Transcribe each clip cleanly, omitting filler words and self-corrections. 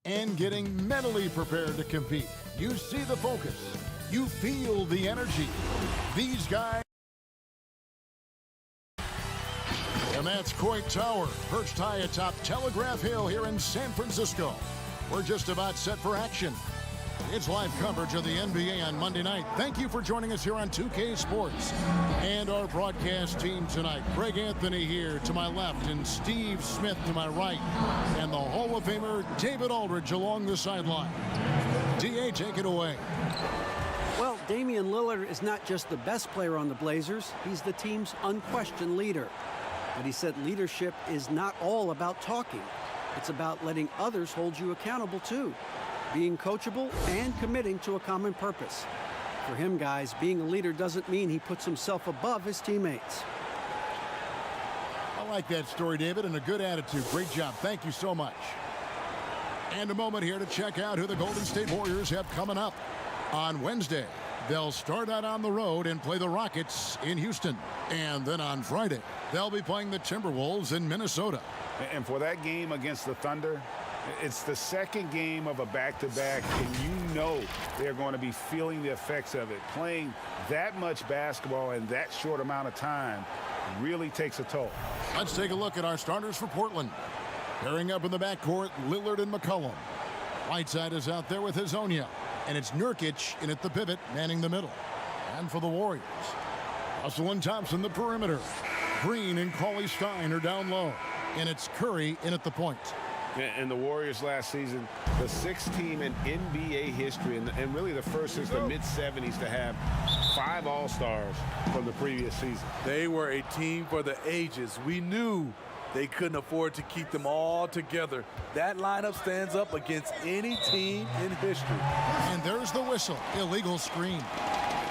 and getting mentally prepared to compete. You see the focus. You feel the energy. These guys. And that's Coit Tower, perched high atop Telegraph Hill here in San Francisco. We're just about set for action. It's live coverage of the NBA on Monday night. Thank you for joining us here on 2K Sports. And our broadcast team tonight. Greg Anthony here to my left and Steve Smith to my right. And the Hall of Famer David Aldridge along the sideline. DA, take it away. Well, Damian Lillard is not just the best player on the Blazers. He's the team's unquestioned leader. But he said leadership is not all about talking. It's about letting others hold you accountable, too. Being coachable and committing to a common purpose. For him, guys, being a leader doesn't mean he puts himself above his teammates. I like that story, David, and a good attitude. Great job. Thank you so much. And a moment here to check out who the Golden State Warriors have coming up. On Wednesday, they'll start out on the road and play the Rockets in Houston. And then on Friday, they'll be playing the Timberwolves in Minnesota. And for that game against the Thunder, it's the second game of a back-to-back, and you know they're going to be feeling the effects of it. Playing that much basketball in that short amount of time really takes a toll. Let's take a look at our starters for Portland. Pairing up in the backcourt, Lillard and McCollum. Whiteside is out there with Hazonia, and it's Nurkic in at the pivot, manning the middle. And for the Warriors, Russell and Thompson, the perimeter. Green and Cauley Stein are down low, and it's Curry in at the point. And the Warriors last season, the sixth team in NBA history, and really the first since the mid-'70s to have 5 All-Stars from the previous season. They were a team for the ages. We knew they couldn't afford to keep them all together. That lineup stands up against any team in history. And there's the whistle, illegal screen.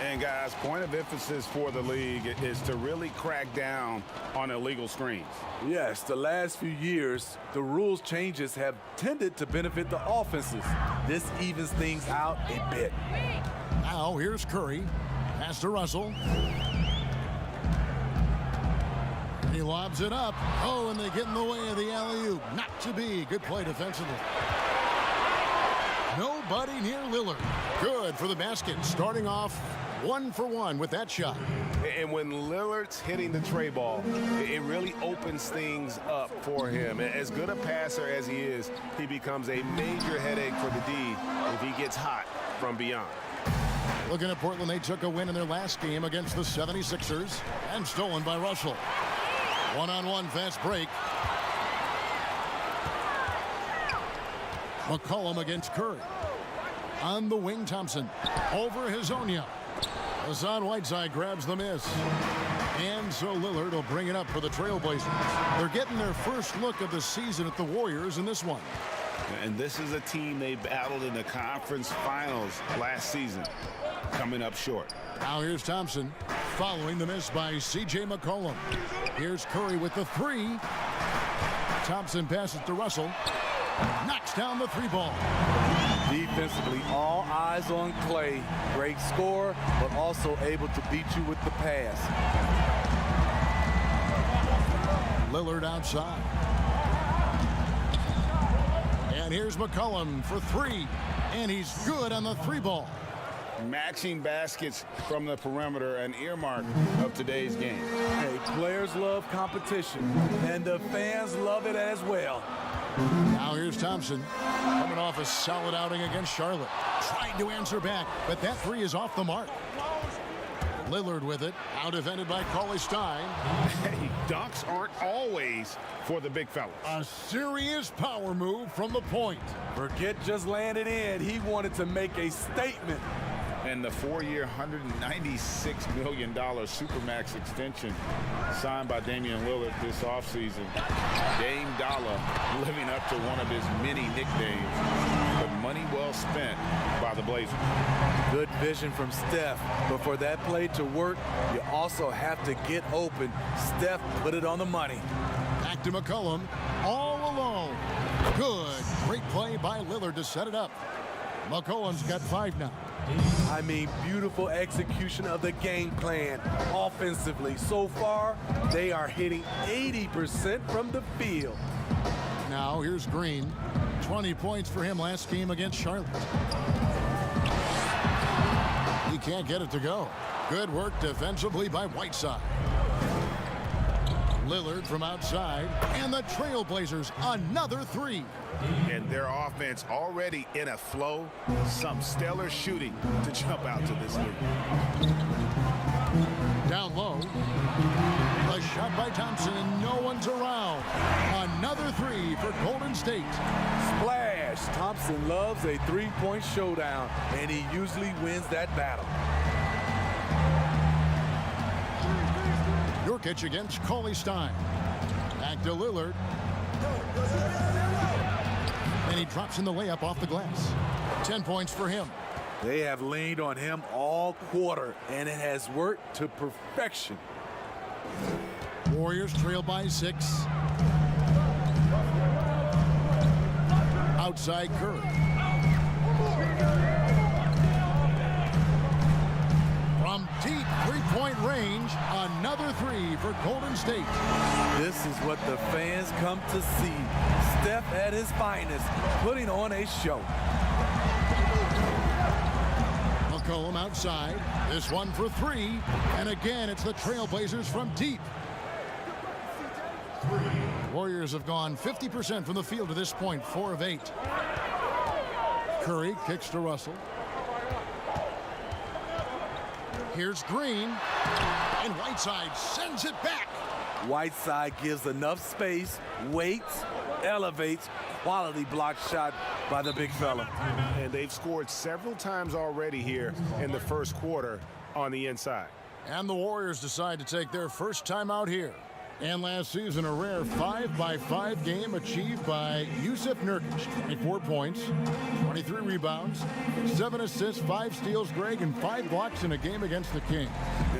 And guys, point of emphasis for the league is to really crack down on illegal screens. Yes, the last few years, the rules changes have tended to benefit the offenses. This evens things out a bit. Now here's Curry. Pass to Russell. He lobs it up. Oh, and they get in the way of the alley-oop. Not to be. Good play defensively. Nobody near Lillard. Good for the basket. Starting off 1 for 1 with that shot. And when Lillard's hitting the tray ball, it really opens things up for him. As good a passer as he is, he becomes a major headache for the D if he gets hot from beyond. Looking at Portland, they took a win in their last game against the 76ers and stolen by Russell. One-on-one fast break. McCollum against Curry. On the wing, Thompson. Over Hazonia. Hassan Whiteside grabs the miss. And so Lillard will bring it up for the Trailblazers. They're getting their first look of the season at the Warriors in this one. And this is a team they battled in the conference finals last season, coming up short. Now here's Thompson following the miss by C.J. McCollum. Here's Curry with the 3. Thompson passes to Russell. Knocks down the 3 ball. Defensively, all eyes on Clay. Great scorer, but also able to beat you with the pass. Lillard outside. And here's McCollum for 3. And he's good on the 3 ball. Matching baskets from the perimeter, an earmark of today's game. Hey, players love competition, and the fans love it as well. Now here's Thompson coming off a solid outing against Charlotte. Trying to answer back, but that 3 is off the mark. Lillard with it, out defended by Cauley Stein. Hey, dunks aren't always for the big fellas. A serious power move from the point. Forget just landed in. He wanted to make a statement. And the 4-year, $196 million Supermax extension signed by Damian Lillard this offseason. Dame Dollar living up to one of his many nicknames, but money well spent by the Blazers. Good vision from Steph, but for that play to work, you also have to get open. Steph put it on the money. Back to McCollum, all alone. Good, great play by Lillard to set it up. McCollum's got 5 now. I mean, beautiful execution of the game plan offensively. So far, they are hitting 80% from the field. Now here's Green. 20 points for him last game against Charlotte. He can't get it to go. Good work defensively by Whiteside. Lillard from outside, and the Trailblazers another three. And their offense already in a flow. Some stellar shooting to jump out to this lead. Down low. A shot by Thompson, and no one's around. Another three for Golden State. Splash! Thompson loves a three-point showdown, and he usually wins that battle. Nurkic against Cauley Stein. Back to Lillard. And he drops in the layup off the glass. 10 points for him. They have leaned on him all quarter, and it has worked to perfection. Warriors trail by 6. Outside Curry. From deep three-point range, another three for Golden State. This is what the fans come to see. Steph at his finest, putting on a show. McCollum outside. This one for three. And again, it's the Trailblazers from deep. Warriors have gone 50% from the field to this point, 4 of 8. Curry kicks to Russell. Here's Green, and Whiteside sends it back. Whiteside gives enough space, waits, elevates, quality block shot by the big fella. And they've scored several times already here in the first quarter on the inside. And the Warriors decide to take their first time out here. And last season, a rare 5-by-5 game achieved by Yusuf Nurkic. 24 points, 23 rebounds, 7 assists, 5 steals, Greg, and 5 blocks in a game against the Kings.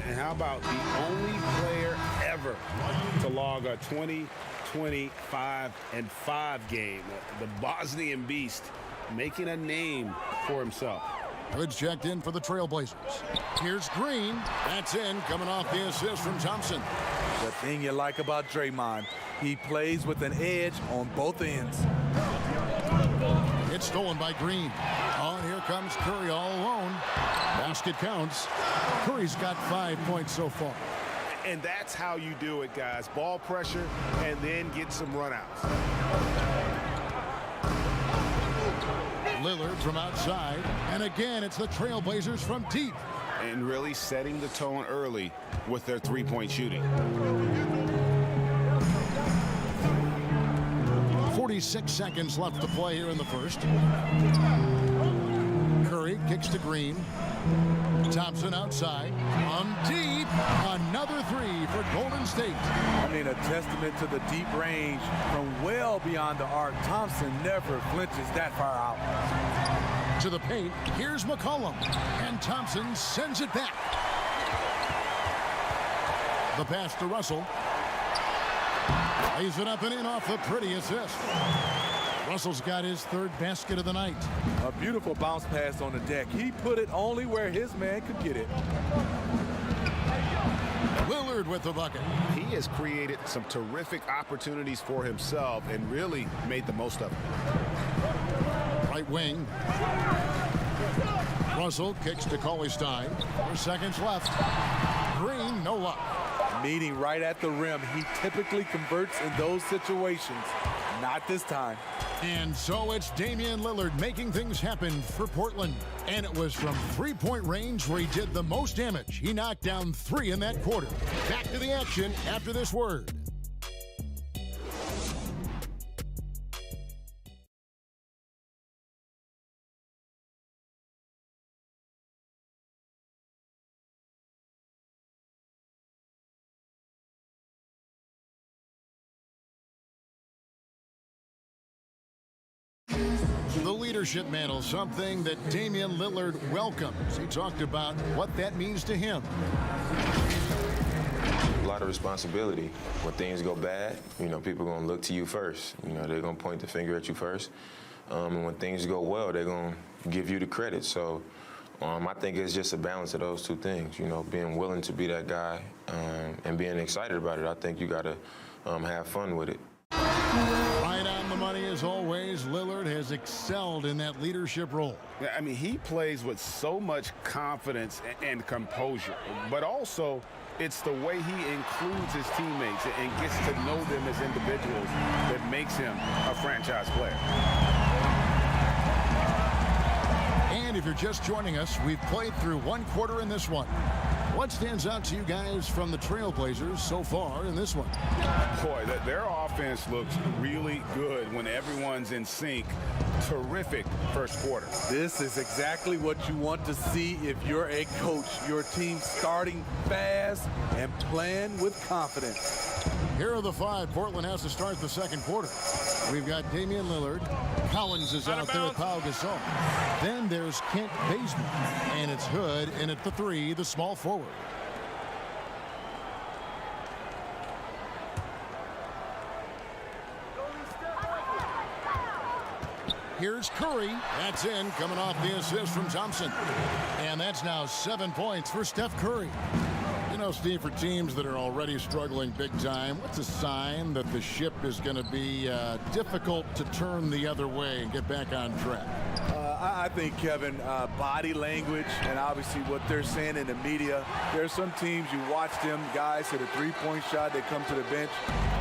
And how about the only player ever to log a 20, 25, and 5 game, the Bosnian Beast, making a name for himself. Goods checked in for the Trailblazers. Here's Green. That's in, coming off the assist from Thompson. The thing you like about Draymond, he plays with an edge on both ends. It's stolen by Green. Oh, and here comes Curry all alone. Basket counts. Curry's got 5 points so far. And that's how you do it, guys. Ball pressure and then get some runouts. Lillard from outside. And again, it's the Trailblazers from deep. And really setting the tone early with their three-point shooting. 46 seconds left to play here in the first. Curry kicks to Green. Thompson outside. From deep. Another three for Golden State. I mean, a testament to the deep range from well beyond the arc. Thompson never flinches that far out. To the paint, here's McCollum, and Thompson sends it back. The pass to Russell. Lays it up and in off the pretty assist. Russell's got his 3rd basket of the night. A beautiful bounce pass on the deck. He put it only where his man could get it. Lillard with the bucket. He has created some terrific opportunities for himself and really made the most of it. Right wing. Russell kicks to Cauley Stein. 4 seconds left. Green, no luck. Meeting right at the rim. He typically converts in those situations. Not this time. And so it's Damian Lillard making things happen for Portland. And it was from three-point range where he did the most damage. He knocked down 3 in that quarter. Back to the action after this word. The leadership mantle, something that Damian Lillard welcomes. He talked about what that means to him. A lot of responsibility. When things go bad, people are going to look to you first. They're going to point the finger at you first. And when things go well, they're going to give you the credit. So I think it's just a balance of those two things, being willing to be that guy and being excited about it. I think you got to have fun with it. Right on the mark. Ronnie, as always, Lillard has excelled in that leadership role. Yeah, I mean, he plays with so much confidence and composure, but also it's the way he includes his teammates and gets to know them as individuals that makes him a franchise player. And if you're just joining us, we've played through one quarter in this one. What stands out to you guys from the Trailblazers so far in this one? Boy, their offense looks really good when everyone's in sync. Terrific first quarter. This is exactly what you want to see if you're a coach. Your team starting fast and playing with confidence. Here are the five Portland has to start the second quarter. We've got Damian Lillard. Collins is out there with Pau Gasol. Then there's Kent Bazemore. And it's Hood in at the three, the small forward. Here's Curry. That's in, coming off the assist from Thompson. And that's now 7 points for Steph Curry. You know, Steve, for teams that are already struggling big time, what's a sign that the ship is going to be difficult to turn the other way and get back on track? I think, Kevin, body language and obviously what they're saying in the media. There's some teams, you watch them guys hit a three-point shot, they come to the bench.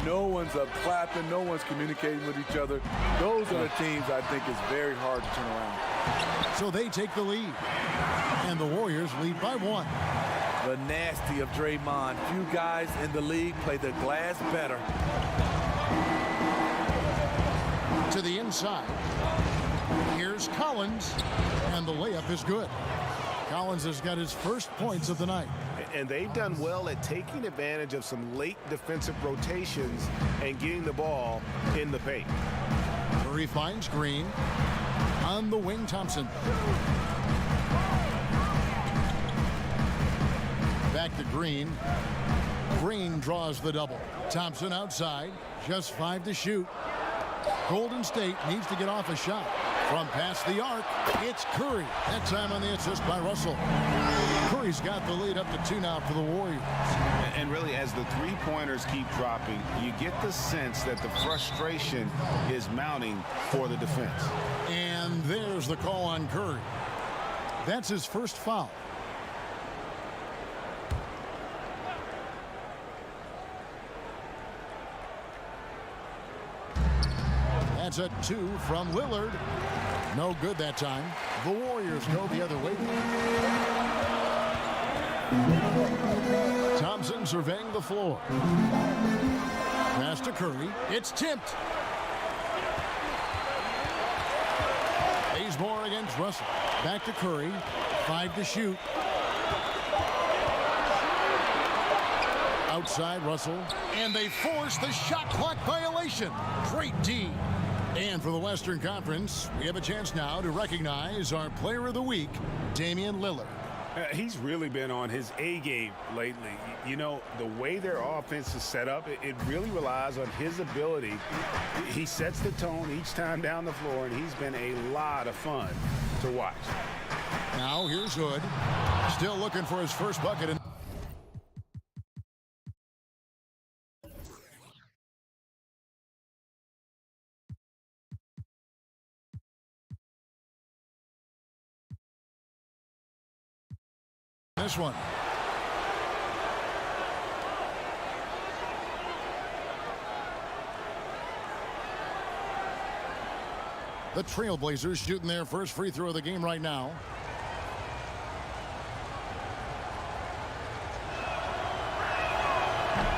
No one's up clapping, no one's communicating with each other. Those are the teams I think is very hard to turn around. So they take the lead. And the Warriors lead by 1. The nasty of Draymond. Few guys in the league play the glass better. To the inside. Here's Collins, and the layup is good. Collins has got his first points of the night. And they've done well at taking advantage of some late defensive rotations and getting the ball in the paint. Curry finds Green. On the wing, Thompson. Back to Green. Green draws the double. Thompson outside. Just 5 to shoot. Golden State needs to get off a shot. From past the arc, it's Curry. That time on the assist by Russell. Curry's got the lead up to 2 now for the Warriors. And really, as the three-pointers keep dropping, you get the sense that the frustration is mounting for the defense. And there's the call on Curry. That's his first foul. That's a 2 from Lillard. No good that time. The Warriors go the other way. Thompson surveying the floor. Pass to Curry. It's tipped. Bazemore against Russell. Back to Curry. 5 to shoot. Outside Russell. And they force the shot clock violation. Great D. And for the Western Conference, we have a chance now to recognize our Player of the Week, Damian Lillard. He's really been on his A game lately. You know, the way their offense is set up, it really relies on his ability. He sets the tone each time down the floor, and he's been a lot of fun to watch. Now here's Hood. Still looking for his first bucket. This one. The Trailblazers shooting their first free throw of the game right now.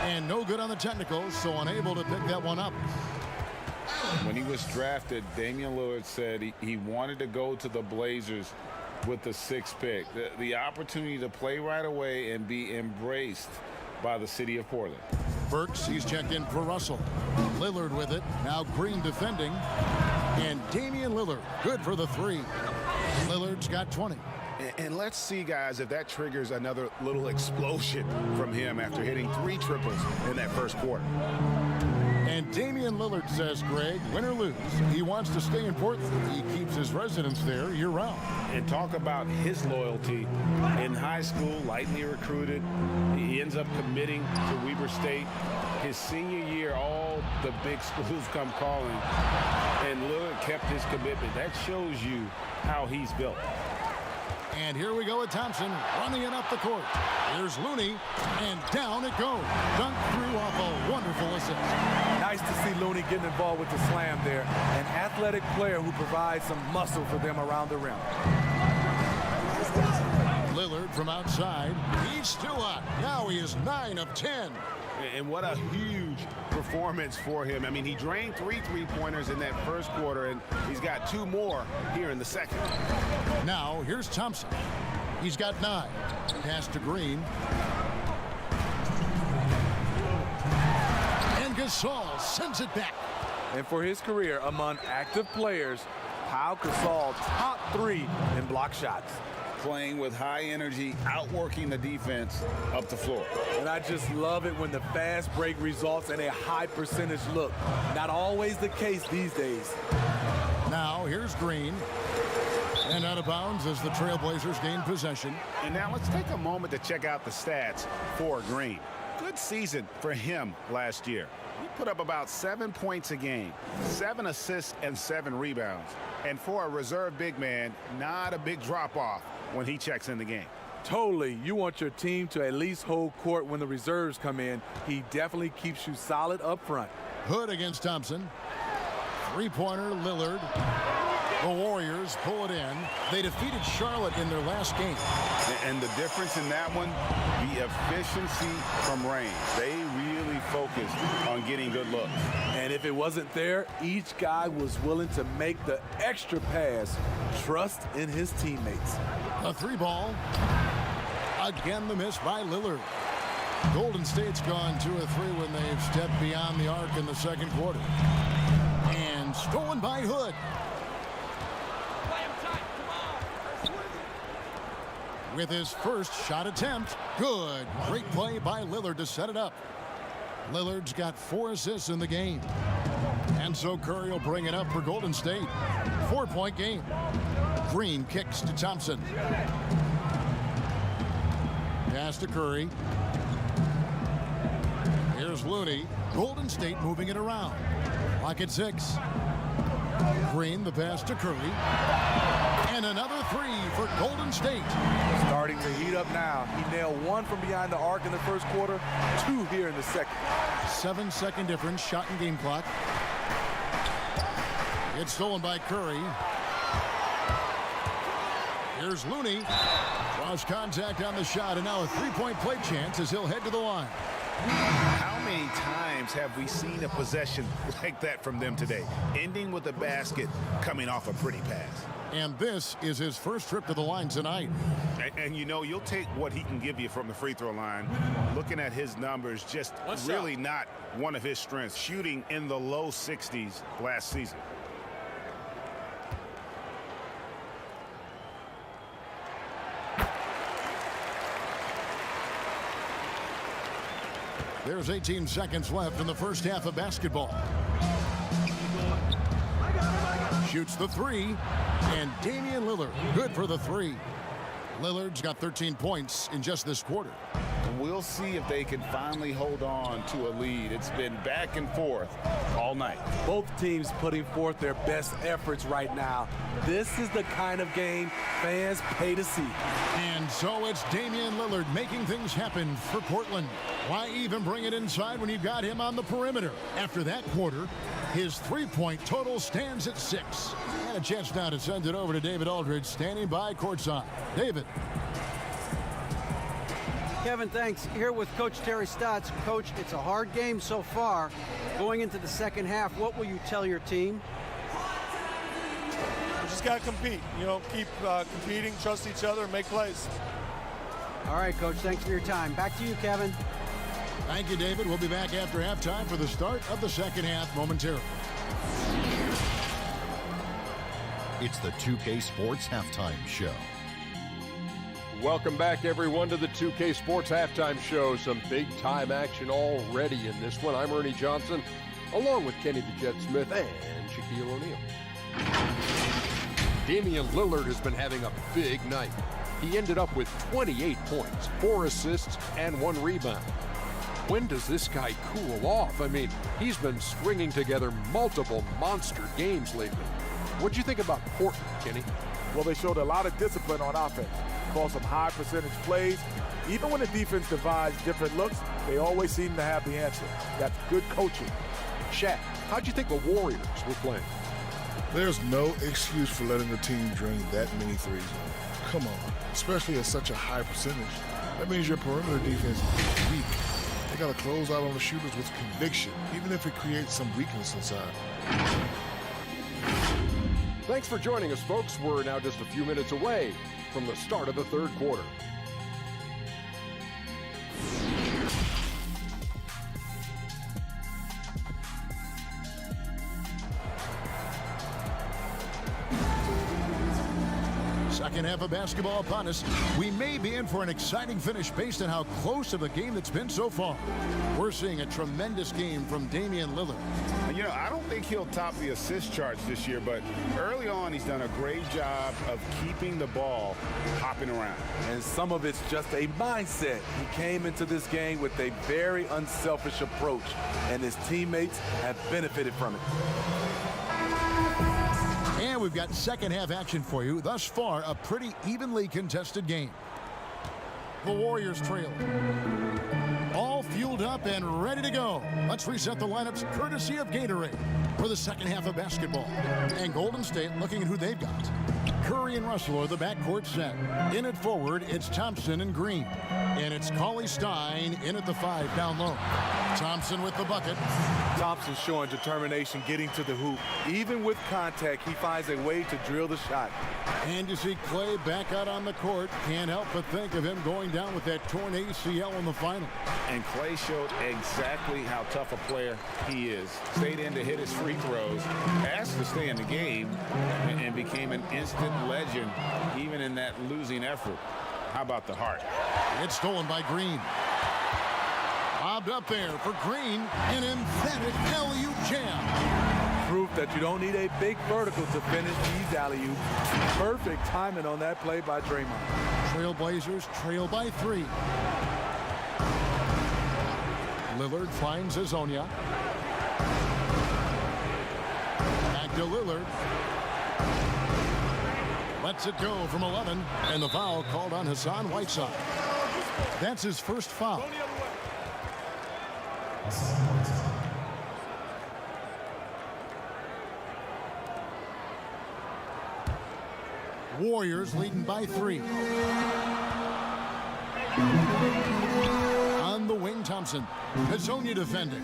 And no good on the technicals, so unable to pick that one up. When he was drafted, Damian Lillard said he wanted to go to the Blazers with the 6th pick. The opportunity to play right away and be embraced by the city of Portland. Burks, he's checked in for Russell. Lillard with it. Now Green defending. And Damian Lillard, good for the 3. Lillard's got 20. And let's see, guys, if that triggers another little explosion from him after hitting 3 triples in that first quarter. And Damian Lillard says, Greg, win or lose, he wants to stay in Portland. He keeps his residence there year-round. And talk about his loyalty in high high school, lightly recruited. He ends up committing to Weber State. His senior year, all the big schools come calling, and Lillard kept his commitment. That shows you how he's built. And here we go with Thompson running it up the court. Here's Looney, and down it goes. Dunked through off a wonderful assist. Nice to see Looney getting involved with the slam there. An athletic player who provides some muscle for them around the rim. Lillard from outside. He's still hot. Now he is 9 of 10. And what a huge performance for him. I mean, he drained 3 three-pointers in that first quarter, and he's got 2 more here in the second. Now, here's Thompson. He's got 9. Pass to Green. And Gasol sends it back. And for his career among active players, Pau Gasol top 3 in block shots. Playing with high energy, outworking the defense up the floor. And I just love it when the fast break results in a high percentage look. Not always the case these days. Now here's Green. And out of bounds as the Trailblazers gain possession. And now let's take a moment to check out the stats for Green. Good season for him last year. He put up about 7 points a game, 7 assists and 7 rebounds. And for a reserve big man, not a big drop-off when he checks in the game. Totally. You want your team to at least hold court when the reserves come in. He definitely keeps you solid up front. Hood against Thompson. Three-pointer, Lillard. The Warriors pull it in. They defeated Charlotte in their last game. And the difference in that one, the efficiency from range. They really focused on getting good looks. And if it wasn't there, each guy was willing to make the extra pass. Trust in his teammates. A 3-ball. Again, the miss by Lillard. Golden State's gone 2 of 3 when they've stepped beyond the arc in the second quarter. And stolen by Hood. With his first shot attempt. Good. Great play by Lillard to set it up. Lillard's got 4 assists in the game. And so Curry will bring it up for Golden State. 4-point game. Green kicks to Thompson. Pass to Curry. Here's Looney. Golden State moving it around. Lock at 6. Green, the pass to Curry. And another 3 for Golden State. Starting to heat up now. He nailed 1 from behind the arc in the first quarter, 2 here in the second. 7-second difference, shot and game clock. It's stolen by Curry. Here's Looney. Draws contact on the shot, and now a 3-point play chance as he'll head to the line. How many times have we seen a possession like that from them today? Ending with a basket, coming off a pretty pass. And this is his first trip to the line tonight. And you know, you'll take what he can give you from the free throw line. Looking at his numbers, just really not one of his strengths. Shooting in the low 60s last season. There's 18 seconds left in the first half of basketball. Shoots the 3, and Damian Lillard good for the 3. Lillard's got 13 points in just this quarter. We'll see if they can finally hold on to a lead. It's been back and forth all night. Both teams putting forth their best efforts right now. This is the kind of game fans pay to see. And so it's Damian Lillard making things happen for Portland. Why even bring it inside when you've got him on the perimeter? After that quarter, his 3-point total stands at 6. And a chance now to send it over to David Aldridge, standing by courtside. David. Kevin, thanks. Here with Coach Terry Stotts. Coach, it's a hard game so far. Going into the second half, what will you tell your team? We just got to compete. You know, keep competing, trust each other, and make plays. All right, Coach, thanks for your time. Back to you, Kevin. Thank you, David. We'll be back after halftime for the start of the second half momentarily. It's the 2K Sports Halftime Show. Welcome back, everyone, to the 2K Sports Halftime Show. Some big-time action already in this one. I'm Ernie Johnson, along with Kenny the Jet Smith and Shaquille O'Neal. Damian Lillard has been having a big night. he ended up with 28 points, 4 assists, and 1 rebound. When does this guy cool off? I mean, he's been stringing together multiple monster games lately. What'd you think about Portland, Kenny? Well, they showed a lot of discipline on offense. Called some high percentage plays. Even when the defense devised different looks, they always seem to have the answer. That's good coaching. Shaq, how'd you think the Warriors were playing? There's no excuse for letting the team drain that many threes. Come on, especially at such a high percentage. That means your perimeter defense is weak. They got to close out on the shooters with conviction, even if it creates some weakness inside. Thanks for joining us, folks. We're now just a few minutes away from the start of the third quarter. Second half of basketball upon us. We may be in for an exciting finish based on how close of a game that's been so far. We're seeing a tremendous game from Damian Lillard. You know, I don't think he'll top the assist charts this year, but early on he's done a great job of keeping the ball hopping around. And some of it's just a mindset. He came into this game with a very unselfish approach, and his teammates have benefited from it. And we've got second half action for you. Thus far, a pretty evenly contested game. The Warriors trail. All fueled up and ready to go. Let's reset the lineups courtesy of Gatorade for the second half of basketball. And Golden State looking at who they've got. Curry and Russell are the backcourt set. In at forward, it's Thompson and Green. And it's Cauley-Stein in at the 5 down low. Thompson with the bucket. Thompson showing determination getting to the hoop. Even with contact, he finds a way to drill the shot. And you see Clay back out on the court. Can't help but think of him going down with that torn ACL in the final. And Clay showed exactly how tough a player he is. Stayed in to hit his free throws, asked to stay in the game, and became an instant legend, even in that losing effort. How about the heart? It's stolen by Green. Bobbed up there for Green. An emphatic alley-oop jam. Proof that you don't need a big vertical to finish these alley-oops. Perfect timing on that play by Draymond. Trailblazers trail by 3. Lillard finds Hazonia. Back to Lillard. Lets it go from 11, and the foul called on Hassan Whiteside. That's his first foul. Warriors leading by 3. On the wing, Thompson. Hazonia defending.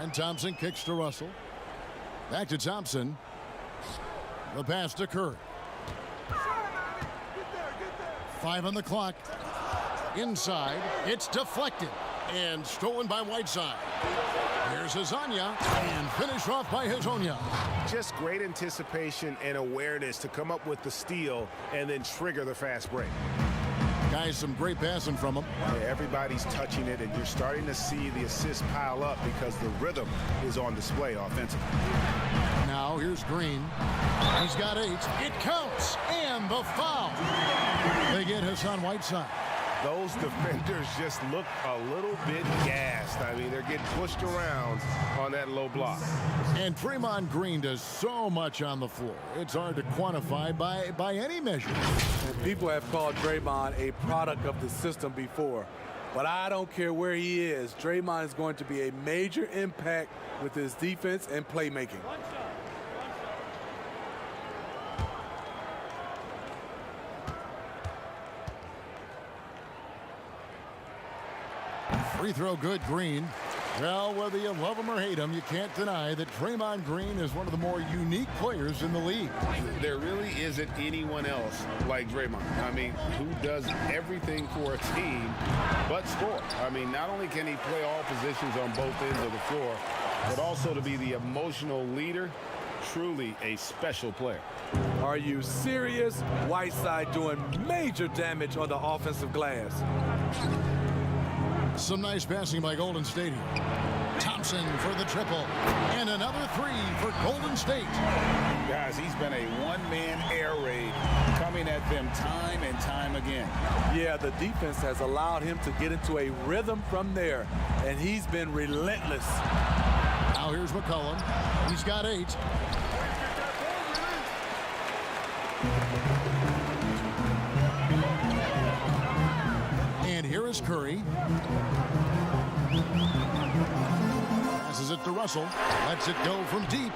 And Thompson kicks to Russell. Back to Thompson. The pass to Curry. 5 on the clock. Inside. It's deflected. And stolen by Whiteside. Here's Hazonia. And finished off by Hazonia. Just great anticipation and awareness to come up with the steal and then trigger the fast break. Guys, some great passing from him. Yeah, everybody's touching it, and you're starting to see the assists pile up because the rhythm is on display offensively. Now here's Green. He's got 8. It counts. And the foul. They get Hassan Whiteside. Those defenders just look a little bit gassed. I mean, they're getting pushed around on that low block. And Draymond Green does so much on the floor. It's hard to quantify by any measure. And people have called Draymond a product of the system before. But I don't care where he is. Draymond is going to be a major impact with his defense and playmaking. Free throw good, Green. Well, whether you love him or hate him, you can't deny that Draymond Green is one of the more unique players in the league. There really isn't anyone else like Draymond. I mean, who does everything for a team but score. I mean, not only can he play all positions on both ends of the floor, but also to be the emotional leader. Truly a special player. Are you serious? Whiteside doing major damage on the offensive glass. Some nice passing by Golden State here. Thompson for the triple. And another 3 for Golden State. Guys, he's been a one-man air raid coming coming at them time and time again. Yeah, the defense has allowed him to get into a rhythm from there, and he's been relentless. Now here's McCollum. He's got 8. And here is Curry. Passes it to Russell. Lets it go from deep.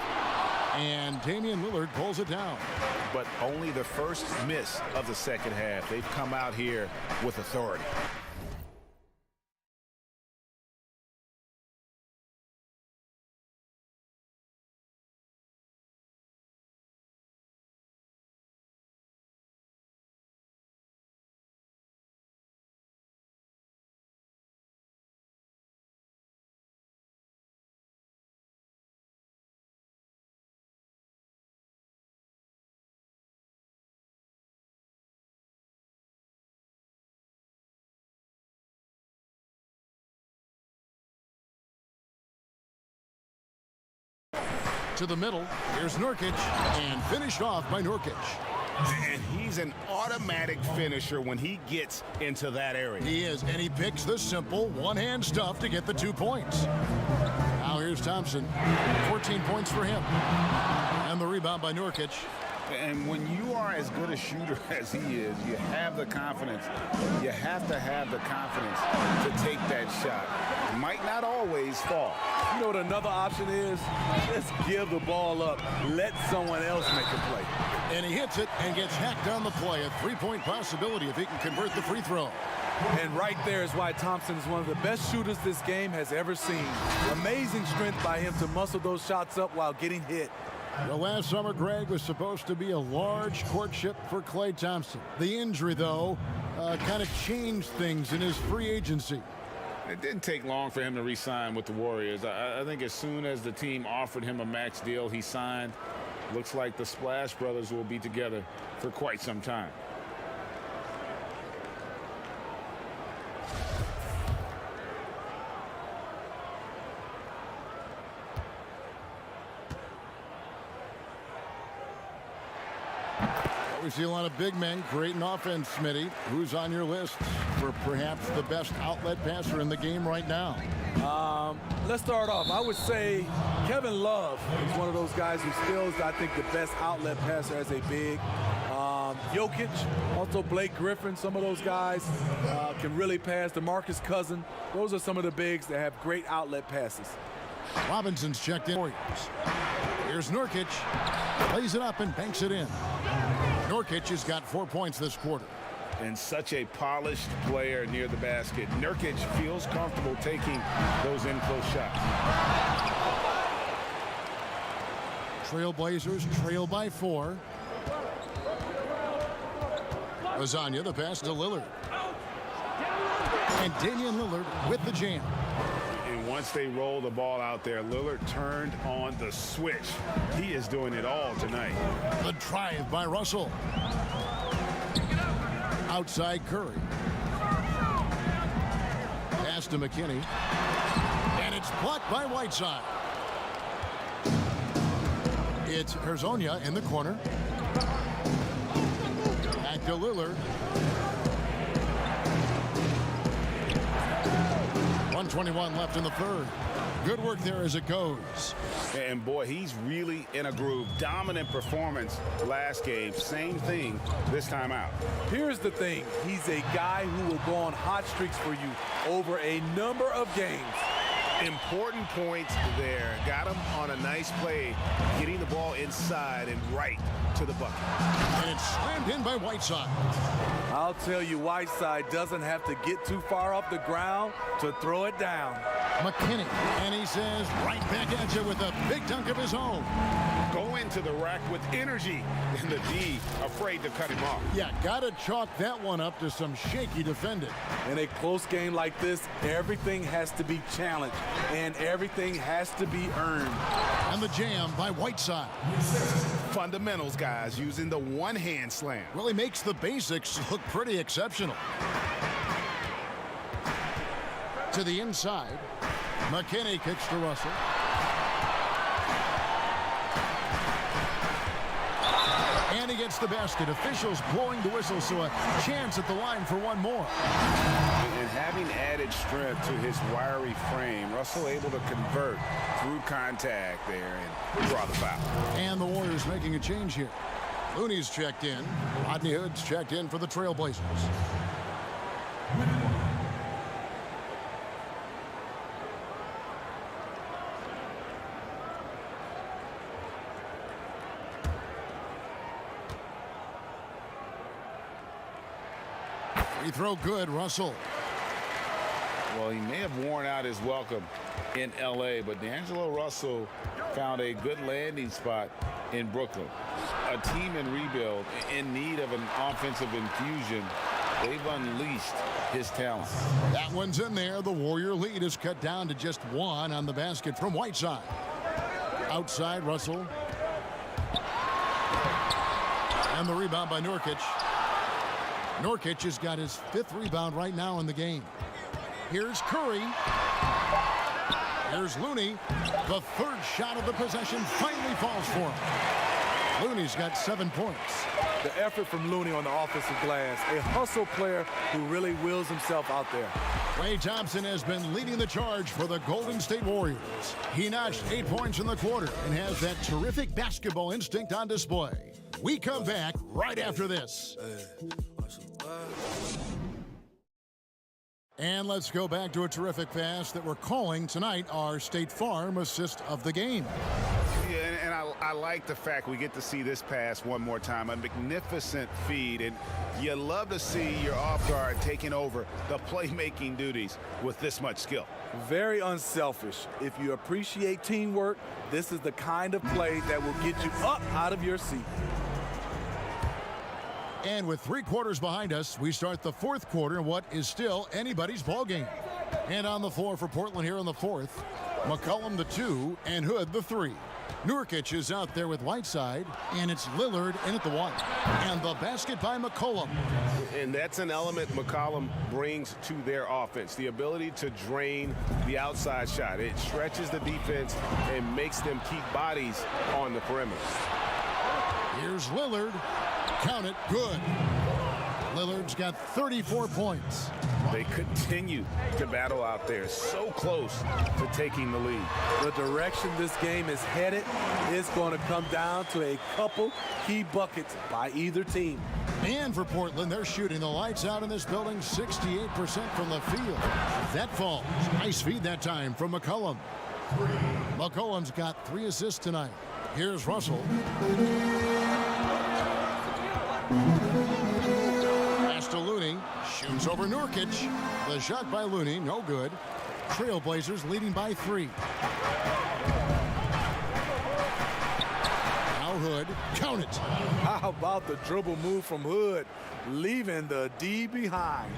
And Damian Lillard pulls it down. But only the first miss of the second half. They've come out here with authority. To the middle. Here's Nurkic. And finished off by Nurkic. And he's an automatic finisher when he gets into that area. He is, and he picks the simple one-hand stuff to get the 2 points. Now here's Thompson. 14 points for him. And the rebound by Nurkic. And when you are as good a shooter as he is, you have the confidence. You have to have the confidence to take that shot. It might not always fall. You know what another option is? Just give the ball up. Let someone else make a play. And he hits it and gets hacked on the play. A 3-point possibility if he can convert the free throw. And right there is why Thompson is one of the best shooters this game has ever seen. Amazing strength by him to muscle those shots up while getting hit. Well, last summer, Greg, was supposed to be a large courtship for Klay Thompson. The injury, though, kind of changed things in his free agency. It didn't take long for him to re-sign with the Warriors. I think as soon as the team offered him a max deal, he signed. Looks like the Splash Brothers will be together for quite some time. We see a lot of big men creating offense, Smitty. Who's on your list for perhaps the best outlet passer in the game right now? Let's start off. I would say Kevin Love is one of those guys who still is, I think, the best outlet passer as a big. Jokic, also Blake Griffin, some of those guys can really pass. DeMarcus Cousins, those are some of the bigs that have great outlet passes. Robinson's checked in. Here's Nurkic. Lays it up and banks it in. Nurkic has got 4 points this quarter. And such a polished player near the basket. Nurkic feels comfortable taking those in-close shots. Trailblazers trail by 4. Lasagna, the pass to Lillard. And Damian Lillard with the jam. And once they roll the ball out there, Lillard turned on the switch. He is doing it all tonight. The drive by Russell. Outside Curry. Pass to McKinney. And it's blocked by Whiteside. It's Hezonja in the corner. Back to Lillard. 1:21 left in the third. Good work there as it goes. And boy, he's really in a groove. Dominant performance last game. Same thing this time out. Here's the thing. He's a guy who will go on hot streaks for you over a number of games. Important points there. Got him on a nice play, getting the ball inside and right to the bucket. And it's slammed in by Whiteside. I'll tell you, Whiteside doesn't have to get too far off the ground to throw it down. McKinney, and he says right back at you with a big dunk of his own. Go into the rack with energy, and the D afraid to cut him off. Yeah, gotta chalk that one up to some shaky defending. In a close game like this, everything has to be challenged, and everything has to be earned. And the jam by Whiteside. Fundamentals, guys, using the one-hand slam. Really makes the basics look pretty exceptional. To the inside. McKinney kicks to Russell. And he gets the basket. Officials blowing the whistle, so a chance at the line for one more. And having added strength to his wiry frame, Russell able to convert through contact there and draw the foul. And the Warriors making a change here. Looney's checked in. Rodney Hood's checked in for the Trailblazers. Free throw good, Russell. Well, he may have worn out his welcome in L.A., but D'Angelo Russell found a good landing spot in Brooklyn. A team in rebuild, in need of an offensive infusion. They've unleashed his talent. That one's in there. The Warrior lead is cut down to just one on the basket from Whiteside. Outside, Russell. And the rebound by Nurkic. Nurkic has got his 5th rebound right now in the game. Here's Curry. Here's Looney. The 3rd shot of the possession finally falls for him. Looney's got 7 points. The effort from Looney on the offensive glass. A hustle player who really wills himself out there. Klay Thompson has been leading the charge for the Golden State Warriors. He notched 8 points in the quarter and has that terrific basketball instinct on display. We come back right after this. And let's go back to a terrific pass that we're calling tonight our State Farm assist of the game. Yeah, and I like the fact we get to see this pass one more time. A magnificent feed, and you love to see your off guard taking over the playmaking duties with this much skill. Very unselfish. If you appreciate teamwork, this is the kind of play that will get you up out of your seat. And with 3 quarters behind us, we start the 4th quarter in what is still anybody's ball game. And on the floor for Portland here in the 4th, McCollum the 2 and Hood the 3. Nurkic is out there with Whiteside, and it's Lillard in at the 1. And the basket by McCollum. And that's an element McCollum brings to their offense, the ability to drain the outside shot. It stretches the defense and makes them keep bodies on the perimeter. Here's Lillard. Count it, good. Lillard's got 34 points. They continue to battle out there, so close to taking the lead. The direction this game is headed is going to come down to a couple key buckets by either team. And for Portland, they're shooting the lights out in this building, 68% from the field. That falls. Nice feed that time from McCollum. McCollum's got 3 assists tonight. Here's Russell. Pass to Looney. Shoots over Nurkic. The shot by Looney, no good. Trailblazers leading by 3. Now Hood. Count it. How about the dribble move from Hood, leaving the D behind.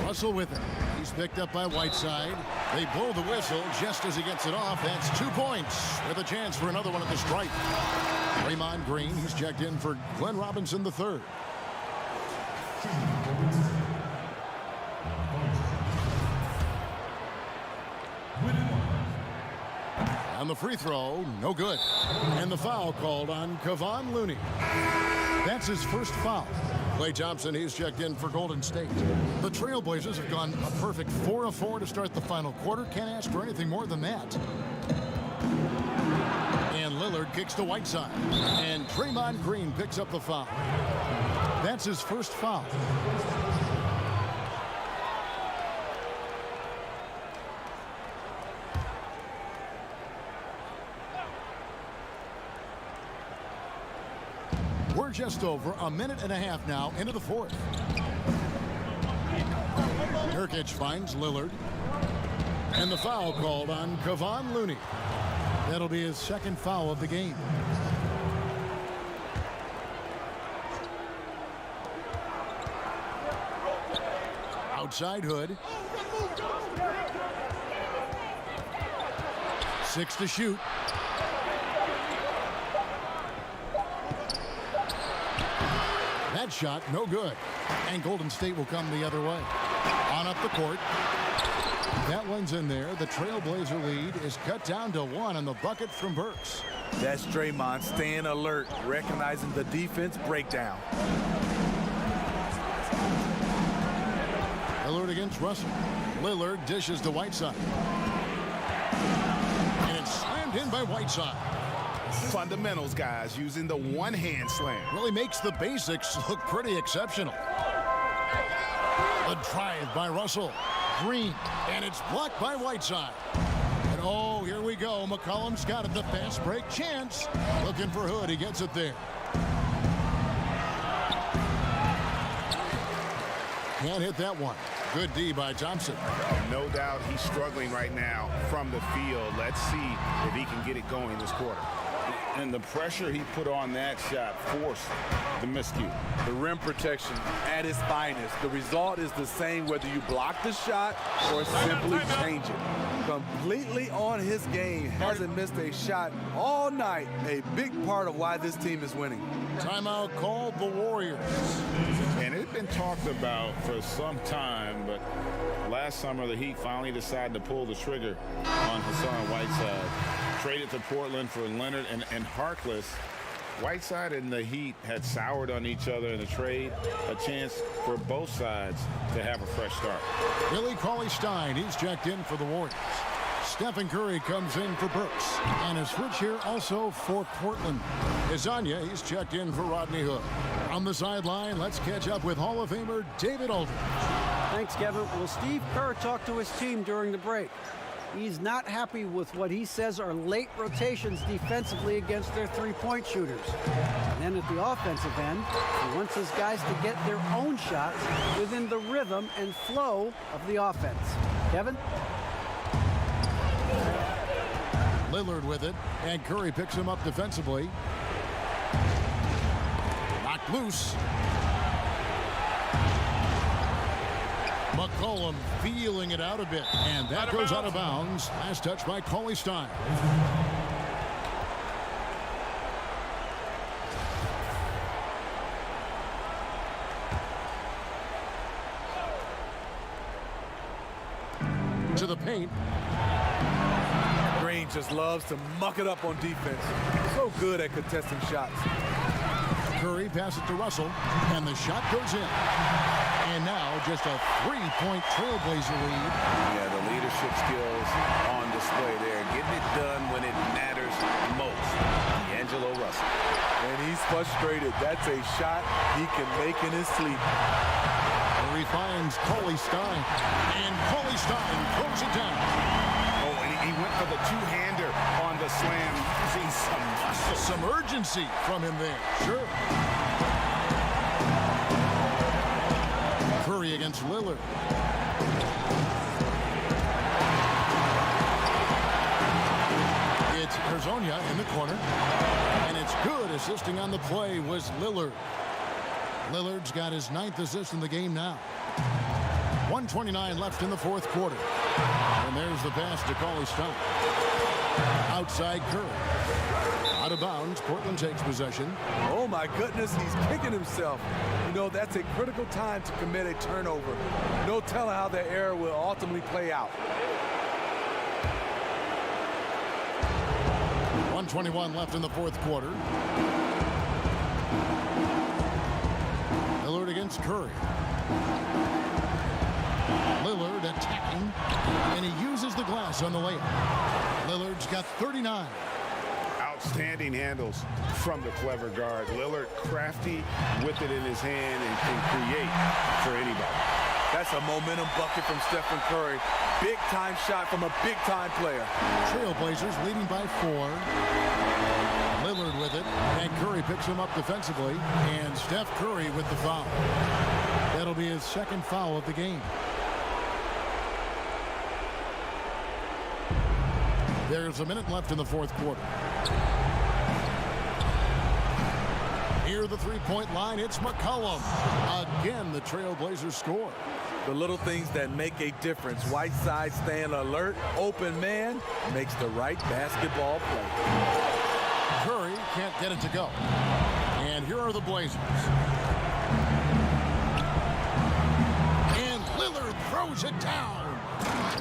Russell with it. He's picked up by Whiteside. They blow the whistle just as he gets it off. That's 2 points with a chance for another one at the stripe. Draymond Green, he's checked in for Glenn Robinson the 3rd. On the free throw, no good. And the foul called on Kevon Looney. That's his first foul. Klay Thompson, he's checked in for Golden State. The Trailblazers have gone a perfect 4 of 4 to start the final quarter. Can't ask for anything more than that. And Lillard kicks to Whiteside. And Draymond Green picks up the foul. That's his first foul. We're just over a minute and a half now into the 4th. Nurkic finds Lillard. And the foul called on Kevon Looney. That'll be his 2nd foul of the game. Outside Hood. 6 to shoot. That shot, no good. And Golden State will come the other way. On up the court. That one's in there. The Trailblazer lead is cut down to 1 on the bucket from Burks. That's Draymond staying alert, recognizing the defense breakdown. Lillard against Russell. Lillard dishes to Whiteside. And it's slammed in by Whiteside. Fundamentals, guys, using the one-hand slam. Really makes the basics look pretty exceptional. The drive by Russell. Green, and it's blocked by Whiteside. And oh, here we go. McCollum's got it, the fast break chance. Looking for Hood, he gets it there. Can't hit that one. Good D by Thompson. No doubt he's struggling right now from the field. Let's see if he can get it going this quarter. And the pressure he put on that shot forced the miscue. The rim protection at its finest. The result is the same whether you block the shot or simply change it. Completely on his game. Hasn't missed a shot all night. A big part of why this team is winning. Timeout called the Warriors. And it's been talked about for some time, but last summer the Heat finally decided to pull the trigger on Hassan Whiteside. Traded to Portland for Leonard and Harkless. Whiteside and the Heat had soured on each other in the trade. A chance for both sides to have a fresh start. Billy Cauley-Stein, he's checked in for the Warriors. Stephen Curry comes in for Brooks. And a switch here also for Portland. Isanya, he's checked in for Rodney Hood. On the sideline, let's catch up with Hall of Famer David Aldridge. Thanks, Kevin. Well, Steve Kerr talked to his team during the break. He's not happy with what he says are late rotations defensively against their three-point shooters. And then at the offensive end, he wants his guys to get their own shots within the rhythm and flow of the offense. Kevin? Lillard with it, and Curry picks him up defensively. Knocked loose. McCollum feeling it out a bit, and that goes out of bounds. Last touch by Cauley-Stein. To the paint. Green just loves to muck it up on defense. So good at contesting shots. Curry passes to Russell, and the shot goes in. And now just a three-point Trailblazer lead. Yeah, the leadership skills on display there. Getting it done when it matters most. D'Angelo Russell. And he's frustrated. That's a shot he can make in his sleep. Curry finds Cauley-Stein, and Cauley-Stein throws it down. Oh, and he went for the two-hander on the slam. Using some muscle. Some urgency from him there. Sure. Curry against Lillard. It's Hezonja in the corner. And it's good. Assisting on the play was Lillard. Lillard's got his 9th assist in the game now. 1:29 left in the fourth quarter. And there's the pass to Cauley-Stein. Outside Curry. Out of bounds. Portland takes possession. Oh, my goodness. He's kicking himself. You know, that's a critical time to commit a turnover. No telling how that error will ultimately play out. 1:21 left in the fourth quarter. Lillard against Curry. Lillard attacking, and he uses the glass on the layup. Lillard's got 39. Outstanding handles from the clever guard. Lillard crafty with it in his hand and can create for anybody. That's a momentum bucket from Stephen Curry. Big-time shot from a big-time player. Trailblazers leading by 4. Lillard with it, and Curry picks him up defensively, and Steph Curry with the foul. That'll be his second foul of the game. There's a minute left in the fourth quarter. Near the three-point line, it's McCollum. Again, the Trailblazers score. The little things that make a difference. Whiteside staying alert, open man, makes the right basketball play. Curry can't get it to go. And here are the Blazers. And Lillard throws it down.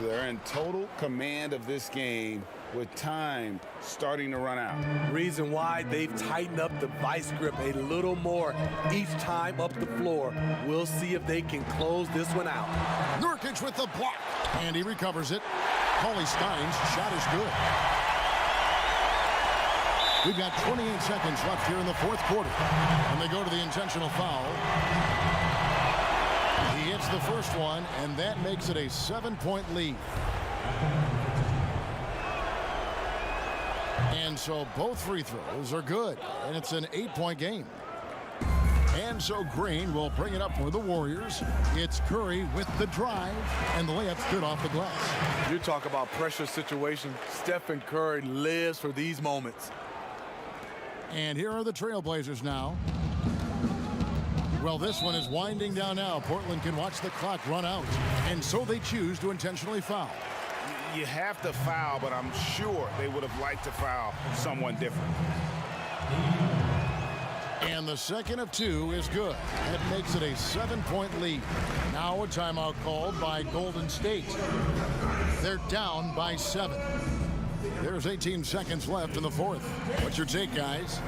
They're in total command of this game. with time starting to run out. Reason why they've tightened up the vice grip a little more each time up the floor. We'll see if they can close this one out. Nurkic with the block, and he recovers it. Cauley Stein's shot is good. We've got 28 seconds left here in the fourth quarter, and they go to the intentional foul. He hits the first one, and that makes it a 7-point lead. And so both free throws are good, and it's an 8-point game. And so Green will bring it up for the Warriors. It's Curry with the drive, and the layup's good off the glass. You talk about pressure situation. Stephen Curry lives for these moments. And here are the Trailblazers now. Well, this one is winding down now. Portland can watch the clock run out, and so they choose to intentionally foul. You have to foul, but I'm sure they would have liked to foul someone different. And the second of two is good. That makes it a 7-point lead. Now a timeout called by Golden State. They're down by 7. There's 18 seconds left in the fourth. What's your take, guys?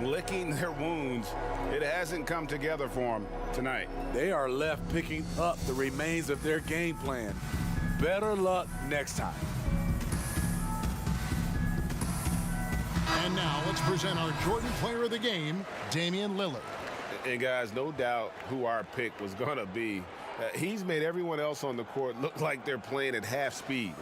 Licking their wounds. It hasn't come together for them tonight. They are left picking up the remains of their game plan. Better luck next time. And now let's present our Jordan Player of the Game, Damian Lillard. And guys, no doubt who our pick was going to be. He's made everyone else on the court look like they're playing at half speed.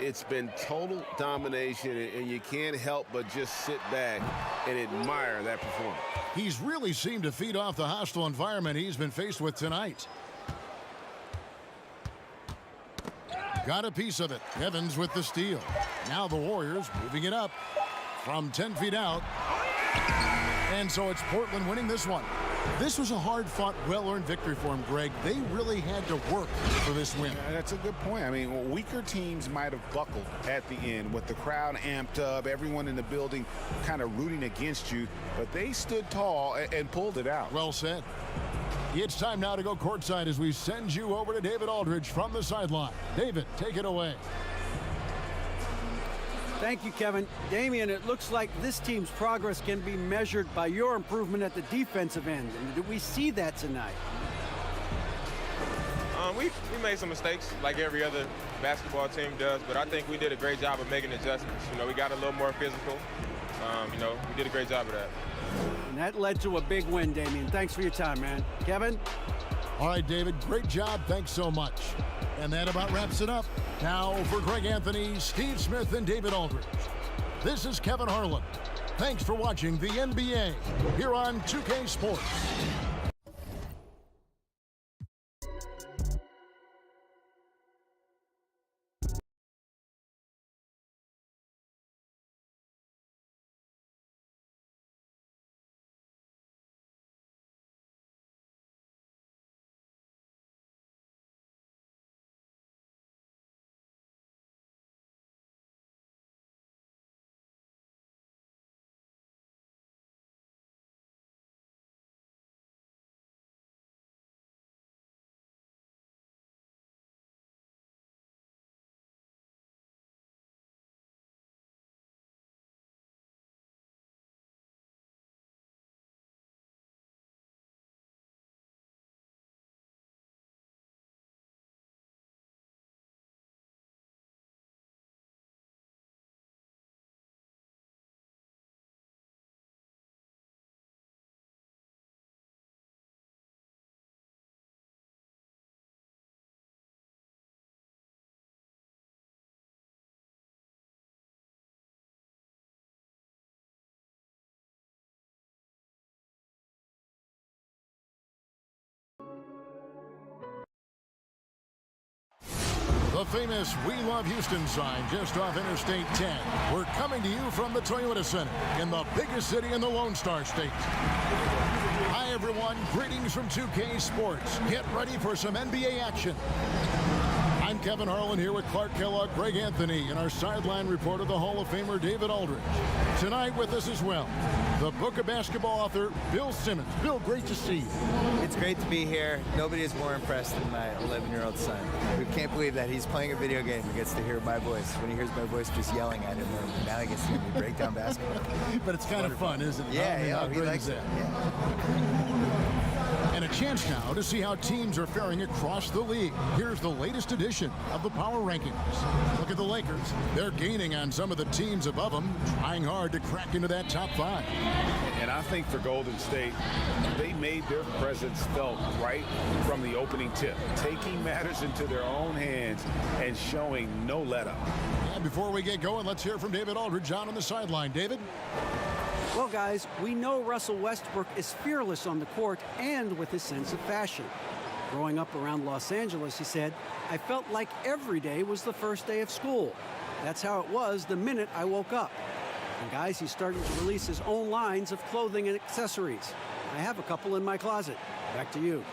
It's been total domination, and you can't help but just sit back and admire that performance. He's really seemed to feed off the hostile environment he's been faced with tonight. Got a piece of it. Evans with the steal. Now the Warriors moving it up from 10 feet out. And so it's Portland winning this one. This was a hard-fought, well-earned victory for him, Greg. They really had to work for this win. That's a good point. I mean, weaker teams might have buckled at the end with the crowd amped up, everyone in the building kind of rooting against you, but they stood tall and pulled it out. Well said. It's time now to go courtside as we send you over to David Aldridge from the sideline. David, take it away. Thank you, Kevin. Damian, it looks like this team's progress can be measured by your improvement at the defensive end. And did we see that tonight? We made some mistakes like every other basketball team does, but I think we did a great job of making adjustments. You know, we got a little more physical. You know, we did a great job of that. And that led to a big win, Damian. Thanks for your time, man. Kevin? All right, David, great job. Thanks so much. And that about wraps it up. Now for Greg Anthony, Steve Smith, and David Aldridge. This is Kevin Harlan. Thanks for watching the NBA here on 2K Sports. The famous We Love Houston sign just off Interstate 10. We're coming to you from the Toyota Center in the biggest city in the Lone Star State. Hi, everyone. Greetings from 2K Sports. Get ready for some NBA action. I'm I'm Kevin Harlan here with Clark Kellogg, Greg Anthony, and our sideline reporter, the Hall of Famer David Aldridge. Tonight with us as well, the Book of Basketball author, Bill Simmons. Bill, great to see you. It's great to be here. Nobody is more impressed than my 11-year-old son. We can't believe that he's playing a video game and gets to hear my voice. When he hears my voice just yelling at him, now he gets to hear me break down basketball. But it's kind of fun, isn't it? Yeah, he likes it. And a chance now to see how teams are faring across the league. Here's the latest edition of the Power Rankings. Look at the Lakers. They're gaining on some of the teams above them, trying hard to crack into that top 5. And I think for Golden State, they made their presence felt right from the opening tip, taking matters into their own hands and showing no let-up. And before we get going, let's hear from David Aldridge on the sideline. David? Well, guys, we know Russell Westbrook is fearless on the court and with his sense of fashion. Growing up around Los Angeles, he said, I felt like every day was the first day of school. That's how it was the minute I woke up. And guys, he's starting to release his own lines of clothing and accessories. I have a couple in my closet. Back to you.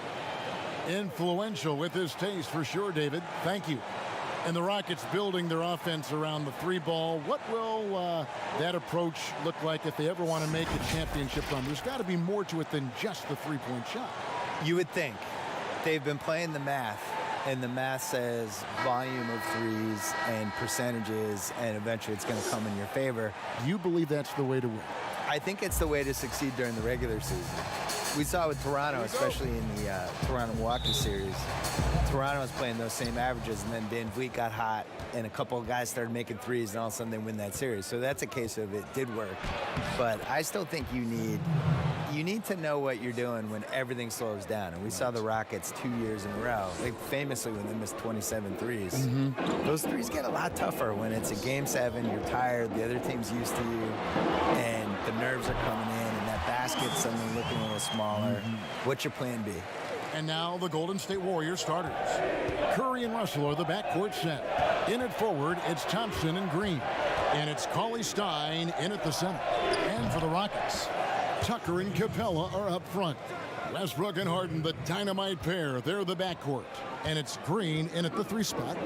Influential with his taste for sure, David. Thank you. And the Rockets building their offense around the 3-ball. What will that approach look like if they ever want to make a championship run? There's got to be more to it than just the 3-point shot. You would think. They've been playing the math, and the math says volume of threes and percentages, and eventually it's going to come in your favor. Do you believe that's the way to win? I think it's the way to succeed during the regular season. We saw with Toronto, especially in the Toronto-Milwaukee series. Toronto was playing those same averages, and then Van Vliet got hot, and a couple of guys started making threes, and all of a sudden they win that series. So that's a case of it did work. But I still think you need to know what you're doing when everything slows down. And we saw the Rockets 2 years in a row, like famously when they missed 27 threes. Those threes get a lot tougher when it's a Game 7, you're tired, the other team's used to you, and the nerves are coming in, and that basket's suddenly looking a little smaller. What's your plan B? And now the Golden State Warriors starters. Curry and Russell are the backcourt set. In at forward, it's Thompson and Green. And it's Cauley-Stein in at the center. And for the Rockets, Tucker and Capella are up front. Westbrook and Harden, the dynamite pair. They're the backcourt. And it's Green in at the 3 spot.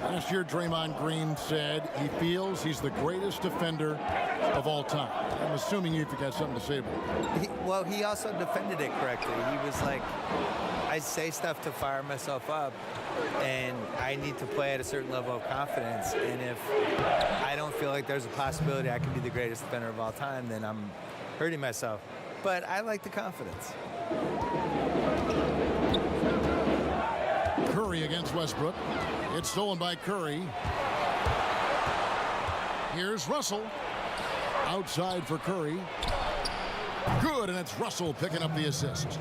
Last year, Draymond Green said he feels he's the greatest defender of all time. I'm assuming you've got something to say about it. Well, he also defended it correctly. He was like, I say stuff to fire myself up, and I need to play at a certain level of confidence. And if I don't feel like there's a possibility I can be the greatest defender of all time, then I'm hurting myself. But I like the confidence. Curry against Westbrook. It's stolen by Curry. Here's Russell. Outside for Curry. Good, and it's Russell picking up the assist.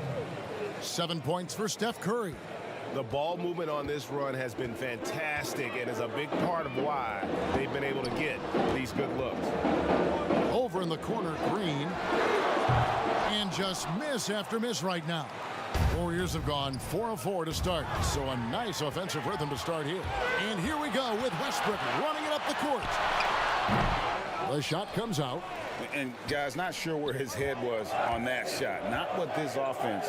7 points for Steph Curry. The ball movement on this run has been fantastic and is a big part of why they've been able to get these good looks. Over in the corner, Green. And just miss after miss right now. Warriors have gone 4 of 4 to start, so a nice offensive rhythm to start here. And here we go with Westbrook running it up the court. The shot comes out. And guys, not sure where his head was on that shot. Not what this offense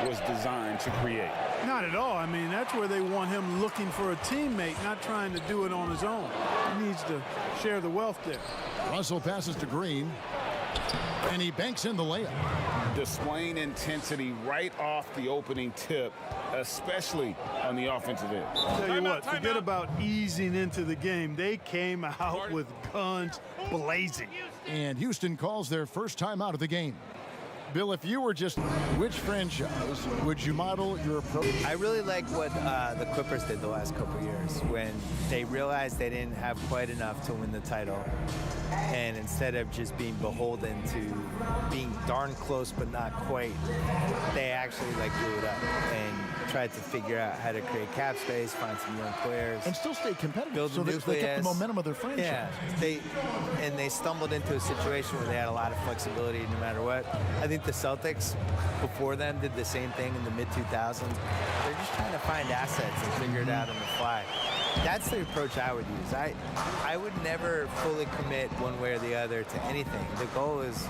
was designed to create. Not at all. I mean, that's where they want him looking for a teammate, not trying to do it on his own. He needs to share the wealth there. Russell passes to Green, and he banks in the layup. Displaying intensity right off the opening tip, especially on the offensive end. Tell you what, forget about easing into the game. They came out with guns blazing. And Houston calls their first time out of the game. Bill, if you were just which franchise would you model your approach? I really like what the Clippers did the last couple years when they realized they didn't have quite enough to win the title. And instead of just being beholden to being darn close but not quite, they actually blew it up and tried to figure out how to create cap space, find some young players. And still stay competitive. Build so they kept the momentum of their franchise. Yeah, they stumbled into a situation where they had a lot of flexibility no matter what. I think the Celtics before them did the same thing in the mid-2000s. They're just trying to find assets and figure it out on the fly. That's the approach I would use. I would never fully commit one way or the other to anything. The goal is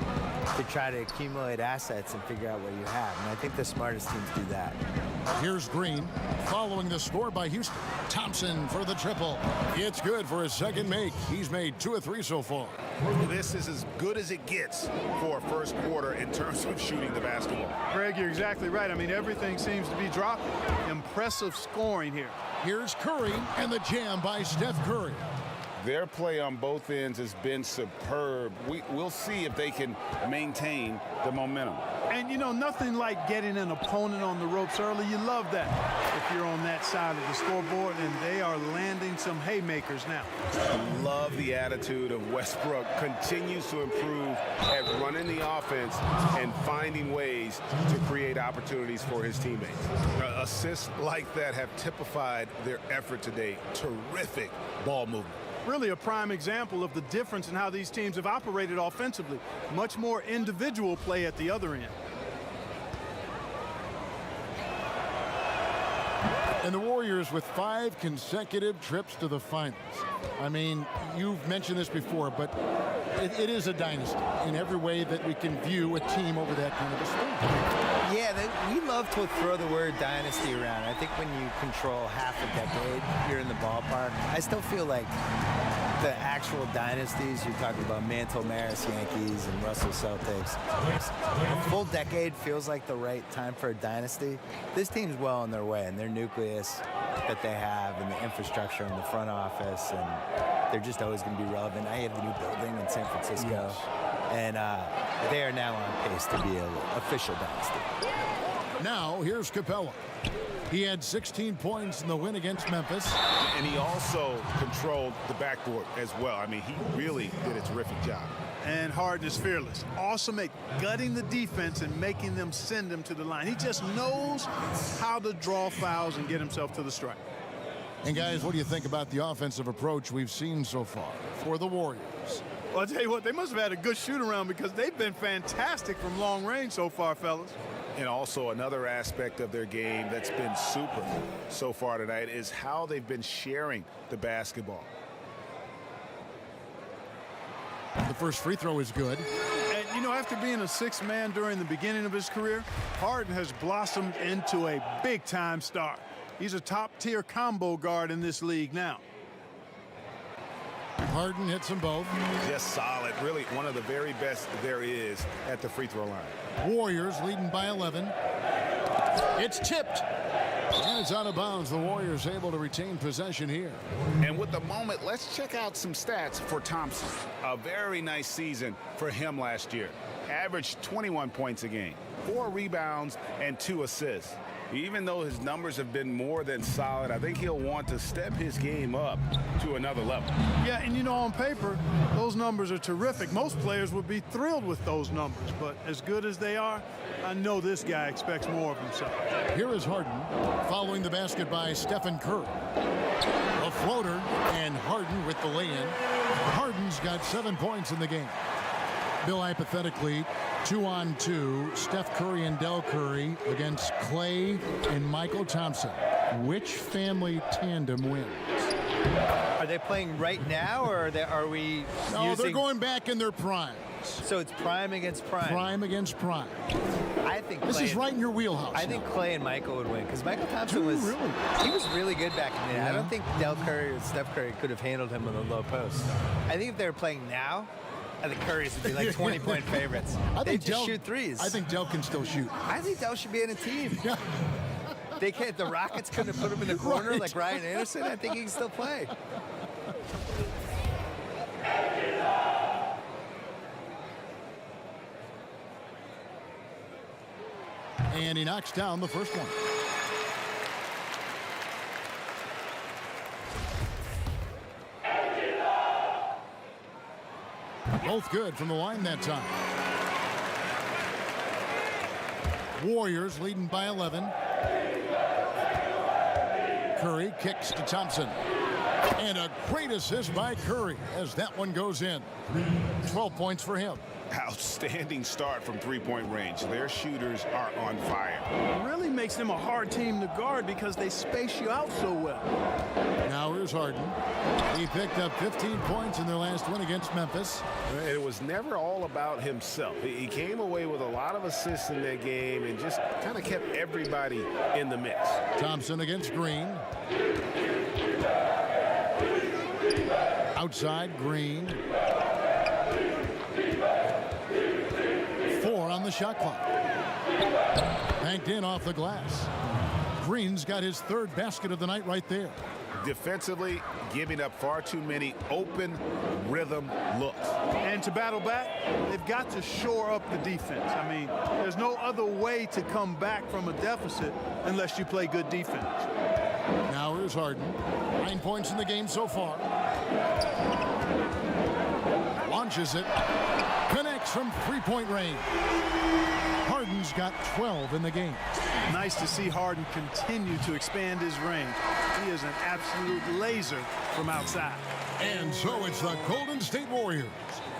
to try to accumulate assets and figure out what you have. And I think the smartest teams do that. Here's Green, following the score by Houston. Thompson for the triple. It's good for his second make. He's made 2 of 3 so far. This is as good as it gets for a first quarter in terms of shooting the basketball. Greg, you're exactly right. I mean, everything seems to be dropping. Impressive scoring here. Here's Curry and the jam by Steph Curry. Their play on both ends has been superb. We'll see if they can maintain the momentum. And, you know, nothing like getting an opponent on the ropes early. You love that if you're on that side of the scoreboard, and they are landing some haymakers now. Love the attitude of Westbrook. Continues to improve at running the offense and finding ways to create opportunities for his teammates. Assists like that have typified their effort today. Terrific ball movement. Really a prime example of the difference in how these teams have operated offensively. Much more individual play at the other end. And the Warriors with 5 consecutive trips to the finals. I mean, you've mentioned this before, but it is a dynasty in every way that we can view a team over that kind of a span. Yeah, we love to throw the word dynasty around. I think when you control half a decade, you're in the ballpark. I still feel like the actual dynasties, you're talking about Mantle, Maris, Yankees, and Russell Celtics. A full decade feels like the right time for a dynasty. This team's well on their way, and their nucleus that they have and the infrastructure in the front office, and they're just always going to be relevant. I have the new building in San Francisco, and they are now on pace to be an official dynasty. Now, here's Capella. He had 16 points in the win against Memphis. And he also controlled the backboard as well. I mean, he really did a terrific job. And Harden is fearless. Awesome at gutting the defense and making them send him to the line. He just knows how to draw fouls and get himself to the strike. And guys, what do you think about the offensive approach we've seen so far for the Warriors? Well, I'll tell you what, they must have had a good shoot-around because they've been fantastic from long range so far, fellas. And also another aspect of their game that's been super so far tonight is how they've been sharing the basketball. The first free throw is good. And, you know, after being a sixth man during the beginning of his career, Harden has blossomed into a big-time star. He's a top-tier combo guard in this league now. Harden hits them both. Just solid. Really one of the very best there is at the free throw line. Warriors leading by 11. It's tipped. And it's out of bounds. The Warriors able to retain possession here. And with the moment, let's check out some stats for Thompson. A very nice season for him last year. Averaged 21 points a game, 4 rebounds, and 2 assists. Even though his numbers have been more than solid, I think he'll want to step his game up to another level. Yeah, and you know, on paper, those numbers are terrific. Most players would be thrilled with those numbers, but as good as they are, I know this guy expects more of himself. Here is Harden, following the basket by Stephen Curry. A floater, and Harden with the lay-in. Harden's got 7 points in the game. Bill, hypothetically, 2-on-2, Steph Curry and Del Curry against Clay and Michael Thompson. Which family tandem wins? Are they playing right now, or are we No, they're going back in their primes. So it's prime against prime. Prime against prime. I think this is right in your wheelhouse. I think Clay and Michael would win because Michael Thompson was really good back in the day. I don't think Del Curry or Steph Curry could have handled him on the low post. I think if they were playing now, I think Curry's would be like 20-point favorites. They just shoot threes. I think Del can still shoot. I think Del should be in a team. They can't. The Rockets couldn't put him in the corner like Ryan Anderson. I think he can still play. And he knocks down the first one. Both good from the line that time. Warriors leading by 11. Curry kicks to Thompson. And a great assist by Curry as that one goes in. 12 points for him. outstanding start from three-point range. Their shooters are on fire. It really makes them a hard team to guard because they space you out so well. Now here's Harden. He picked up 15 points in their last win against Memphis. It was never all about himself. He came away with a lot of assists in that game and just kind of kept everybody in the mix. Thompson against Green. Outside, Green. 4 on the shot clock. Banked in off the glass. Green's got his 3rd basket of the night right there. Defensively, giving up far too many open rhythm looks. And to battle back, they've got to shore up the defense. I mean, there's no other way to come back from a deficit unless you play good defense. Now here's Harden. 9 points in the game so far. Launches it. Connects from three-point range. Harden's got 12 in the game. Nice to see Harden continue to expand his range. He is an absolute laser from outside. And so it's the Golden State Warriors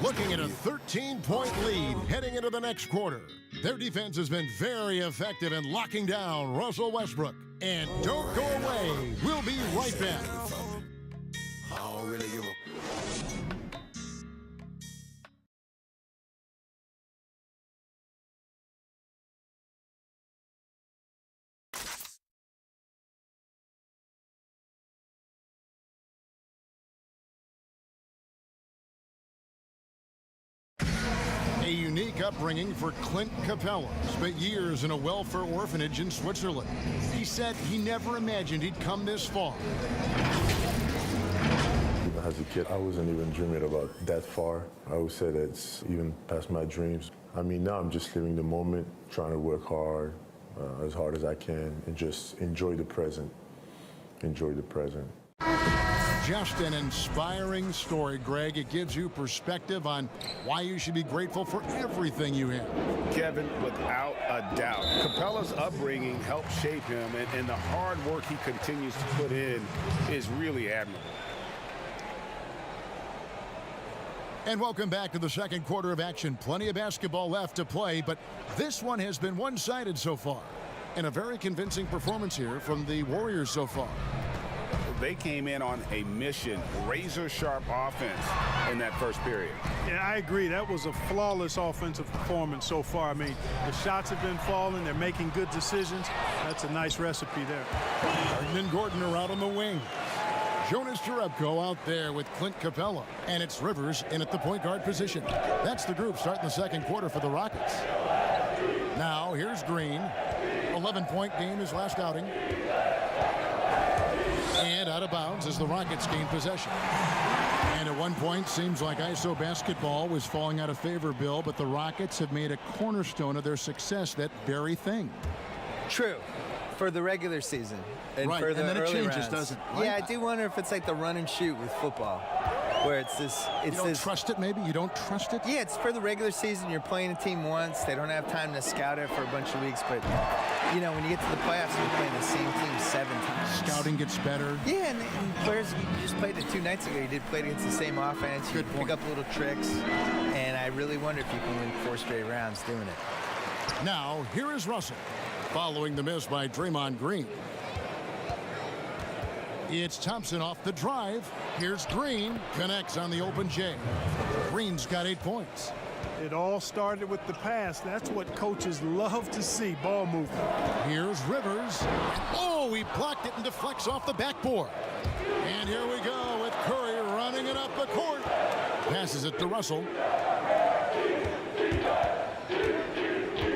looking at a 13-point lead heading into the next quarter. Their defense has been very effective in locking down Russell Westbrook. And don't go away. We'll be right back. I don't really give a... A unique upbringing for Clint Capella. Spent years in a welfare orphanage in Switzerland. He said he never imagined he'd come this far. Even as a kid, I wasn't even dreaming about that far. I always said it's even past my dreams. I mean, now I'm just living the moment, trying to work hard, as hard as I can, and just enjoy the present. Enjoy the present. Just an inspiring story, Greg. It gives you perspective on why you should be grateful for everything you have. Kevin, without a doubt, Capella's upbringing helped shape him, and the hard work he continues to put in is really admirable. And welcome back to the second quarter of action. Plenty of basketball left to play, but this one has been one-sided so far. And a very convincing performance here from the Warriors so far. They came in on a mission, razor-sharp offense in that first period. Yeah, I agree. That was a flawless offensive performance so far. I mean, the shots have been falling. They're making good decisions. That's a nice recipe there. Harden and Gordon are out on the wing. Jonas Jerebko out there with Clint Capella. And it's Rivers in at the point guard position. That's the group starting the second quarter for the Rockets. Now, here's Green. 11-point game his last outing. And out of bounds as the Rockets gain possession. And at one point, seems like ISO basketball was falling out of favor, Bill, but the Rockets have made a cornerstone of their success that very thing. True. For the regular season. And right, for the and then it early changes, rounds. doesn't it? Right? Yeah, I do wonder if it's like the run and shoot with football. Where it's this... You don't trust it, maybe? You don't trust it? Yeah, it's for the regular season. You're playing a team once. They don't have time to scout it for a bunch of weeks. But, you know, when you get to the playoffs, you're playing the same team 7 times. Scouting gets better. Yeah, and players, you just played it 2 nights ago. You did play it against the same offense. You pick up little tricks. And I really wonder if you can win 4 straight rounds doing it. Now, here is Russell, following the miss by Draymond Green. It's Thompson off the drive. Here's Green. Connects on the open J. Green's got 8 points. It all started with the pass. That's what coaches love to see, ball movement. Here's Rivers. Oh, he blocked it and deflects off the backboard. And here we go with Curry running it up the court. Passes it to Russell.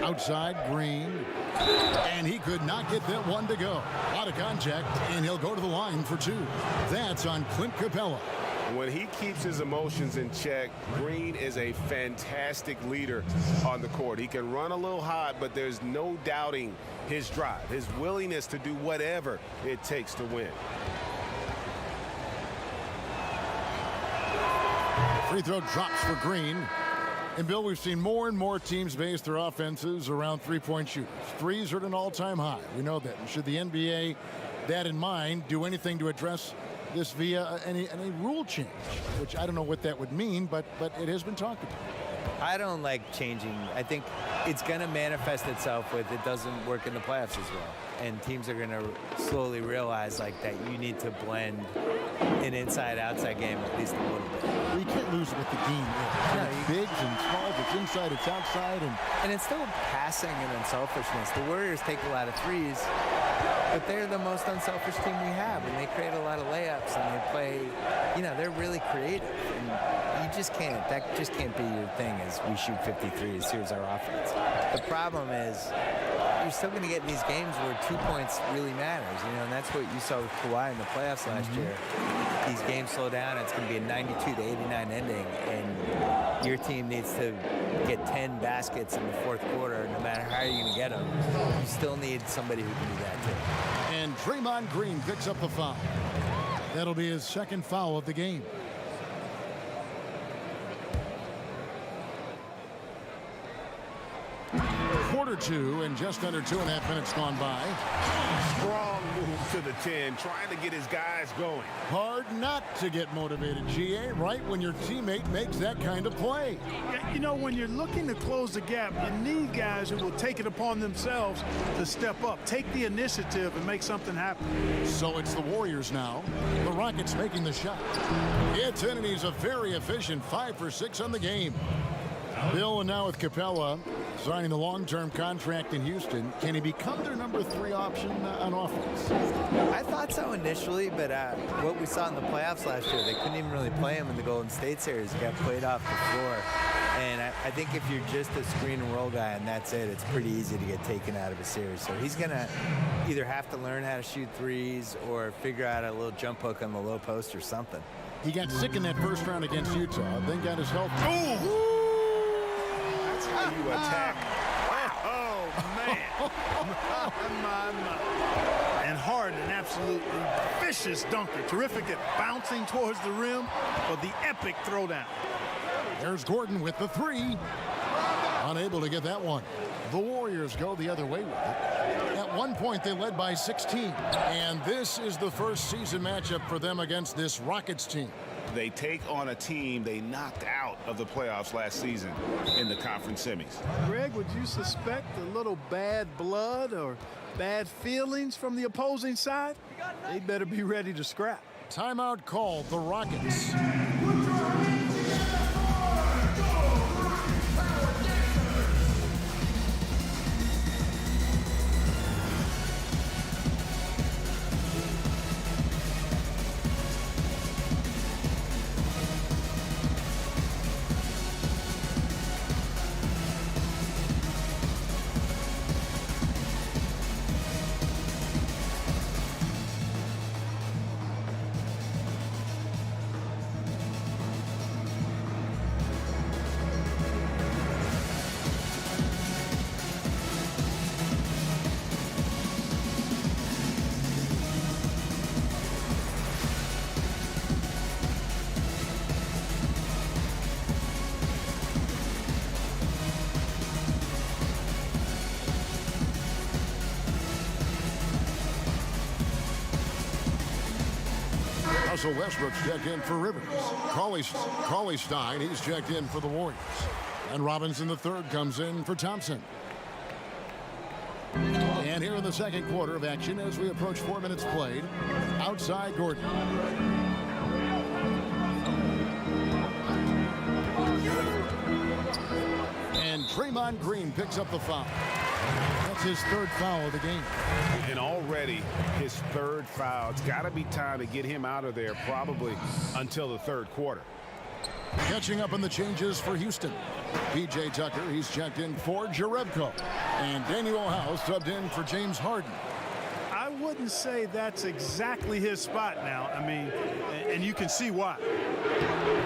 Outside, Green. And he could not get that one to go. A lot of contact, and he'll go to the line for 2. That's on Clint Capella. When he keeps his emotions in check, Green is a fantastic leader on the court. He can run a little hot, but there's no doubting his drive, his willingness to do whatever it takes to win. Free throw drops for Green. And, Bill, we've seen more and more teams base their offenses around three-point shooters. Threes are at an all-time high. We know that. And should the NBA, that in mind, do anything to address this via any rule change, which I don't know what that would mean, but it has been talked about. I don't like changing. I think it's going to manifest itself with it doesn't work in the playoffs as well. And teams are going to slowly realize like that you need to blend an inside-outside game at least a little bit. Well, you can't lose with the game. No, it's bigs and smalls, it's inside, it's outside. And it's still passing and unselfishness. The Warriors take a lot of threes, but they're the most unselfish team we have, and they create a lot of layups, and they play, they're really creative. And you just can't, that just can't be your thing is we shoot 53s, here's our offense. The problem is you're still going to get in these games where 2 points really matters, and that's what you saw with Kawhi in the playoffs last year. These games slow down, it's going to be a 92-89 ending, and your team needs to get 10 baskets in the fourth quarter, no matter how you're going to get them. You still need somebody who can do that too. And Draymond Green picks up the foul. That'll be his second foul of the game. Quarter two, and just under 2.5 minutes gone by. Strong move to the 10, trying to get his guys going. Hard not to get motivated, GA, right when your teammate makes that kind of play. Yeah, when you're looking to close the gap, you need guys who will take it upon themselves to step up, take the initiative, and make something happen. So it's the Warriors now. The Rockets making the shot. It's in, and he's a very efficient 5 for 6 on the game. Bill now with Capella signing the long-term contract in Houston. Can he become their number 3 option on offense? I thought so initially, but what we saw in the playoffs last year, they couldn't even really play him in the Golden State series. He got played off the floor. And I think if you're just a screen and roll guy and that's it, it's pretty easy to get taken out of a series. So he's going to either have to learn how to shoot threes or figure out a little jump hook on the low post or something. He got sick in that first round against Utah, then got his health. Ooh! That's how you attack. Oh, man. My. And Harden, an absolutely vicious dunker. Terrific at bouncing towards the rim for the epic throwdown. There's Gordon with the 3. Unable to get that one. The Warriors go the other way with it. At one point, they led by 16. And this is the first season matchup for them against this Rockets team. They take on a team they knocked out of the playoffs last season in the conference semis. Greg, would you suspect a little bad blood or bad feelings from the opposing side? They better be ready to scrap. Timeout called, the Rockets. Russell Westbrook's checked in for Rivers. Cauley Stein, he's checked in for the Warriors. And Robinson III comes in for Thompson. And here in the second quarter of action as we approach 4 minutes played, outside Gordon. And Draymond Green picks up the foul. That's his 3rd foul of the game. And already his 3rd foul. It's got to be time to get him out of there probably until the 3rd quarter. Catching up on the changes for Houston. P.J. Tucker, he's checked in for Jerebko. And Daniel House subbed in for James Harden. I wouldn't say that's exactly his spot now. I mean, and you can see why.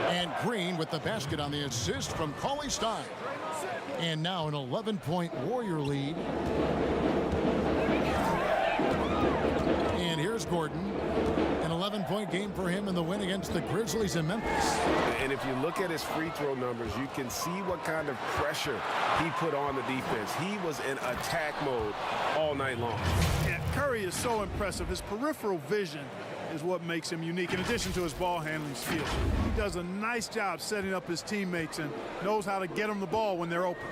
And Green with the basket on the assist from Cauley Stein. And now an 11-point Warrior lead. And here's Gordon. An 11-point game for him in the win against the Grizzlies in Memphis. And if you look at his free throw numbers, you can see what kind of pressure he put on the defense. He was in attack mode all night long. Yeah, Curry is so impressive. His peripheral vision is what makes him unique, in addition to his ball handling skills. He does a nice job setting up his teammates and knows how to get them the ball when they're open.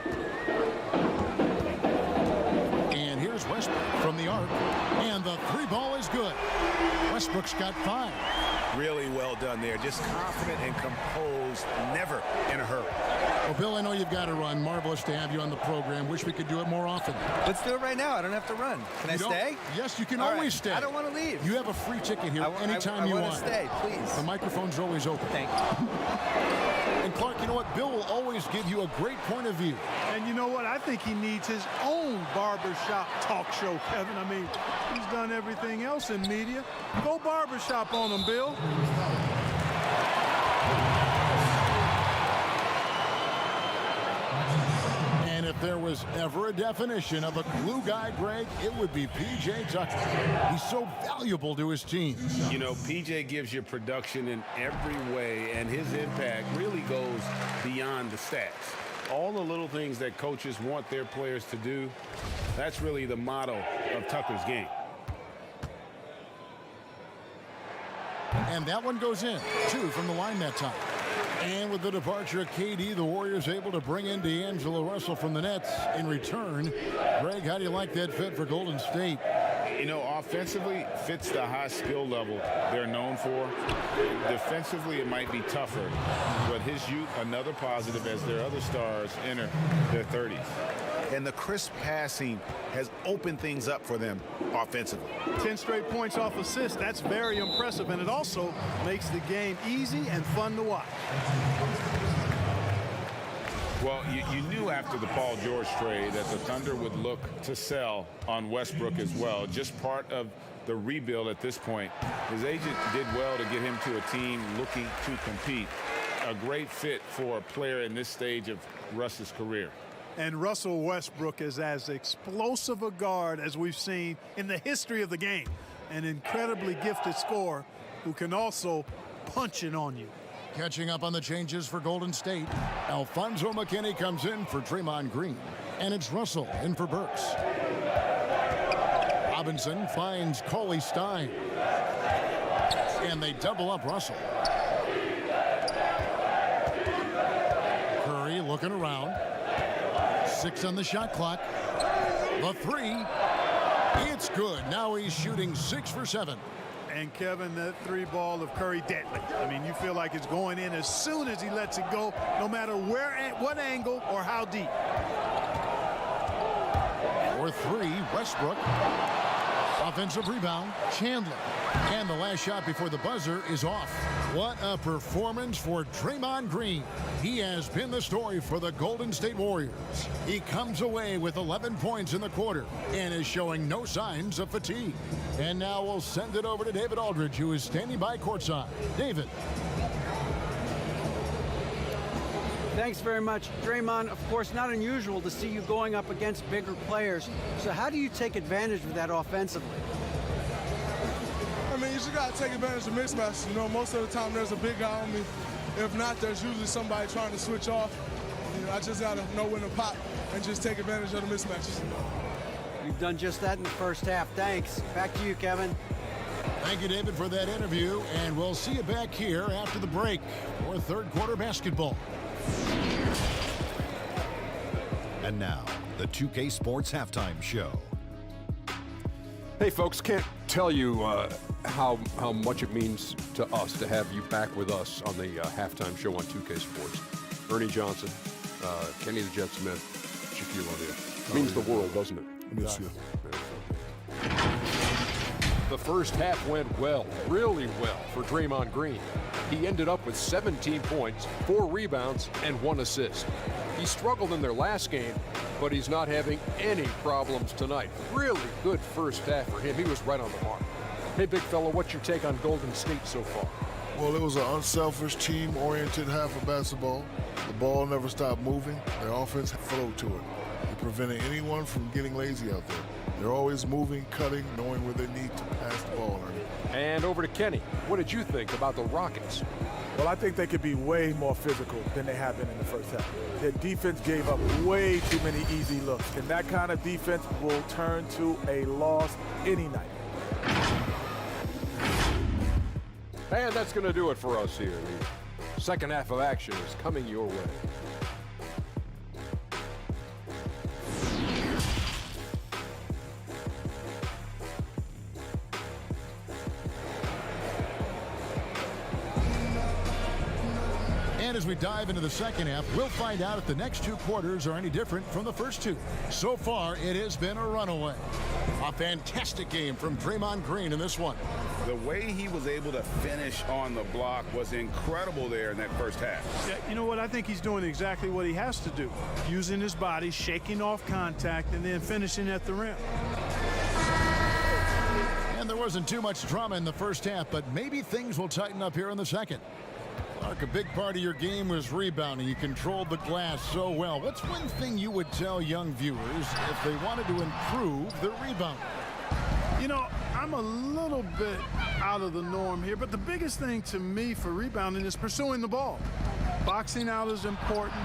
And here's Westbrook from the arc, and the three ball is good. Westbrook's got 5. Really well done there. Just confident and composed, never in a hurry. Well, Bill, I know you've got to run. Marvelous to have you on the program. Wish we could do it more often. Let's do it right now. I don't have to run. Can I stay? Yes, you can All always right. stay. I don't want to leave. You have a free ticket here anytime you want. I want to stay, please. The microphone's always open. Thank you. And Clark, you know what? Bill will always give you a great point of view. And you know what? I think he needs his own barbershop talk show, Kevin. I mean, he's done everything else in media. Go barbershop on him, Bill. And if there was ever a definition of a glue guy, Greg, it would be P.J. Tucker. He's so valuable to his team. You know, P.J. gives you production in every way, and his impact really goes beyond the stats. All the little things that coaches want their players to do, that's really the motto of Tucker's game. And that one goes in. 2 from the line that time. And with the departure of KD, the Warriors able to bring in D'Angelo Russell from the Nets in return. Greg, how do you like that fit for Golden State? You know, offensively, fits the high skill level they're known for. Defensively, it might be tougher. But his youth, another positive as their other stars enter their 30s. And the crisp passing has opened things up for them offensively. 10 straight points off assists. That's very impressive, and it also makes the game easy and fun to watch. Well, you knew after the Paul George trade that the Thunder would look to sell on Westbrook as well. Just part of the rebuild at this point. His agent did well to get him to a team looking to compete. A great fit for a player in this stage of Russ's career. And Russell Westbrook is as explosive a guard as we've seen in the history of the game. An incredibly gifted scorer who can also punch it on you. Catching up on the changes for Golden State, Alfonso McKinney comes in for Draymond Green. And it's Russell in for Burks. Robinson finds Cauley Stein. And they double up Russell. Curry looking around. 6 on the shot clock. The 3. It's good. Now he's shooting 6 for 7. And Kevin, that 3 ball of Curry, deadly. I mean, you feel like it's going in as soon as he lets it go, no matter where, what angle, or how deep. For 3, Westbrook. Offensive rebound, Chandler. And the last shot before the buzzer is off. What a performance for Draymond Green. He has been the story for the Golden State Warriors. He comes away with 11 points in the quarter and is showing no signs of fatigue. And now we'll send it over to David Aldridge, who is standing by courtside. David. Thanks very much. Draymond, of course, not unusual to see you going up against bigger players. So how do you take advantage of that offensively? I mean, you just got to take advantage of mismatches. You know, most of the time there's a big guy on me. If not, there's usually somebody trying to switch off. You know, I just got to know when to pop and just take advantage of the mismatches. You've done just that in the first half. Thanks. Back to you, Kevin. Thank you, David, for that interview. And we'll see you back here after the break for third quarter basketball. And now, the 2K Sports Halftime Show. Hey, folks, can't tell you how much it means to us to have you back with us on the halftime show on 2K Sports. Ernie Johnson, Kenny the Jet Smith, Shaquille O'Neal. It means the world, doesn't it? Yes, yeah. The first half went well, really well for Draymond Green. He ended up with 17 points, 4 rebounds, and 1 assist. He struggled in their last game, but he's not having any problems tonight. Really good first half for him. He was right on the mark. Hey, big fella, what's your take on Golden State so far? Well, it was an unselfish, team-oriented half of basketball. The ball never stopped moving. Their offense flowed to it. It prevented anyone from getting lazy out there. They're always moving, cutting, knowing where they need to pass the ball. And over to Kenny. What did you think about the Rockets? Well, I think they could be way more physical than they have been in the first half. Their defense gave up way too many easy looks, and that kind of defense will turn to a loss any night. And that's going to do it for us here. The second half of action is coming your way. And as we dive into the second half, we'll find out if the next two quarters are any different from the first two. So far, it has been a runaway. A fantastic game from Draymond Green in this one. The way he was able to finish on the block was incredible there in that first half. Yeah, you know what? I think he's doing exactly what he has to do. Using his body, shaking off contact, and then finishing at the rim. And there wasn't too much drama in the first half, but maybe things will tighten up here in the second. Clark, a big part of your game was rebounding. You controlled the glass so well. What's one thing you would tell young viewers if they wanted to improve their rebound? You know, I'm a little bit out of the norm here, but the biggest thing to me for rebounding is pursuing the ball. Boxing out is important,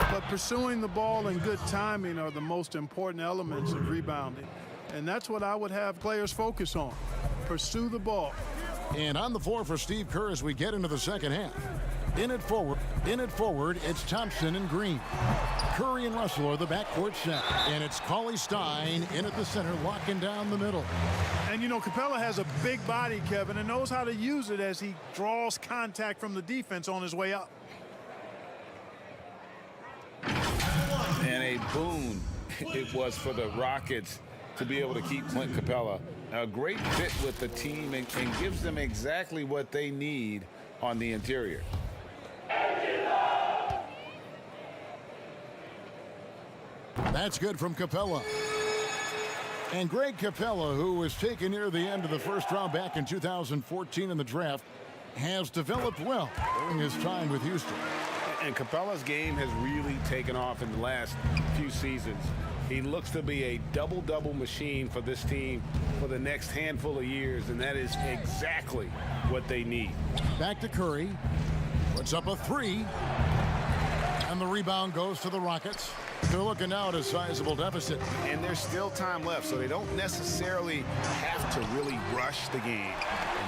but pursuing the ball and good timing are the most important elements of rebounding. And that's what I would have players focus on. Pursue the ball. And on the floor for Steve Kerr as we get into the second half. In it forward, it's Thompson and Green. Curry and Russell are the backcourt set. And it's Cauley-Stein in at the center, locking down the middle. And, you know, Capella has a big body, Kevin, and knows how to use it as he draws contact from the defense on his way up. And a boon it was for the Rockets to be able to keep Clint Capella. A great fit with the team and gives them exactly what they need on the interior. That's good from Capella. And Greg Capella, who was taken near the end of the first round back in 2014 in the draft, has developed well during his time with Houston. And Capella's game has really taken off in the last few seasons. He looks to be a double-double machine for this team for the next handful of years, and that is exactly what they need. Back to Curry. Puts up a three. And the rebound goes to the Rockets. They're looking now at a sizable deficit. And there's still time left, so they don't necessarily have to really rush the game.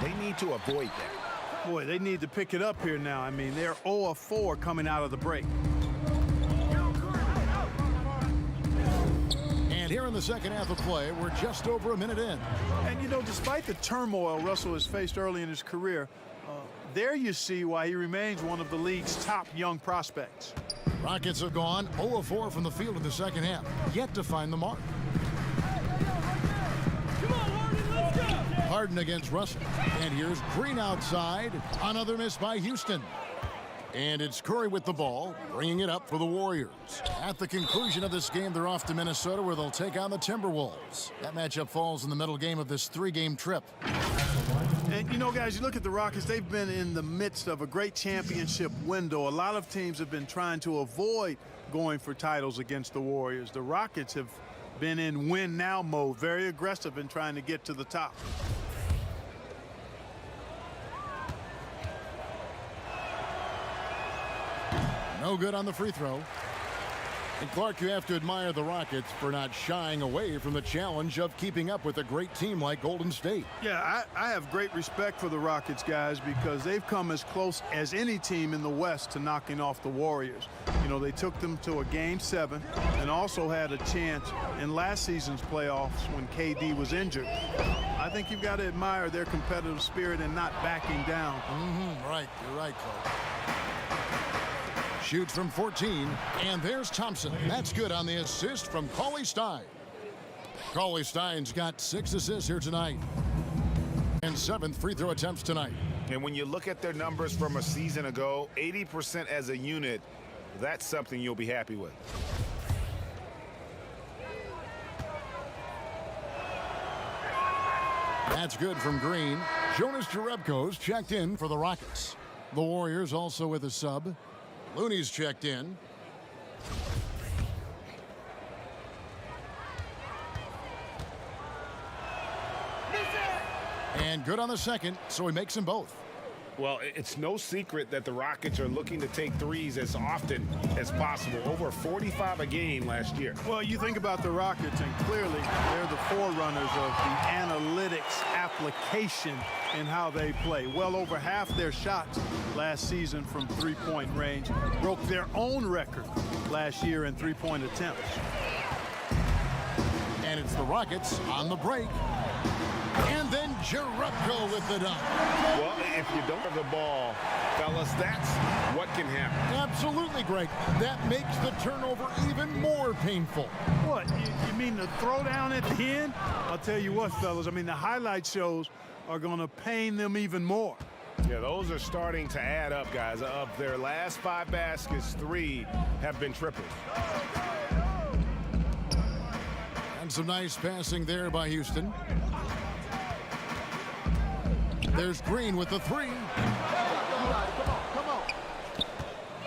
They need to avoid that. Boy, they need to pick it up here now. I mean, they're 0 of 4 coming out of the break. And here in the second half of play, we're just over a minute in. And, you know, despite the turmoil Russell has faced early in his career, there you see why he remains one of the league's top young prospects. Rockets have gone 0 of 4 from the field in the second half, yet to find the mark. Harden against Russell. And here's Green outside. Another miss by Houston. And it's Curry with the ball, bringing it up for the Warriors. At the conclusion of this game, they're off to Minnesota, where they'll take on the Timberwolves. That matchup falls in the middle game of this three-game trip. And, you know, guys, you look at the Rockets, they've been in the midst of a great championship window. A lot of teams have been trying to avoid going for titles against the Warriors. The Rockets have been in win-now mode, very aggressive in trying to get to the top. No good on the free throw. And Clark, you have to admire the Rockets for not shying away from the challenge of keeping up with a great team like Golden State. Yeah, I have great respect for the Rockets, guys, because they've come as close as any team in the West to knocking off the Warriors. You know, they took them to a Game 7 and also had a chance in last season's playoffs when KD was injured. I think you've got to admire their competitive spirit and not backing down. Right, you're right, Clark. Shoots from 14, and there's Thompson. That's good on the assist from Cauley-Stein. Cauley-Stein's got 6 assists here tonight. And 7 free throw attempts tonight. And when you look at their numbers from a season ago, 80% as a unit, that's something you'll be happy with. That's good from Green. Jonas Jerebko's checked in for the Rockets. The Warriors also with a sub. Looney's checked in. And good on the second, so he makes them both. Well, it's no secret that the Rockets are looking to take threes as often as possible, over 45 a game last year. Well, you think about the Rockets, and clearly they're the forerunners of the analytics application in how they play. Well over half their shots last season from three-point range, broke their own record last year in three-point attempts. And it's the Rockets on the break. And then Jerebko with the dunk. Well, if you don't have the ball, fellas, that's what can happen. Absolutely, Greg. That makes the turnover even more painful. What, you mean the throwdown at the end? I'll tell you what, fellas, I mean, the highlight shows are going to pain them even more. Yeah, those are starting to add up, guys. Of their last 5 baskets, 3 have been triples. And some nice passing there by Houston. There's Green with the 3.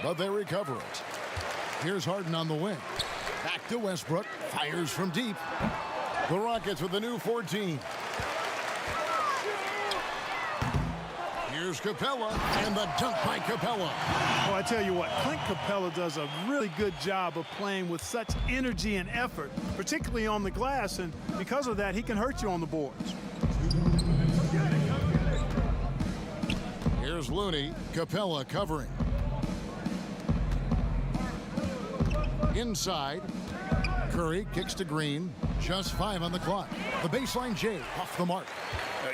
But they recover it. Here's Harden on the wing. Back to Westbrook. Fires from deep. The Rockets with a new 14. Here's Capella, and the dunk by Capella. Oh, I tell you what, Clint Capella does a really good job of playing with such energy and effort, particularly on the glass, and because of that, he can hurt you on the boards. Here's Looney, Capella covering. Inside, Curry kicks to Green, just 5 on the clock. The baseline J off the mark.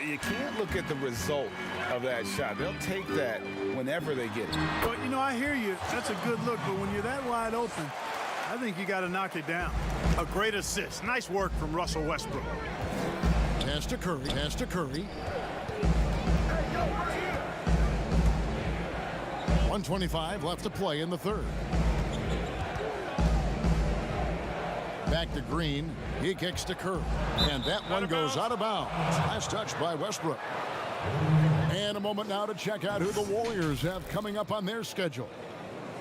You can't look at the result of that shot. They'll take that whenever they get it. But, you know, I hear you. That's a good look. But when you're that wide open, I think you got to knock it down. A great assist. Nice work from Russell Westbrook. Pass to Curry. Pass to Curry. 1:25 left to play in the third. Back to Green. He kicks to Curry. And that one goes out of bounds. Last touch by Westbrook. And a moment now to check out who the Warriors have coming up on their schedule.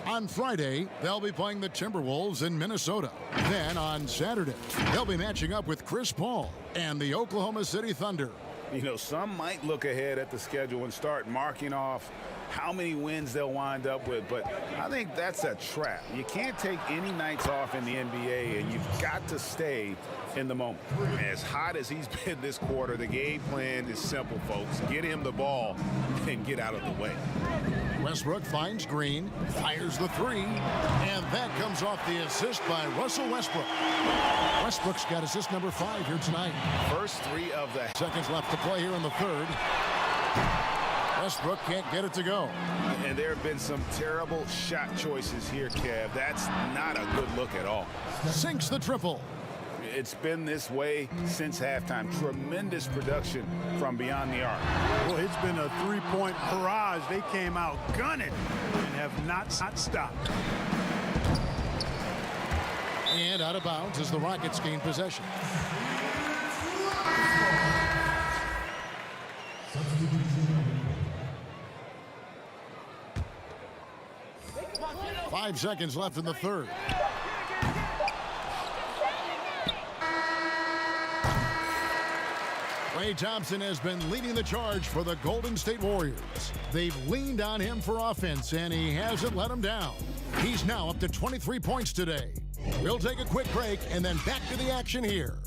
On Friday, they'll be playing the Timberwolves in Minnesota. Then on Saturday, they'll be matching up with Chris Paul and the Oklahoma City Thunder. You know, some might look ahead at the schedule and start marking off how many wins they'll wind up with, but I think that's a trap. You can't take any nights off in the NBA, and you've got to stay in the moment. As hot as he's been this quarter, the game plan is simple, folks. Get him the ball and get out of the way. Westbrook finds Green, fires the 3, and that comes off the assist by Russell Westbrook. Westbrook's got assist number 5 here tonight. First 3 of the seconds left to play here in the third. Westbrook can't get it to go. And there have been some terrible shot choices here, Kev. That's not a good look at all. Sinks the triple. It's been this way since halftime. Tremendous production from beyond the arc. Well, it's been a 3-point barrage. They came out gunning and have not stopped. And out of bounds as the Rockets gain possession. Five seconds left in the third. Klay Thompson has been leading the charge for the Golden State Warriors. They've leaned on him for offense, and he hasn't let them down. He's now up to 23 points today. We'll take a quick break and then back to the action here.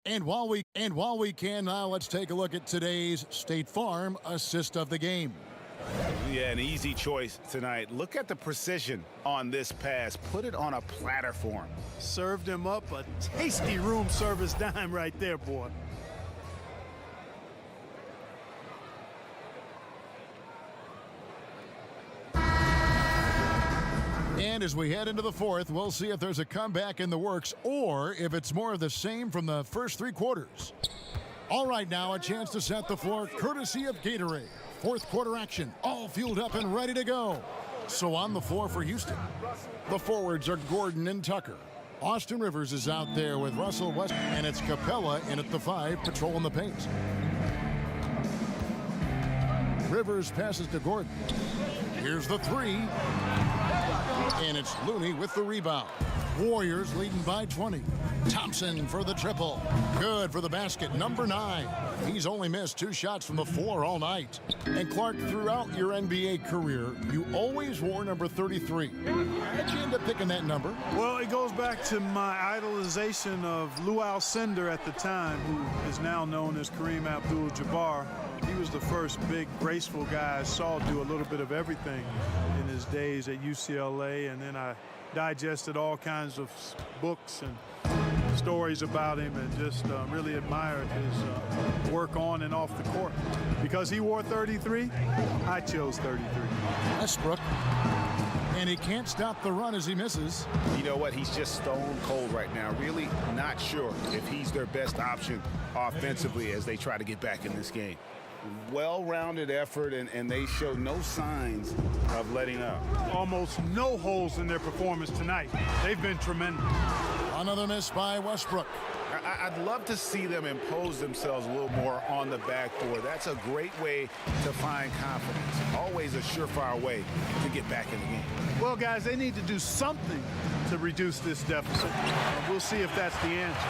And while we can now, let's take a look at today's State Farm assist of the game. Yeah, an easy choice tonight. Look at the precision on this pass. Put it on a platter for him. Served him up a tasty room service dime right there, boy. And as we head into the fourth, we'll see if there's a comeback in the works or if it's more of the same from the first 3 quarters. All right, now a chance to set the floor courtesy of Gatorade. Fourth quarter action, all fueled up and ready to go. So on the floor for Houston, the forwards are Gordon and Tucker. Austin Rivers is out there with Russell Westbrook, and it's Capella in at the 5, patrolling the paint. Rivers passes to Gordon. Here's the three. And it's Looney with the rebound. Warriors leading by 20. Thompson for the triple. Good for the basket. Number 9. He's only missed 2 shots from the floor all night. And Clark, throughout your NBA career, you always wore number 33. How'd you end up picking that number? Well, it goes back to my idolization of Lou Alcindor at the time, who is now known as Kareem Abdul-Jabbar. He was the first big, graceful guy I saw do a little bit of everything in his days at UCLA, and then I digested all kinds of books and stories about him and just really admired his work on and off the court. Because he wore 33, I chose 33. Westbrook. And he can't stop the run as he misses. You know what? He's just stone cold right now. Really not sure if he's their best option offensively as they try to get back in this game. Well-rounded effort, and they show no signs of letting up. Almost no holes in their performance tonight. They've been tremendous. Another miss by Westbrook. I'd love to see them impose themselves a little more on the backboard. That's a great way to find confidence. Always a surefire way to get back in the game. Well, guys, they need to do something to reduce this deficit. We'll see if that's the answer.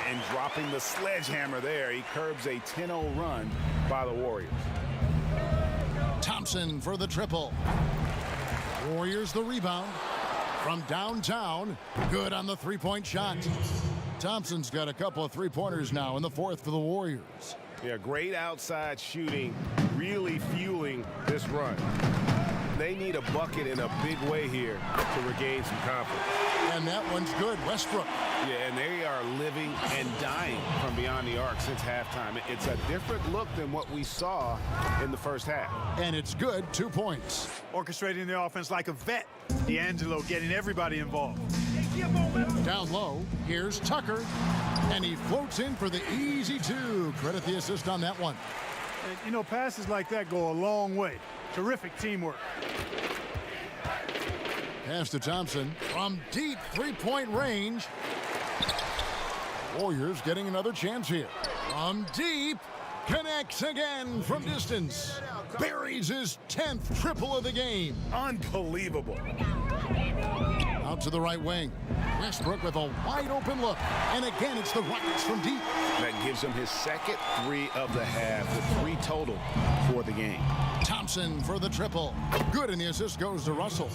And dropping the sledgehammer there, he curbs a 10-0 run by the Warriors. Thompson for the triple. Warriors the rebound. From downtown, good on the three-point shot. Thompson's got a couple of three-pointers now in the fourth for the Warriors. Yeah, great outside shooting, really fueling this run. They need a bucket in a big way here to regain some confidence. And that one's good. Westbrook. Yeah, and they are living and dying from beyond the arc since halftime. It's a different look than what we saw in the first half. And it's good, 2 points. Orchestrating the offense like a vet. D'Angelo getting everybody involved. Down low, here's Tucker. And he floats in for the easy 2. Credit the assist on that one. And, you know, passes like that go a long way. Terrific teamwork. Pass to Thompson from deep three-point range. Warriors getting another chance here. From deep, connects again from distance. Buries his 10th triple of the game. Unbelievable. Out to the right wing. Westbrook with a wide-open look. And again, it's the Rockets from deep. That gives him his second 3 of the half, the 3 total for the game. Thompson for the triple. Good, and the assist goes to Russell.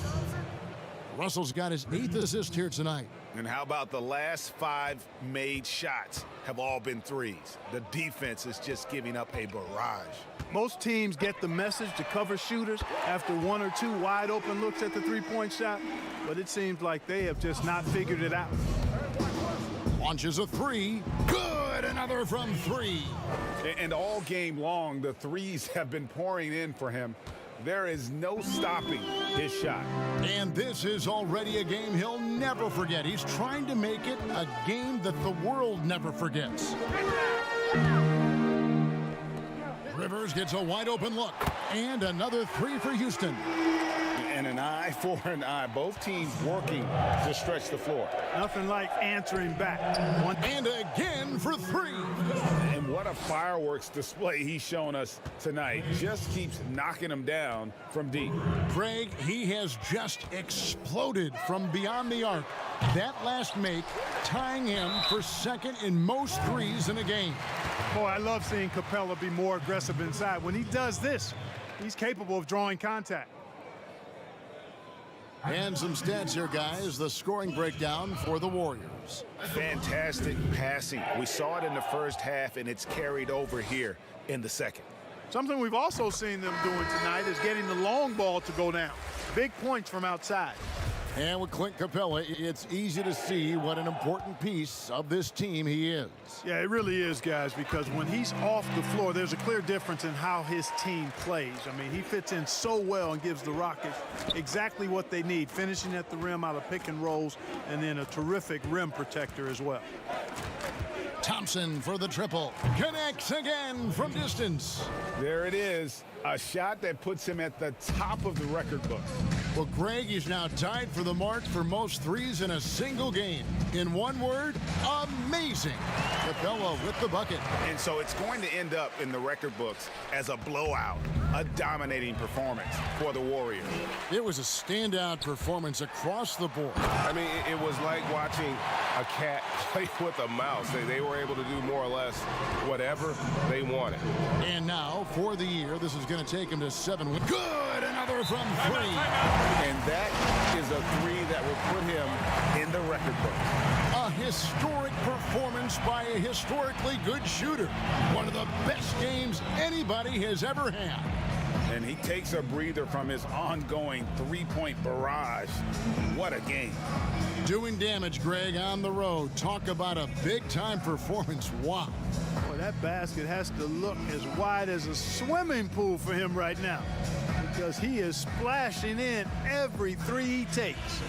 Russell's got his 8th assist here tonight. And how about the last 5 made shots have all been threes? The defense is just giving up a barrage. Most teams get the message to cover shooters after 1 or 2 wide open looks at the three-point shot, but it seems like they have just not figured it out. Launches a 3. Good, another from 3. And all game long, the threes have been pouring in for him. There is no stopping his shot. And this is already a game he'll never forget. He's trying to make it a game that the world never forgets. Rivers gets a wide open look. And another 3 for Houston. And an eye for an eye. Both teams working to stretch the floor. Nothing like answering back. And again for 3. And what a fireworks display he's shown us tonight. Just keeps knocking them down from deep. Craig, he has just exploded from beyond the arc. That last make tying him for second in most threes in a game. Boy, I love seeing Capella be more aggressive inside. When he does this, he's capable of drawing contact. And some stats here, guys. The scoring breakdown for the Warriors. Fantastic passing. We saw it in the first half, and it's carried over here in the second. Something we've also seen them doing tonight is getting the long ball to go down. Big points from outside. And with Clint Capella, it's easy to see what an important piece of this team he is. Yeah, it really is, guys, because when he's off the floor, there's a clear difference in how his team plays. I mean, he fits in so well and gives the Rockets exactly what they need, finishing at the rim out of pick and rolls, and then a terrific rim protector as well. Thompson for the triple. Connects again from distance. There it is. A shot that puts him at the top of the record book. Well, Greg is now tied for the mark for most threes in a single game. In one word, amazing. Capella with the bucket. And so it's going to end up in the record books as a blowout, a dominating performance for the Warriors. It was a standout performance across the board. I mean, it was like watching a cat play with a mouse. They were able to do more or less whatever they wanted. And now, for the year, this is going to take him to 7 wins. Good! Another from 3. And that is a 3 that will put him in the record book. A historic performance by a historically good shooter. One of the best games anybody has ever had. And he takes a breather from his ongoing three-point barrage. What a game. Doing damage, Greg, on the road. Talk about a big-time performance. Wow. Boy, that basket has to look as wide as a swimming pool for him right now, because he is splashing in every 3 he takes.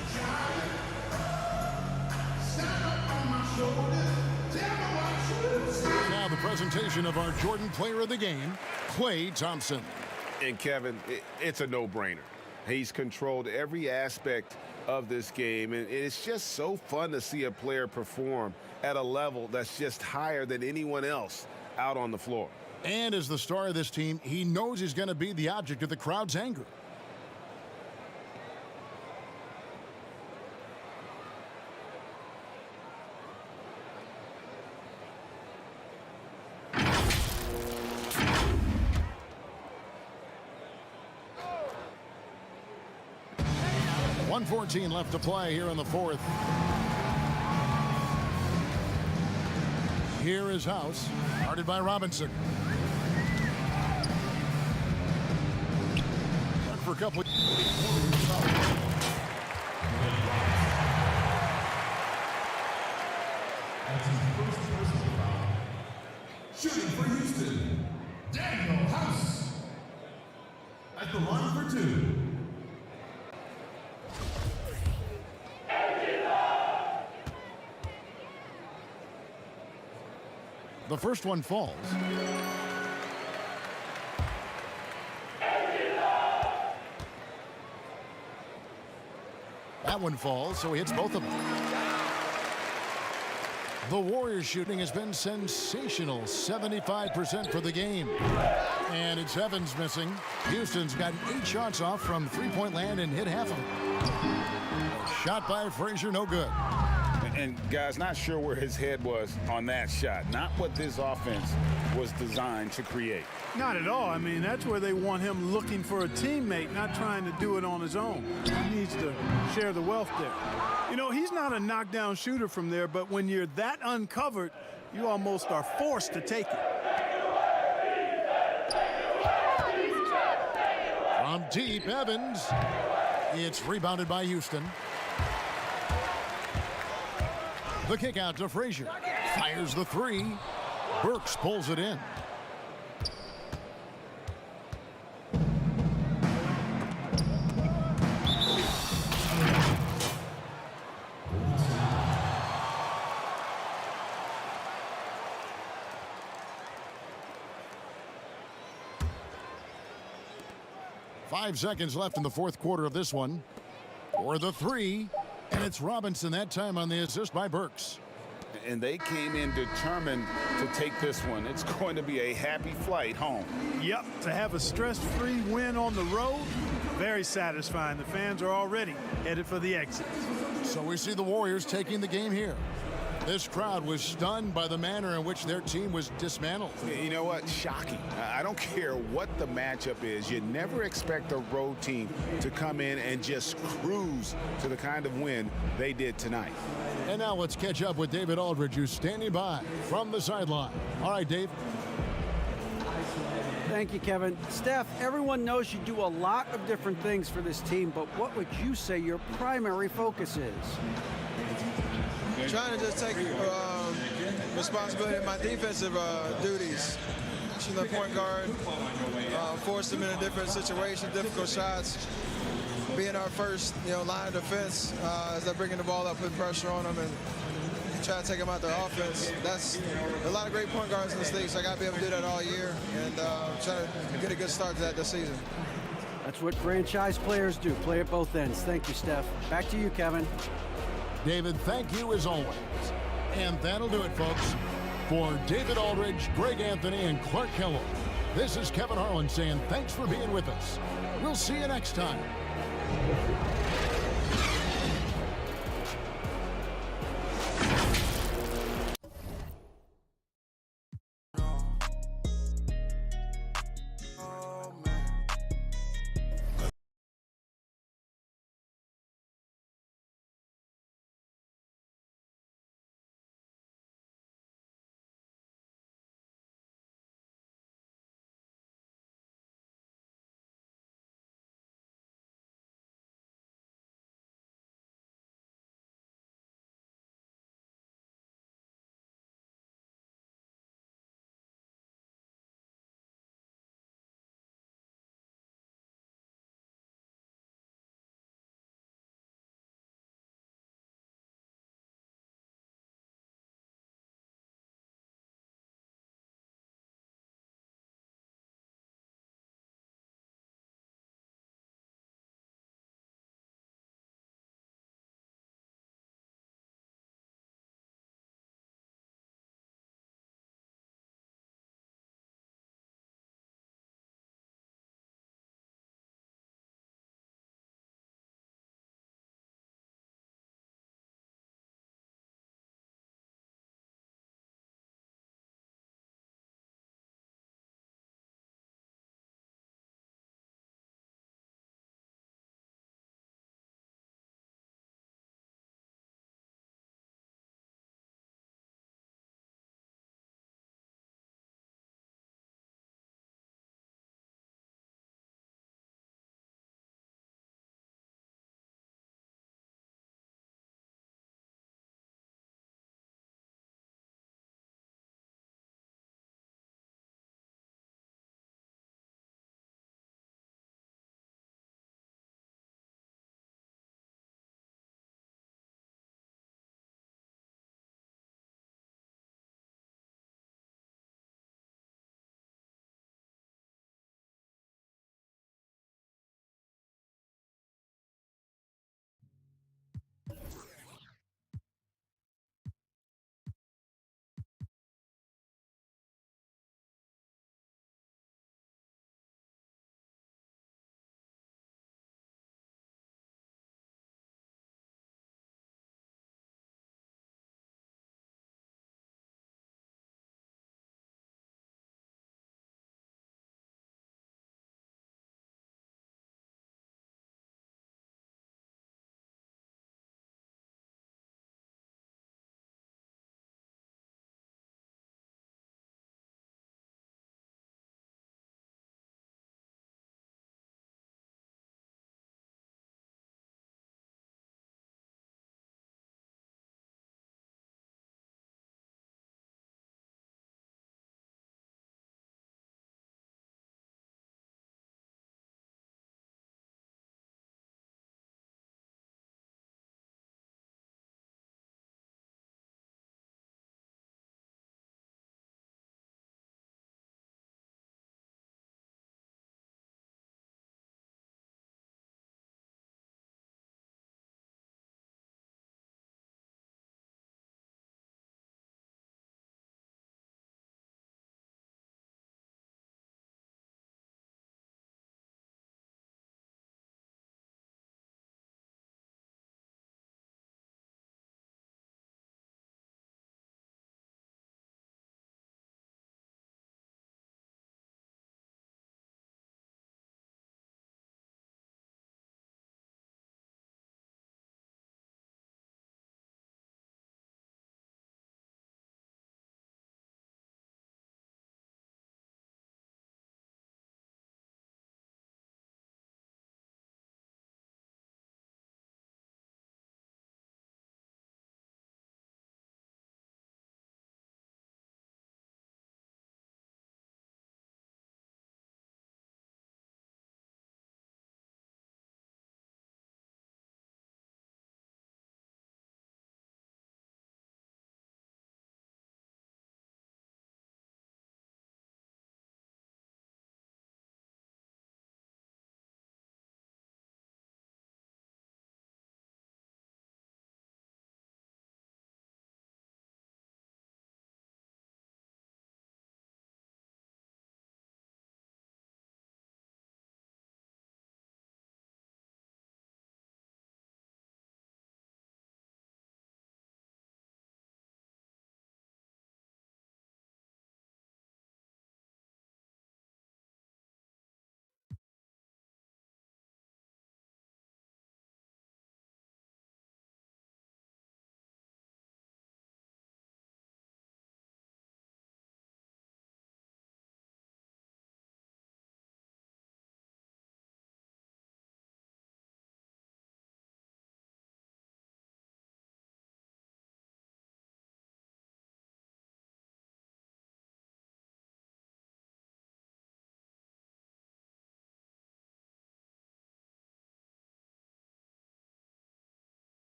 Now the presentation of our Jordan Player of the Game, Klay Thompson. And Kevin, it's a no-brainer. He's controlled every aspect of this game, and it's just so fun to see a player perform at a level that's just higher than anyone else out on the floor. And as the star of this team, he knows he's going to be the object of the crowd's anger. .114 left to play here in the fourth. Here is House, guarded by Robinson. Run for a couple. Shooting for Houston, Daniel House. At the line for 2. The first one falls. That one falls, so he hits both of them. The Warriors shooting has been sensational, 75% for the game. And it's Evans missing. Houston's gotten 8 shots off from three-point land and hit half of them. Shot by Frazier, no good. And guys, not sure where his head was on that shot. Not what this offense was designed to create. Not at all. I mean, that's where they want him looking for a teammate, not trying to do it on his own. He needs to share the wealth there. You know, he's not a knockdown shooter from there, but when you're that uncovered, you almost are forced to take it. From deep, Evans. It's rebounded by Houston. The kick out to Frazier. Fires the 3. Burks pulls it in. Five seconds left in the fourth quarter of this one. For the 3. And it's Robinson that time on the assist by Burks. And they came in determined to take this one. It's going to be a happy flight home. Yep, to have a stress-free win on the road, very satisfying. The fans are already headed for the exit. So we see the Warriors taking the game here. This crowd was stunned by the manner in which their team was dismantled. You know what? Shocking. I don't care what the matchup is. You never expect a road team to come in and just cruise to the kind of win they did tonight. And now let's catch up with David Aldridge, who's standing by from the sideline. All right, Dave. Thank you, Kevin. Steph, everyone knows you do a lot of different things for this team, but what would you say your primary focus is? Trying to just take responsibility of my defensive duties. She's the point guard, force them in a different situation, difficult shots. Being our first, line of defense as they're bringing the ball up, put pressure on them, and try to take them out their offense. That's a lot of great point guards in this league, so I got to be able to do that all year. And trying to get a good start to that this season. That's what franchise players do, play at both ends. Thank you, Steph. Back to you, Kevin. David, thank you as always. And that'll do it, folks. For David Aldridge, Greg Anthony, and Clark Kellogg, this is Kevin Harlan saying thanks for being with us. We'll see you next time.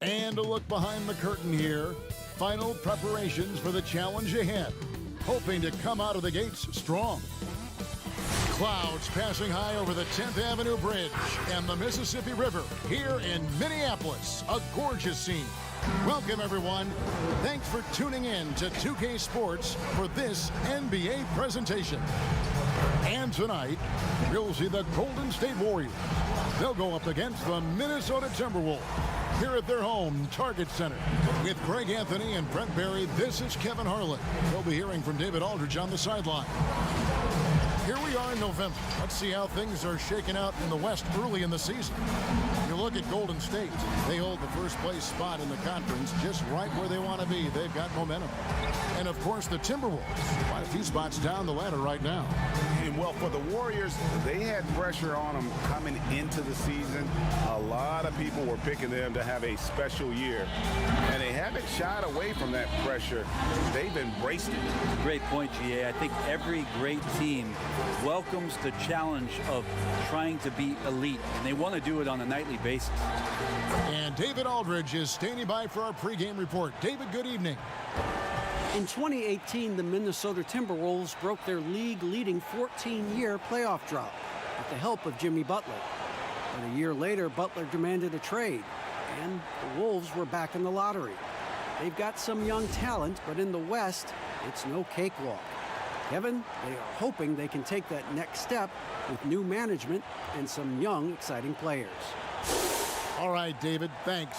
And a look behind the curtain here. Final preparations for the challenge ahead. Hoping to come out of the gates strong. Clouds passing high over the 10th Avenue Bridge and the Mississippi River here in Minneapolis. A gorgeous scene. Welcome, everyone. Thanks for tuning in to 2K Sports for this NBA presentation. And tonight, we'll see the Golden State Warriors. They'll go up against the Minnesota Timberwolves here at their home Target Center. With Greg Anthony and Brent Barry, this is Kevin Harlan. We'll be hearing from David Aldridge on the sideline. Here we are in November. Let's see how things are shaking out in the West early in the season. You look at Golden State. They hold the first place spot in the conference just right where they want to be. They've got momentum. And, of course, the Timberwolves. Quite a few spots down the ladder right now. And, well, for the Warriors, they had pressure on them coming into the season. A lot of people were picking them to have a special year. And they haven't shied away from that pressure. They've embraced it. Great point, GA. I think every great team welcomes the challenge of trying to be elite, and they want to do it on a nightly basis. And David Aldridge is standing by for our pregame report. David, good evening. In 2018, the Minnesota Timberwolves broke their league-leading 14-year playoff drought with the help of Jimmy Butler. But a year later, Butler demanded a trade, and the Wolves were back in the lottery. They've got some young talent, but in the West, it's no cakewalk. Kevin, they are hoping they can take that next step with new management and some young, exciting players. All right, David, thanks.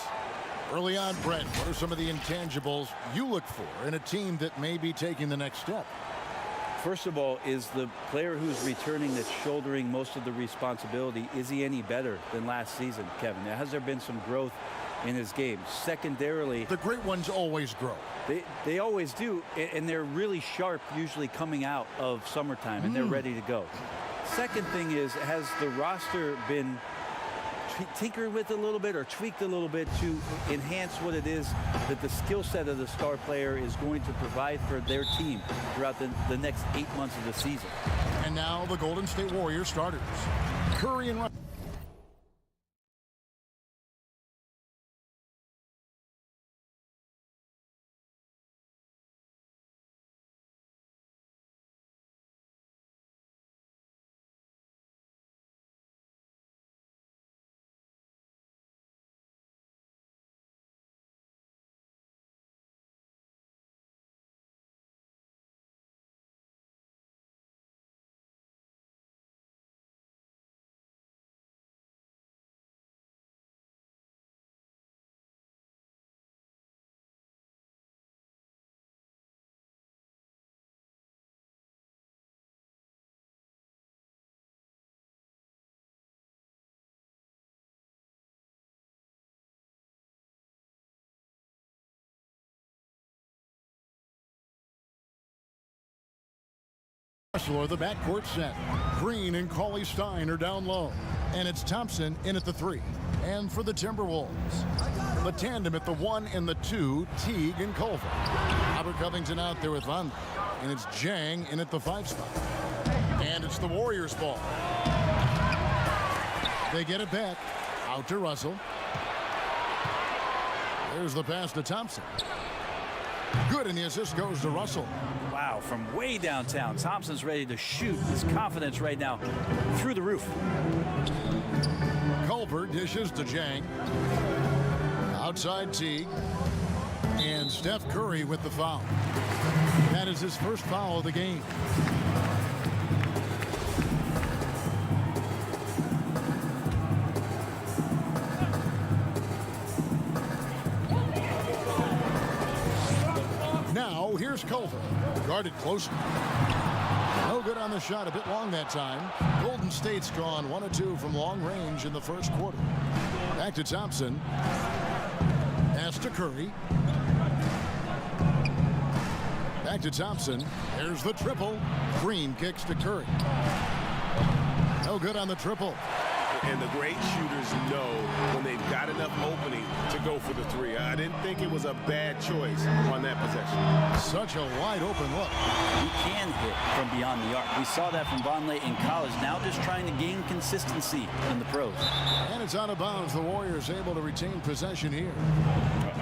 Early on, Brent, what are some of the intangibles you look for in a team that may be taking the next step? First of all, is the player who's returning that's shouldering most of the responsibility, is he any better than last season, Kevin? Has there been some growth in his game? Secondarily, the great ones always grow. They always do, and they're really sharp usually coming out of summertime, and they're ready to go. Second thing is, has the roster been tinkered with a little bit or tweaked a little bit to enhance what it is that the skill set of the star player is going to provide for their team throughout the next 8 months of the season? And now the Golden State Warriors starters. Curry and Russell, the backcourt set. Green and Cauley-Stein are down low. And it's Thompson in at the 3. And for the Timberwolves, the tandem at the 1 and the 2, Teague and Culver. Robert Covington out there with Van. And it's Jang in at the 5 spot. And it's the Warriors ball. They get it back. Out to Russell. There's the pass to Thompson. Good, and the assist goes to Russell. Wow, from way downtown, Thompson's ready to shoot. His confidence right now through the roof. Culver dishes to Jang. Outside Teague. And Steph Curry with the foul. That is his first foul of the game. Now, here's Culver. Guarded closely. No good on the shot. A bit long that time. Golden State's gone 1 of 2 from long range in the first quarter. Back to Thompson. Pass to Curry. Back to Thompson. There's the triple. Green kicks to Curry. No good on the triple. And the great shooters know when they've got enough opening to go for the 3. I didn't think it was a bad choice on that possession. Such a wide open look. can hit from beyond the arc. We saw that from Vonleh in college. Now just trying to gain consistency in the pros. And it's out of bounds. The Warriors able to retain possession here.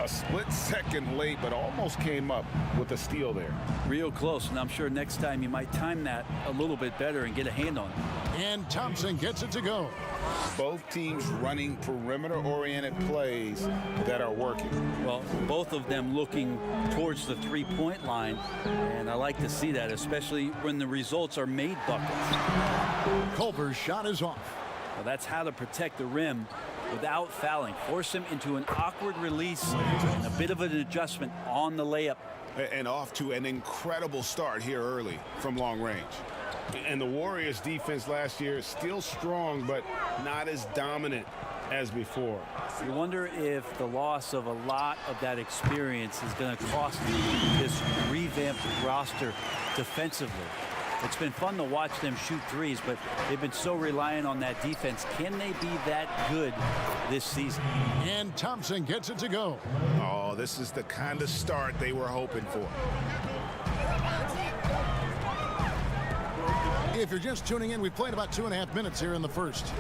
A split second late, but almost came up with a steal there. Real close, and I'm sure next time you might time that a little bit better and get a hand on it. And Thompson gets it to go. Both teams running perimeter-oriented plays that are working. Well, both of them looking towards the three-point line, and I like to see that, especially when the results are made buckets. Culver's shot is off. Well, that's how to protect the rim without fouling. Force him into an awkward release and a bit of an adjustment on the layup. And off to an incredible start here early from long range. And the Warriors defense last year still strong, but not as dominant as before. You wonder if the loss of a lot of that experience is going to cost this revamped roster defensively. It's been fun to watch them shoot threes, but they've been so reliant on that defense. Can they be that good this season? And Thompson gets it to go. Oh, this is the kind of start they were hoping for. If you're just tuning in, we've played about 2.5 minutes here in the first.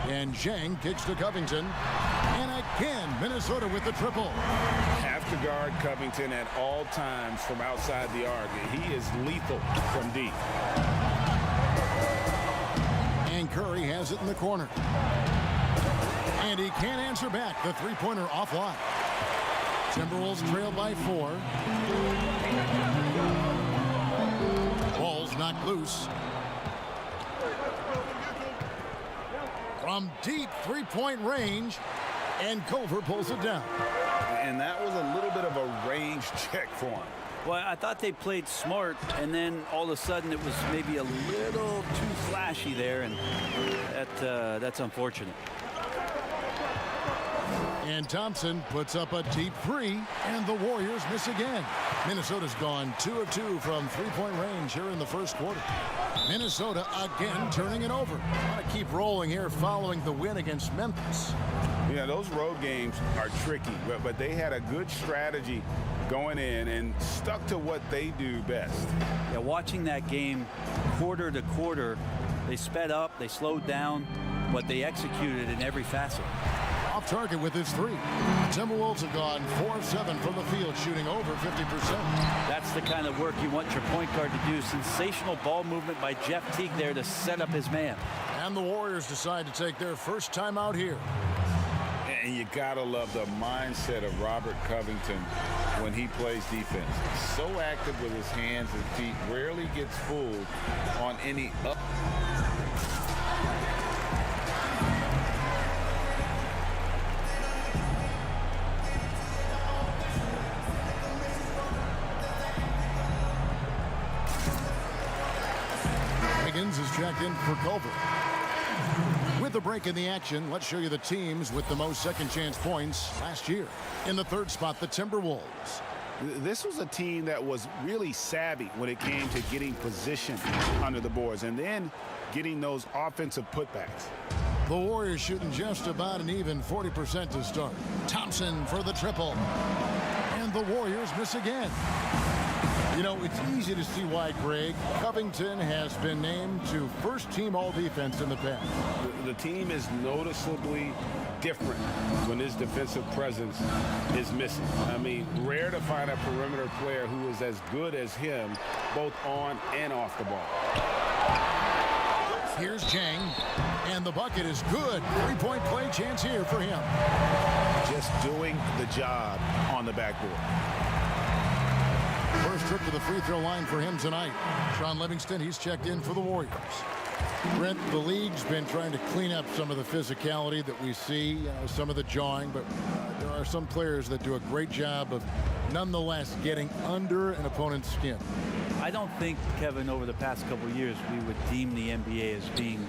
And Zhang kicks to Covington. And again, Minnesota with the triple. Have to guard Covington at all times from outside the arc. He is lethal from deep. And Curry has it in the corner. And he can't answer back. The three-pointer offline. Timberwolves trail by 4. Ball's knocked loose. From deep three-point range, and Culver pulls it down. And that was a little bit of a range check for him. Well, I thought they played smart, and then all of a sudden it was maybe a little too flashy there, and that's unfortunate. And Thompson puts up a deep three, and the Warriors miss again. Minnesota's gone 2 of 2 from three-point range here in the first quarter. Minnesota again turning it over. Want to keep rolling here following the win against Memphis. Yeah, those road games are tricky, but they had a good strategy going in and stuck to what they do best. Yeah, watching that game quarter to quarter, they sped up, they slowed down, but they executed in every facet. Off target with his three. Timberwolves have gone 4 of 7 from the field, shooting over 50%. That's the kind of work you want your point guard to do. Sensational ball movement by Jeff Teague there to set up his man. And the Warriors decide to take their first time out here. And you gotta love the mindset of Robert Covington when he plays defense. So active with his hands and feet, rarely gets fooled on any up. Is checked in for Culver. With a break in the action, let's show you the teams with the most second chance points last year. In the third spot, the Timberwolves. This was a team that was really savvy when it came to getting position under the boards and then getting those offensive putbacks. The Warriors shooting just about an even 40% to start. Thompson for the triple. And the Warriors miss again. You know, it's easy to see why, Greg, Covington has been named to first-team all-defense in the past. The team is noticeably different when his defensive presence is missing. I mean, rare to find a perimeter player who is as good as him, both on and off the ball. Here's Zhang, and the bucket is good. Three-point play chance here for him. Just doing the job on the backboard. First trip to the free throw line for him tonight. Sean Livingston, he's checked in for the Warriors. Brent, the league's been trying to clean up some of the physicality that we see, some of the jawing, but there are some players that do a great job of nonetheless getting under an opponent's skin. I don't think, Kevin, over the past couple of years, we would deem the NBA as being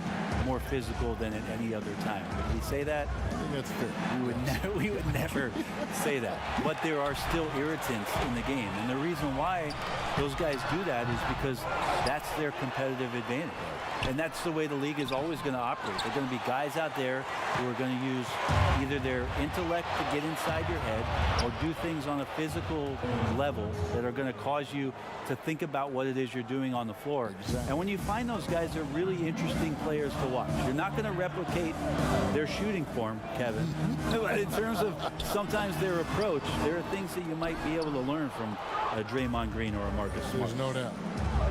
more physical than at any other time. Would we say that? I think that's fair. We would never say that. But there are still irritants in the game. And the reason why those guys do that is because that's their competitive advantage. And that's the way the league is always going to operate. There are going to be guys out there who are going to use either their intellect to get inside your head or do things on a physical level that are going to cause you to think about what it is you're doing on the floor. Exactly. And when you find those guys, they're really interesting players to watch. You're not going to replicate their shooting form, Kevin. But in terms of sometimes their approach, there are things that you might be able to learn from a Draymond Green or a Marcus Smart. There's no doubt.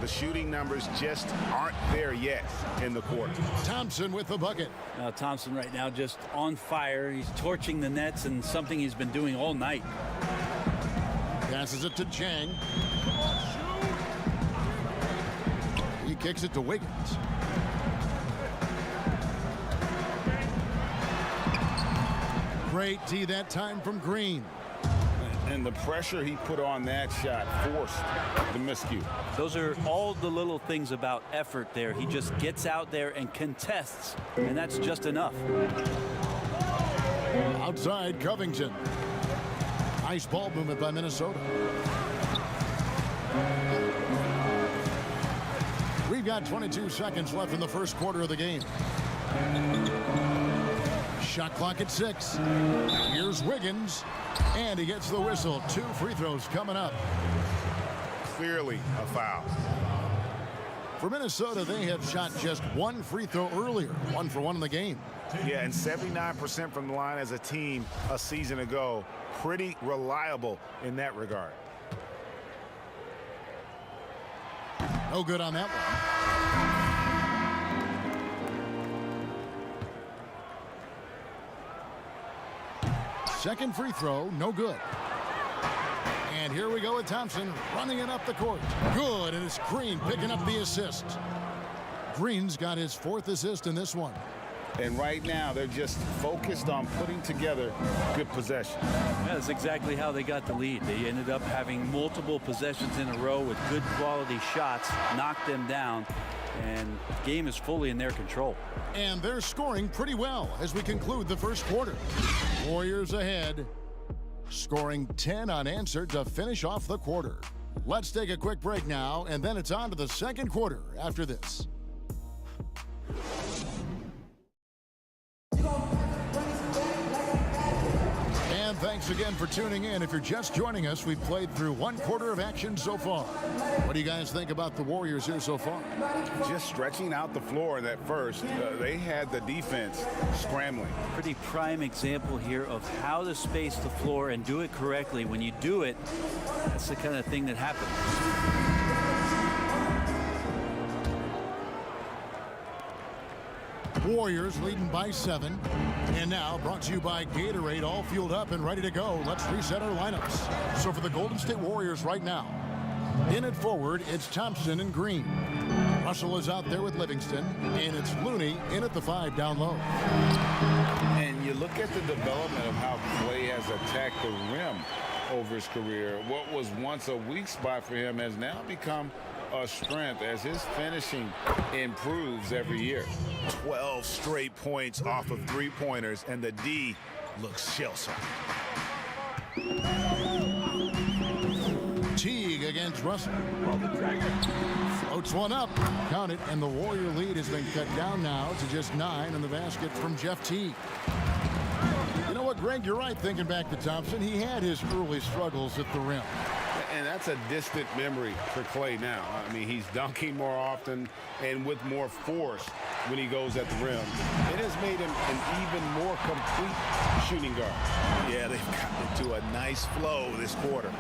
The shooting numbers just aren't there yet in the court. Thompson with the bucket. Thompson right now just on fire. He's torching the nets, and something he's been doing all night. Passes it to Chang. He kicks it to Wiggins. Great D that time from Green. And the pressure he put on that shot forced the miscue. Those are all the little things about effort there. He just gets out there and contests, and that's just enough. Outside, Covington. Nice ball movement by Minnesota. We've got 22 seconds left in the first quarter of the game. Shot clock at 6. Here's Wiggins, and he gets the whistle. 2 free throws coming up. Clearly a foul. For Minnesota, they have shot just 1 free throw earlier. 1 for 1 in the game. Yeah, and 79% from the line as a team a season ago. Pretty reliable in that regard. No good on that one. Second free throw, no good. And here we go with Thompson running it up the court. Good, and it's Green picking up the assist. Green's got his 4th assist in this one. And right now, they're just focused on putting together good possession. Yeah, that's exactly how they got the lead. They ended up having multiple possessions in a row with good quality shots, knocked them down, and the game is fully in their control. And they're scoring pretty well as we conclude the first quarter. Warriors ahead, scoring 10 unanswered to finish off the quarter. Let's take a quick break now, and then it's on to the second quarter after this. And thanks again for tuning in. If you're just joining us, we've played through 1 quarter of action so far. What do you guys think about the Warriors here so far? Just stretching out the floor in that first. They had the defense scrambling. Pretty prime example here of how to space the floor and do it correctly. When you do it, that's the kind of thing that happens. Warriors leading by 7. And now brought to you by Gatorade, all fueled up and ready to go. Let's reset our lineups. So for the Golden State Warriors right now, in at forward, it's Thompson and Green. Russell is out there with Livingston, and it's Looney in at the 5 down low. And you look at the development of how Klay has attacked the rim over his career. What was once a weak spot for him has now become a strength as his finishing improves every year. 12 straight points off of 3-pointers, and the D looks shell-shocked. Teague against Russell. Floats one up. Count it, and the Warrior lead has been cut down now to just 9 in the basket from Jeff Teague. You know what, Greg, you're right thinking back to Thompson. He had his early struggles at the rim. And that's a distant memory for Klay now. I mean, he's dunking more often and with more force when he goes at the rim. It has made him an even more complete shooting guard. Yeah, they've gotten into a nice flow this quarter.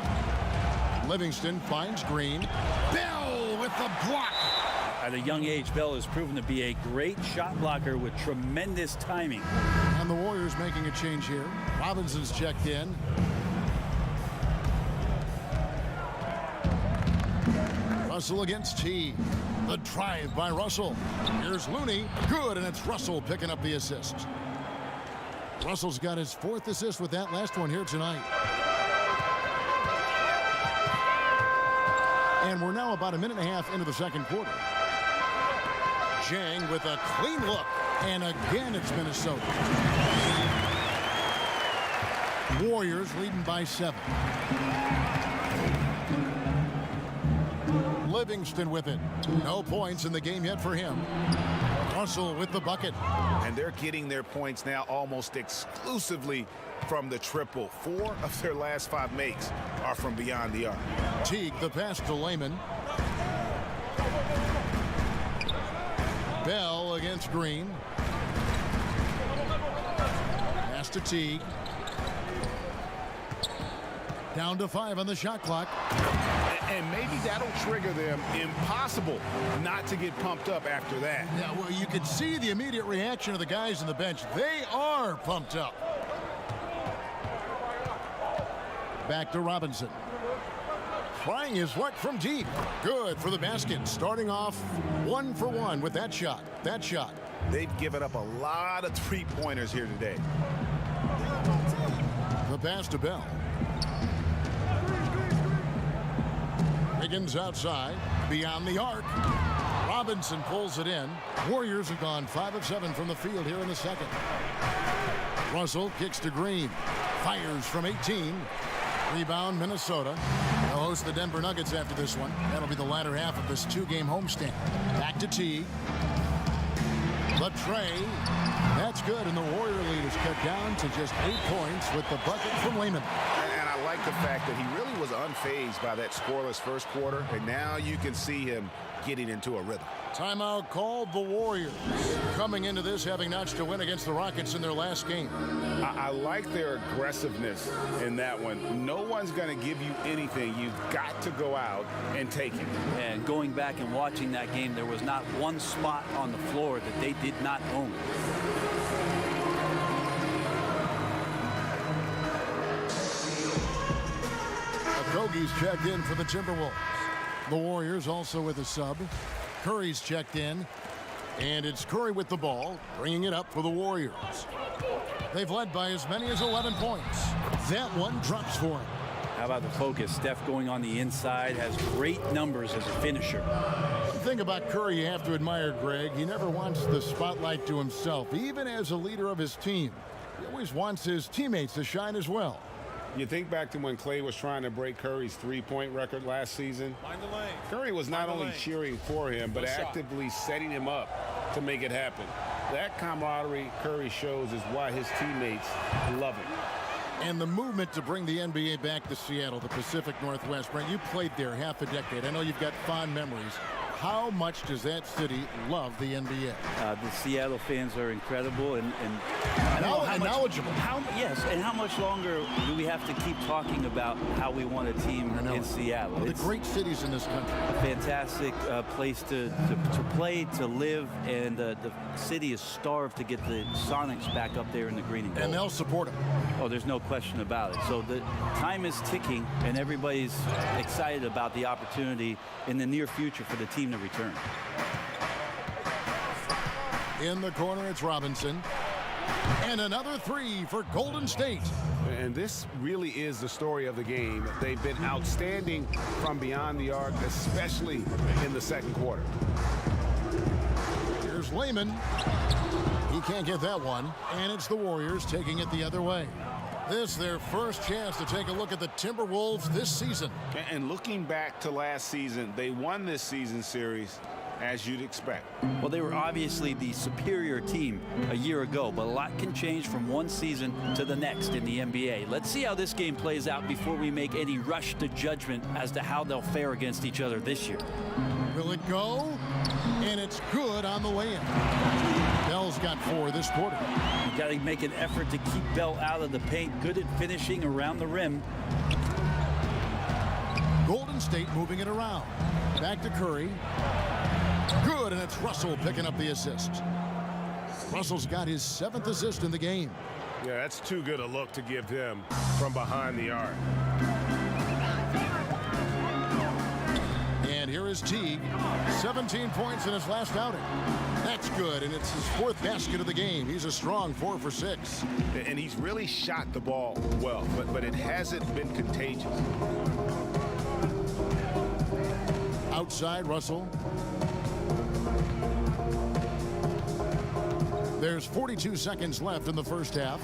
Livingston finds Green. Bell with the block. At a young age, Bell has proven to be a great shot blocker with tremendous timing. And the Warriors making a change here. Robinson's checked in. Russell against T. The drive by Russell. Here's Looney. Good, and it's Russell picking up the assist. Russell's got his 4th assist with that last one here tonight. And we're now about a minute and a half into the second quarter. Chang with a clean look. And again, it's Minnesota. Warriors leading by 7. Livingston with it. No points in the game yet for him. Russell with the bucket. And they're getting their points now almost exclusively from the triple. 4 of their last 5 makes are from beyond the arc. Teague the pass to Layman. Bell against Green. Pass to Teague. Down to 5 on the shot clock. And maybe that'll trigger them. Impossible not to get pumped up after that. Yeah, well, you could see the immediate reaction of the guys on the bench. They are pumped up. Back to Robinson. Trying his luck from deep. Good for the basket. Starting off 1 for 1 with that shot. They've given up a lot of three-pointers here today. The pass to Bell. Higgins outside, beyond the arc. Robinson pulls it in. Warriors have gone 5 of 7 from the field here in the second. Russell kicks to Green. Fires from 18. Rebound, Minnesota. They'll host the Denver Nuggets after this one. That'll be the latter half of this 2-game homestand. Back to Teague. The tray. That's good, and the Warrior lead is cut down to just 8 points with the bucket from Layman. And I like the fact that he really was unfazed by that scoreless first quarter, and now you can see him getting into a rhythm. Timeout called the Warriors. Coming into this having notched a win against the Rockets in their last game. I like their aggressiveness in that one. No one's going to give you anything. You've got to go out and take it. And going back and watching that game, there was not one spot on the floor that they did not own. Okogie's checked in for the Timberwolves. The Warriors also with a sub. Curry's checked in. And it's Curry with the ball, bringing it up for the Warriors. They've led by as many as 11 points. That one drops for him. How about the focus? Steph going on the inside, has great numbers as a finisher. The thing about Curry you have to admire, Greg, he never wants the spotlight to himself, even as a leader of his team. He always wants his teammates to shine as well. You think back to when Clay was trying to break Curry's three-point record last season. Curry was not only cheering for him, but actively setting him up to make it happen. That camaraderie Curry shows is why his teammates love him. And the movement to bring the NBA back to Seattle, the Pacific Northwest. Brent, you played there half a decade. I know you've got fond memories. How much does that city love the NBA? The Seattle fans are incredible and knowledgeable. Yes, and how much longer do we have to keep talking about how we want a team in Seattle? One of the great cities in this country. A fantastic place to play, to live, and the city is starved to get the Sonics back up there in the green and gold. And they'll support them. Oh, there's no question about it. So the time is ticking, and everybody's excited about the opportunity in the near future for the team to return. In the corner, it's Robinson. And another three for Golden State. And this really is the story of the game. They've been outstanding from beyond the arc, especially in the second quarter. Here's Layman. He can't get that one. And it's the Warriors taking it the other way. This is their first chance to take a look at the Timberwolves this season. And looking back to last season, they won this season series as you'd expect. Well, they were obviously the superior team a year ago, but a lot can change from one season to the next in the NBA. Let's see how this game plays out before we make any rush to judgment as to how they'll fare against each other this year. Will it go? And it's good on the way in. Bell's got 4 this quarter. You got to make an effort to keep Bell out of the paint. Good at finishing around the rim. Golden State moving it around. Back to Curry. Good, and it's Russell picking up the assist. Russell's got his 7th assist in the game. Yeah, that's too good a look to give him from behind the arc. And here is Teague. 17 points in his last outing. That's good, and it's his 4th basket of the game. He's a strong 4 for 6. And he's really shot the ball well, but it hasn't been contagious. Outside, Russell. There's 42 seconds left in the first half.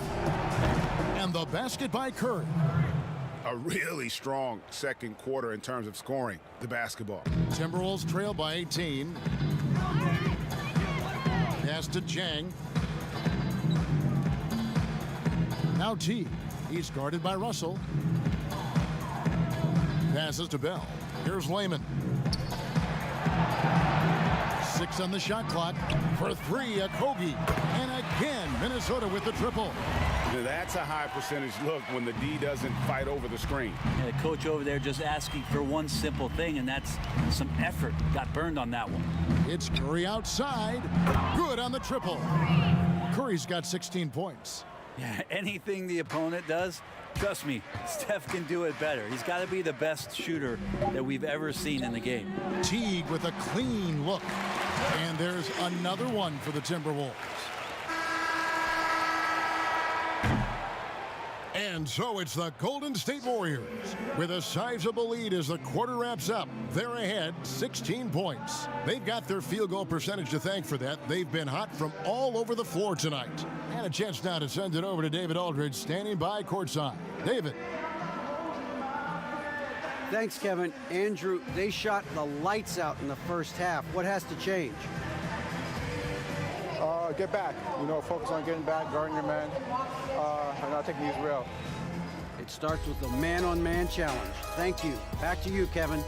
And the basket by Curry. A really strong second quarter in terms of scoring the basketball. Timberwolves trail by 18. Pass to Jang. Now T. He's guarded by Russell. Passes to Bell. Here's Layman. 6 on the shot clock. For 3, Okogie. And again, Minnesota with the triple. That's a high percentage look when the D doesn't fight over the screen. Yeah, the coach over there just asking for one simple thing, and that's some effort. Got burned on that one. It's Curry outside. Good on the triple. Curry's got 16 points. Yeah, anything the opponent does, trust me, Steph can do it better. He's got to be the best shooter that we've ever seen in the game. Teague with a clean look. And there's another one for the Timberwolves. And so it's the Golden State Warriors with a sizable lead as the quarter wraps up. They're ahead 16 points. They've got their field goal percentage to thank for that. They've been hot from all over the floor tonight. And a chance now to send it over to David Aldridge standing by courtside. David. Thanks, Kevin. Andrew, they shot the lights out in the first half. What has to change? Get back. Focus on getting back, guarding your man, and not taking these real. It starts with a man-on-man challenge. Thank you. Back to you, Kevin.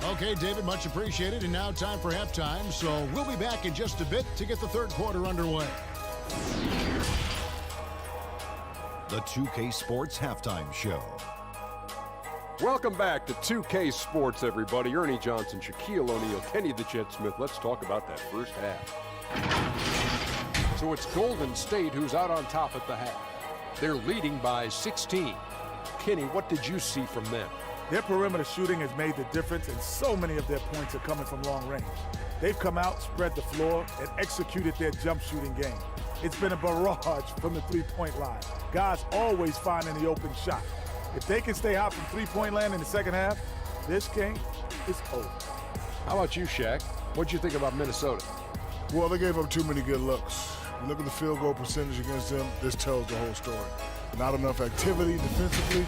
Okay, David, much appreciated. And now time for halftime. So we'll be back in just a bit to get the third quarter underway. The 2K Sports Halftime Show. Welcome back to 2K Sports, everybody. Ernie Johnson, Shaquille O'Neal, Kenny the Jet Smith. Let's talk about that first half. So it's Golden State who's out on top at the half. They're leading by 16. Kenny, what did you see from them? Their perimeter shooting has made the difference, and so many of their points are coming from long range. They've come out, spread the floor, and executed their jump shooting game. It's been a barrage from the three-point line. Guys always finding the open shot. If they can stay hot from three-point land in the second half, this game is over. How about you, Shaq? What'd you think about Minnesota? Well, they gave up too many good looks. You look at the field goal percentage against them, this tells the whole story. Not enough activity defensively,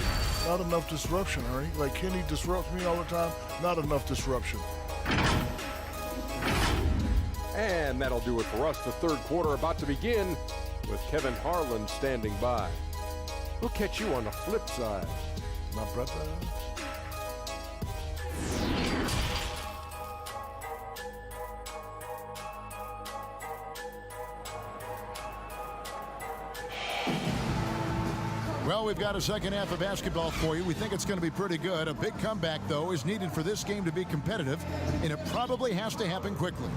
not enough disruption, Ernie. Like Kenny disrupts me all the time, not enough disruption. And that'll do it for us. The third quarter about to begin with Kevin Harlan standing by. We'll catch you on the flip side, my brother. Well, we've got a second half of basketball for you. We think it's going to be pretty good. A big comeback, though, is needed for this game to be competitive, and it probably has to happen quickly.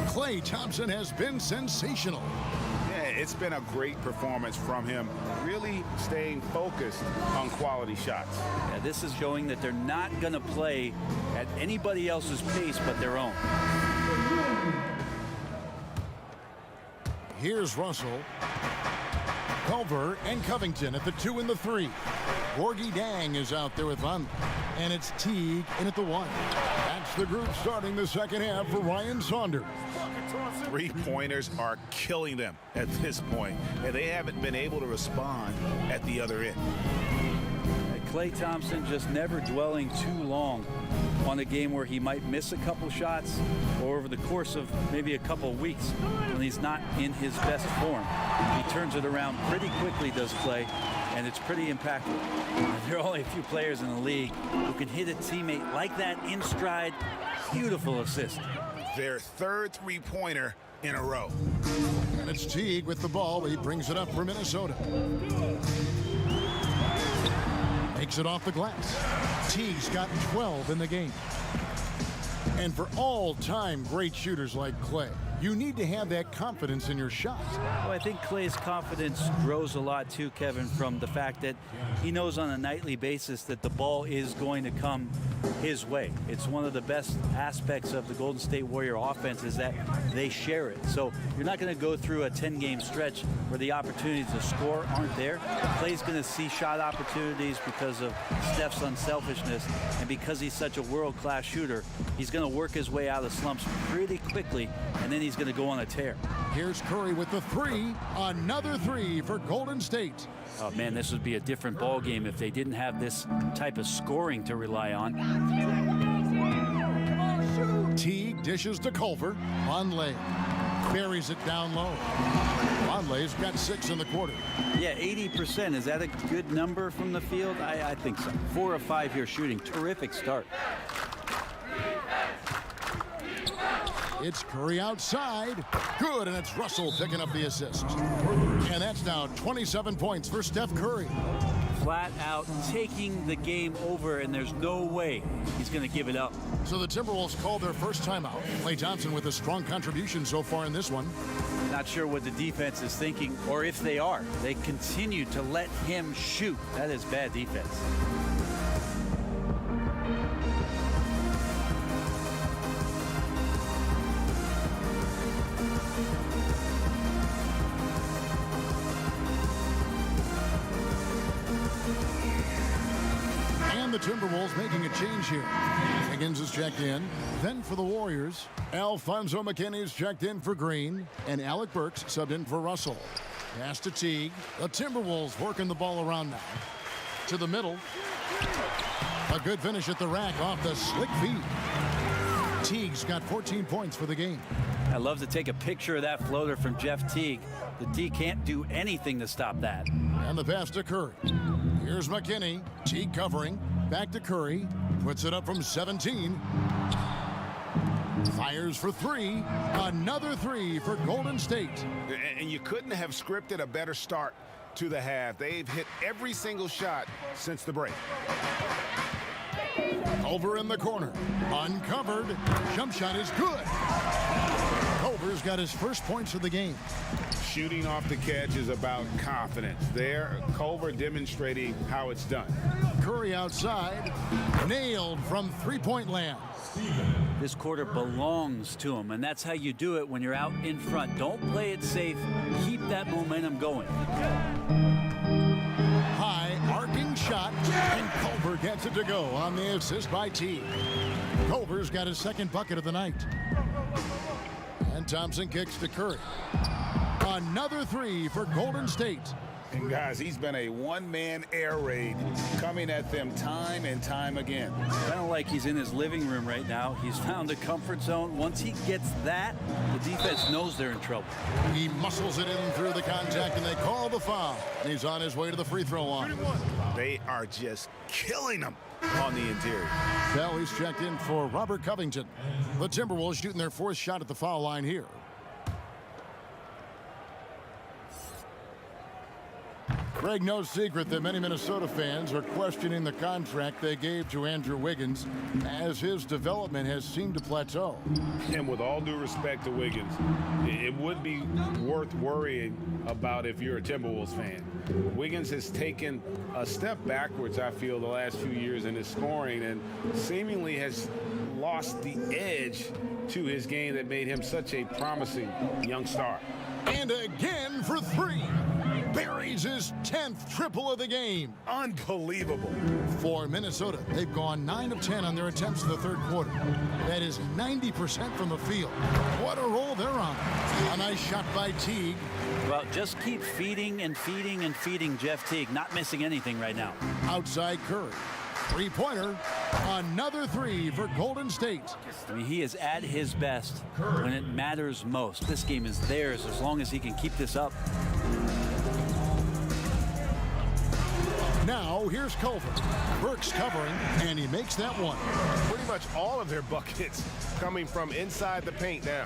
Klay Thompson has been sensational. Yeah, it's been a great performance from him, really staying focused on quality shots. Yeah, this is showing that they're not going to play at anybody else's pace but their own. Here's Russell. Culver and Covington at the 2 and the 3. Gorgie Dang is out there with Van. And it's Teague in at the 1. That's the group starting the second half for Ryan Saunders. Three-pointers are killing them at this point, and they haven't been able to respond at the other end. Klay Thompson just never dwelling too long on a game where he might miss a couple shots or over the course of maybe a couple weeks when he's not in his best form. He turns it around pretty quickly, does Klay, and it's pretty impactful. There are only a few players in the league who can hit a teammate like that in stride. Beautiful assist. Their third three-pointer in a row. And it's Teague with the ball. He brings it up for Minnesota. Makes it off the glass. Teague's got 12 in the game. And for all-time great shooters like Klay, you need to have that confidence in your shot. Well, I think Klay's confidence grows a lot too, Kevin, from the fact that he knows on a nightly basis that the ball is going to come his way. It's one of the best aspects of the Golden State Warrior offense is that they share it. So you're not going to go through a 10-game stretch where the opportunities to score aren't there. Klay's going to see shot opportunities because of Steph's unselfishness, and because he's such a world-class shooter, he's going to work his way out of slumps pretty quickly, and then he's going to go on a tear. Here's Curry with the three. Another three for Golden State. Oh, man, this would be a different ball game if they didn't have this type of scoring to rely on. Teague dishes to Culver. Vonleh buries it down low. Vonleh's got 6 in the quarter. Yeah, 80%. Is that a good number from the field? I think so. 4 of 5 here shooting. Terrific start. It's Curry outside. Good, and it's Russell picking up the assist. And that's now 27 points for Steph Curry. Flat out taking the game over, and there's no way he's going to give it up. So the Timberwolves called their first timeout. Klay Thompson with a strong contribution so far in this one. Not sure what the defense is thinking, or if they are. They continue to let him shoot. That is bad defense. The Timberwolves making a change here. Higgins is checked in. Then for the Warriors, Alfonso McKinney's checked in for Green, and Alec Burks subbed in for Russell. Pass to Teague. The Timberwolves working the ball around now. To the middle. A good finish at the rack off the slick feed. Teague's got 14 points for the game. I love to take a picture of that floater from Jeff Teague. The D can't do anything to stop that. And the pass to Curry. Here's McKinney. Teague covering. Back to Curry. Puts it up from 17. Fires for 3. Another 3 for Golden State. And you couldn't have scripted a better start to the half. They've hit every single shot since the break. Over in the corner. Uncovered. Jump shot is good. Culver's got his first points of the game. Shooting off the catch is about confidence. There, Culver demonstrating how it's done. Curry outside. Nailed from three-point land. This quarter belongs to him, and that's how you do it when you're out in front. Don't play it safe. Keep that momentum going. High arcing shot, and Culver gets it to go on the assist by Teague. Culver's got his second bucket of the night. And Thompson kicks to Curry. Another 3 for Golden State. And guys, he's been a one-man air raid coming at them time and time again. Kind of like he's in his living room right now. He's found a comfort zone. Once he gets that, the defense knows they're in trouble. He muscles it in through the contact, and they call the foul. And he's on his way to the free throw line. They are just killing him on the interior. He's checked in for Robert Covington. The Timberwolves shooting their fourth shot at the foul line here. Greg, no secret that many Minnesota fans are questioning the contract they gave to Andrew Wiggins as his development has seemed to plateau. And with all due respect to Wiggins, it would be worth worrying about if you're a Timberwolves fan. Wiggins has taken a step backwards, I feel, the last few years in his scoring and seemingly has lost the edge to his game that made him such a promising young star. And again for 3. Buries his 10th triple of the game. Unbelievable. For Minnesota, they've gone 9 of 10 on their attempts in the third quarter. That is 90% from the field. What a roll they're on. A nice shot by Teague. Well, just keep feeding and feeding and feeding Jeff Teague. Not missing anything right now. Outside Curry. Three-pointer. Another 3 for Golden State. I mean, he is at his best when it matters most. This game is theirs as long as he can keep this up. Now, here's Culver. Burks covering, and he makes that one. Pretty much all of their buckets coming from inside the paint now.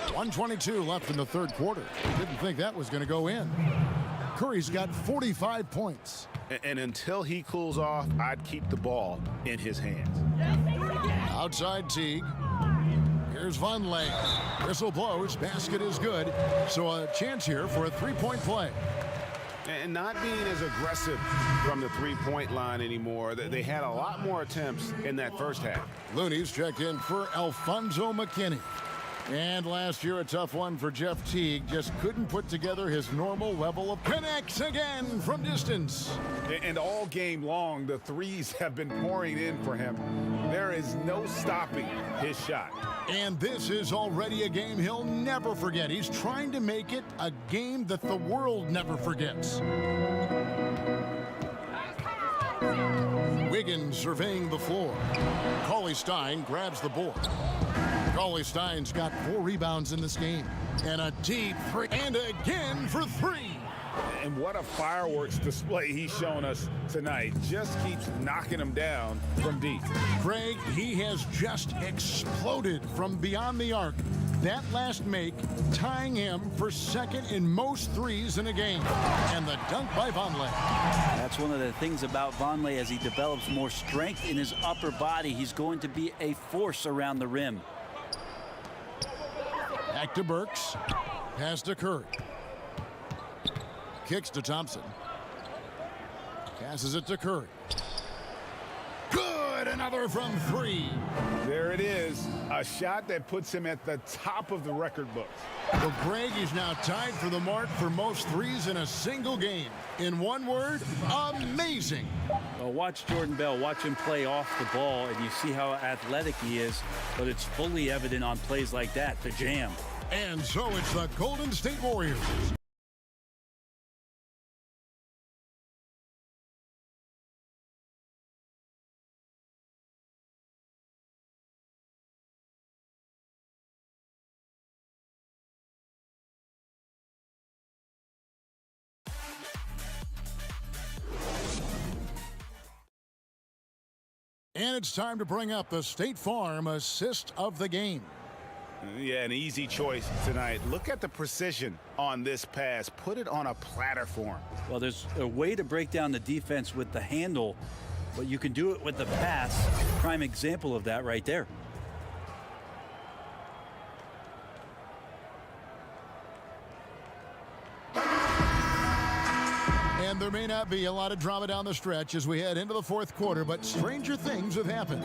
.122 left in the third quarter. Didn't think that was going to go in. Curry's got 45 points. And until he cools off, I'd keep the ball in his hands. Outside Teague. Here's Vonleh. Whistle blows. Basket is good. So a chance here for a three-point play. And not being as aggressive from the three-point line anymore. They had a lot more attempts in that first half. Looney's checked in for Alfonso McKinney. And last year, a tough one for Jeff Teague. Just couldn't put together his normal level of connects again from distance. And all game long, the threes have been pouring in for him. There is no stopping his shot. And this is already a game he'll never forget. He's trying to make it a game that the world never forgets. Wiggins surveying the floor. Cauley-Stein grabs the board. Cauley-Stein's got 4 rebounds in this game. And a deep three. And again for 3. And what a fireworks display he's shown us tonight. Just keeps knocking them down from deep. Greg, he has just exploded from beyond the arc. That last make tying him for second in most threes in a game. And the dunk by Vonleh. That's one of the things about Vonleh. As he develops more strength in his upper body, he's going to be a force around the rim. Back to Burks. Pass to Curry. Kicks to Thompson. Passes it to Curry. Good! Another from 3. There it is. A shot that puts him at the top of the record books. Well, Greg is now tied for the mark for most threes in a single game. In one word, amazing. Well, watch Jordan Bell. Watch him play off the ball, and you see how athletic he is. But it's fully evident on plays like that, the jam. And so it's the Golden State Warriors. And it's time to bring up the State Farm assist of the game. Yeah, an easy choice tonight. Look at the precision on this pass. Put it on a platter form. Well, there's a way to break down the defense with the handle, but you can do it with the pass. Prime example of that right there. And there may not be a lot of drama down the stretch as we head into the 4th quarter, but stranger things have happened.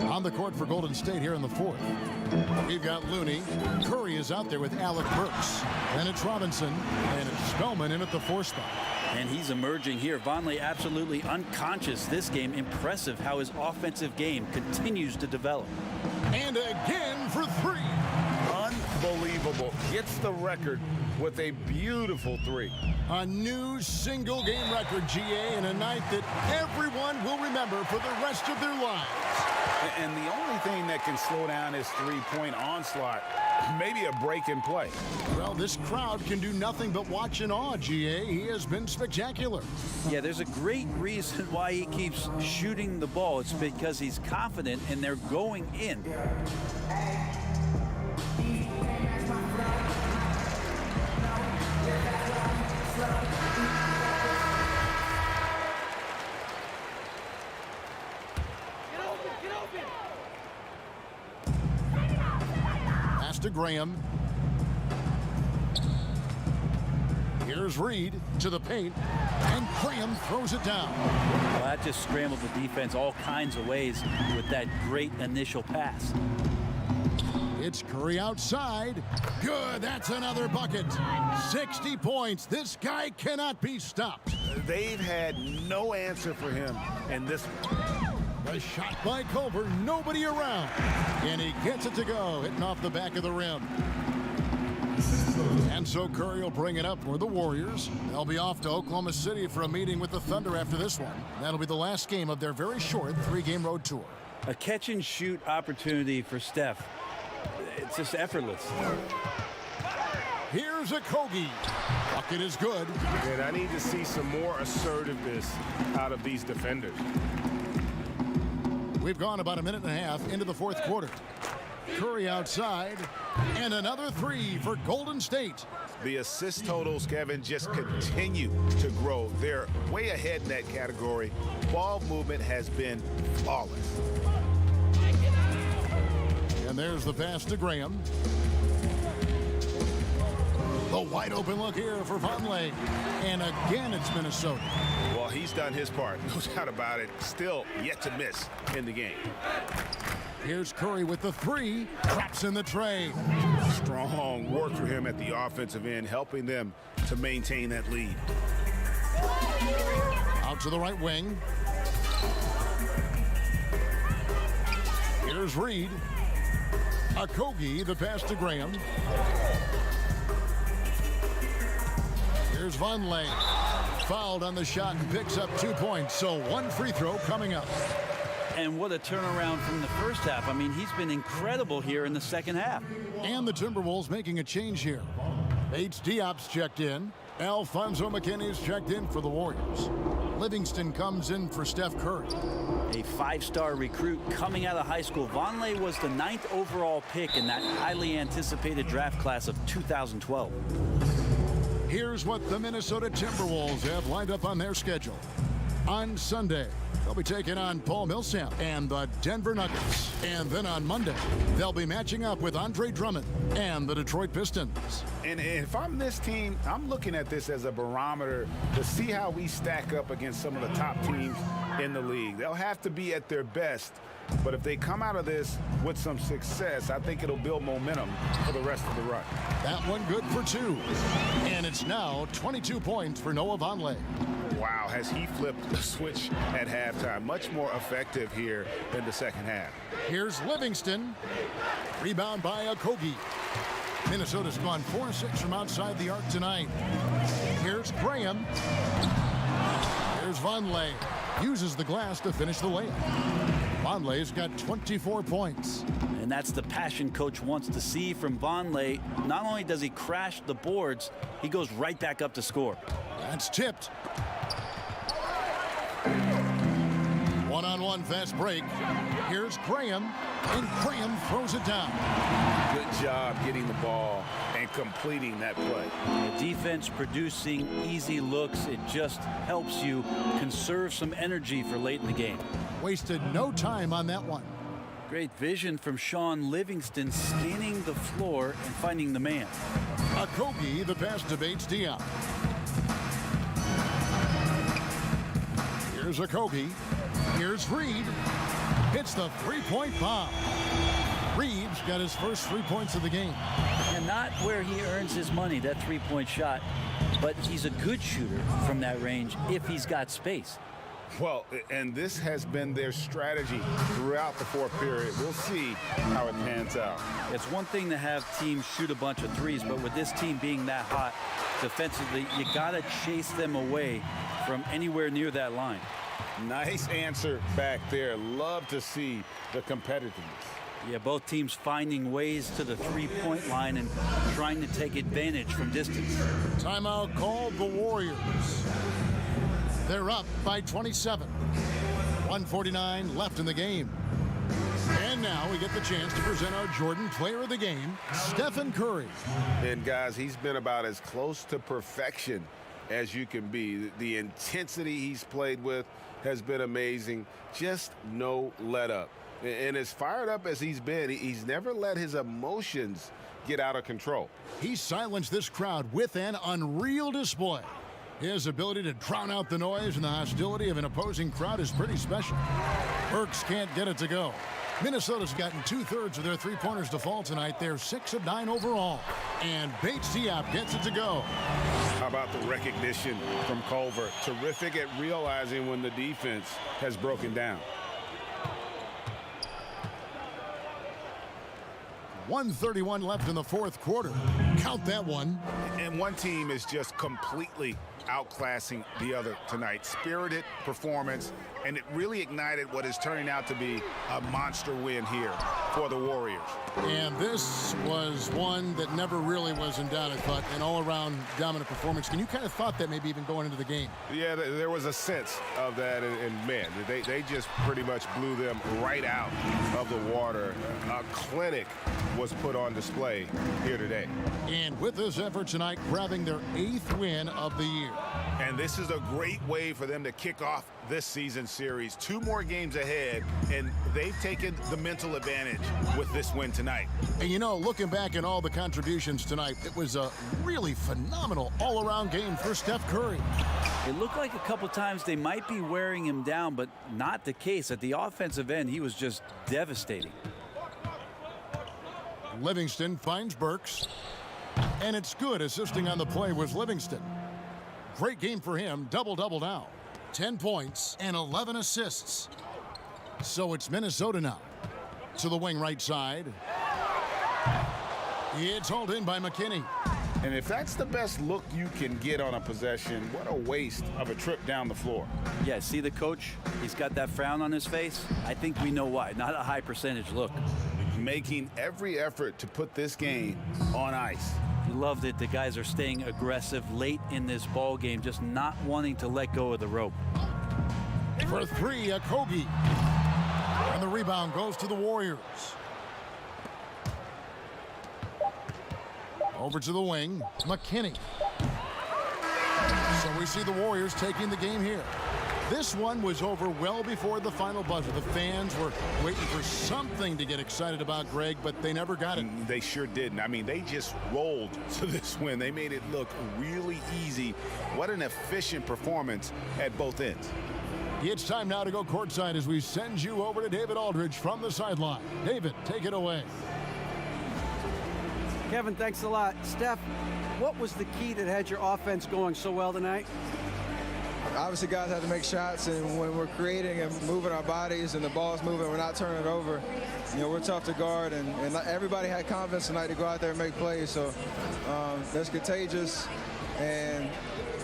On the court for Golden State here in the 4th. We've got Looney. Curry is out there with Alec Burks. Then it's Robinson. And it's Spellman in at the 4 spot. And he's emerging here. Vonleh absolutely unconscious this game. Impressive how his offensive game continues to develop. And again for 3. Unbelievable. Gets the record with a beautiful 3. A new single game record, GA, in a night that everyone will remember for the rest of their lives. And the only thing that can slow down his three-point onslaught, maybe a break in play. Well, this crowd can do nothing but watch in awe, GA. He has been spectacular. Yeah, there's a great reason why he keeps shooting the ball. It's because he's confident and they're going in. Pass to Graham. Here's Reed to the paint, and Graham throws it down. Well, that just scrambled the defense all kinds of ways with that great initial pass. It's Curry outside. Good, that's another bucket. 60 points. This guy cannot be stopped. They've had no answer for him in this one. A shot by Culver, nobody around. And he gets it to go, hitting off the back of the rim. And so Curry will bring it up for the Warriors. They'll be off to Oklahoma City for a meeting with the Thunder after this one. That'll be the last game of their very short 3-game road tour. A catch and shoot opportunity for Steph. It's just effortless. Here's a Kogi. Bucket is good. And I need to see some more assertiveness out of these defenders. We've gone about a minute and a half into the 4th quarter. Curry outside, and another 3 for Golden State. The assist totals, Kevin, just continue to grow. They're way ahead in that category. Ball movement has been flawless. And there's the pass to Graham. The wide open look here for Vonleh. And again, it's Minnesota. Well, he's done his part, no doubt about it. Still yet to miss in the game. Here's Curry with the three. Drops in the tray. Strong work for him at the offensive end, helping them to maintain that lead. Out to the right wing. Here's Reed. Okogie, the pass to Graham. Here's Vonleh. Fouled on the shot and picks up 2 points. So one free throw coming up. And what a turnaround from the first half. I mean, he's been incredible here in the second half. And the Timberwolves making a change here. Bates Diop's checked in. Alfonso McKinney's checked in for the Warriors. Livingston comes in for Steph Curry. A five-star recruit coming out of high school. Vonleh was the 9th overall pick in that highly anticipated draft class of 2012. Here's what the Minnesota Timberwolves have lined up on their schedule. On Sunday, they'll be taking on Paul Millsap and the Denver Nuggets. And then on Monday, they'll be matching up with Andre Drummond and the Detroit Pistons. And if I'm this team, I'm looking at this as a barometer to see how we stack up against some of the top teams in the league. They'll have to be at their best. But if they come out of this with some success, I think it'll build momentum for the rest of the run. That one good for 2. And it's now 22 points for Noah Vonleh. Wow, has he flipped the switch at halftime. Much more effective here in the second half. Here's Livingston. Rebound by Okogie. Minnesota's gone 4-6 from outside the arc tonight. Here's Graham. Here's Vonleh. Uses the glass to finish the layup. Vonleh's got 24 points. And that's the passion coach wants to see from Vonleh. Not only does he crash the boards, he goes right back up to score. That's tipped. One-on-one fast break. Here's Graham, and Graham throws it down. Good job getting the ball and completing that play. The defense producing easy looks. It just helps you conserve some energy for late in the game. Wasted no time on that one. Great vision from Sean Livingston, scanning the floor and finding the man. Okogie, the pass to Bates Diop. Here's Okogie. Here's Reed. Hits the three-point bomb. Reed's got his first 3 points of the game. And not where he earns his money, that three-point shot, but he's a good shooter from that range if he's got space. Well, and this has been their strategy throughout the fourth period. We'll see how it pans out. It's one thing to have teams shoot a bunch of threes, but with this team being that hot defensively, you got to chase them away from anywhere near that line. Nice answer back there. Love to see the competitiveness. Yeah, both teams finding ways to the three-point line and trying to take advantage from distance. Timeout called the Warriors. They're up by 27. 1:49 left in the game. And now we get the chance to present our Jordan Player of the Game, Stephen Curry. And guys, he's been about as close to perfection as you can be. The intensity he's played with has been amazing. Just no let up. And as fired up as he's been, he's never let his emotions get out of control. He silenced this crowd with an unreal display. His ability to drown out the noise and the hostility of an opposing crowd is pretty special. Burks can't get it to go. Minnesota's gotten 2/3 of their three-pointers to fall tonight. They're 6 of 9 overall. And Bates Diop gets it to go. How about the recognition from Culver? Terrific at realizing when the defense has broken down. 1:31 left in the fourth quarter. Count that one. And one team is just completely outclassing the other tonight. Spirited performance, and it really ignited what is turning out to be a monster win here for the Warriors. And this was one that never really was in doubt, I thought, an all-around dominant performance. Can you kind of thought that maybe even going into the game? Yeah, there was a sense of that, and man, they just pretty much blew them right out of the water. A clinic was put on display here today. And with this effort tonight, grabbing their 8th win of the year. And this is a great way for them to kick off this season series. 2 more games ahead, and they've taken the mental advantage with this win tonight. And you know, looking back at all the contributions tonight, it was a really phenomenal all-around game for Steph Curry. It looked like a couple times they might be wearing him down, but not the case. At the offensive end, he was just devastating. Livingston finds Burks. And it's good. Assisting on the play was Livingston. Great game for him. Double-double now. 10 points and 11 assists. So it's Minnesota now. To the wing right side. It's hauled in by McKinney. And if that's the best look you can get on a possession, what a waste of a trip down the floor. Yeah, see the coach? He's got that frown on his face. I think we know why. Not a high percentage look. Making every effort to put this game on ice. Loved it. The guys are staying aggressive late in this ball game, just not wanting to let go of the rope. For three, Kogi. And the rebound goes to the Warriors. Over to the wing, McKinney. So we see the Warriors taking the game here. This one was over well before the final buzzer. The fans were waiting for something to get excited about, Greg, but they never got it. They sure didn't. I mean, they just rolled to this win. They made it look really easy. What an efficient performance at both ends. It's time now to go courtside as we send you over to David Aldridge from the sideline. David, take it away. Kevin, thanks a lot. Steph, what was the key that had your offense going so well tonight? Obviously, guys have to make shots, and when we're creating and moving our bodies and the ball's moving, we're not turning it over. You know, we're tough to guard, and everybody had confidence tonight to go out there and make plays. So that's contagious, and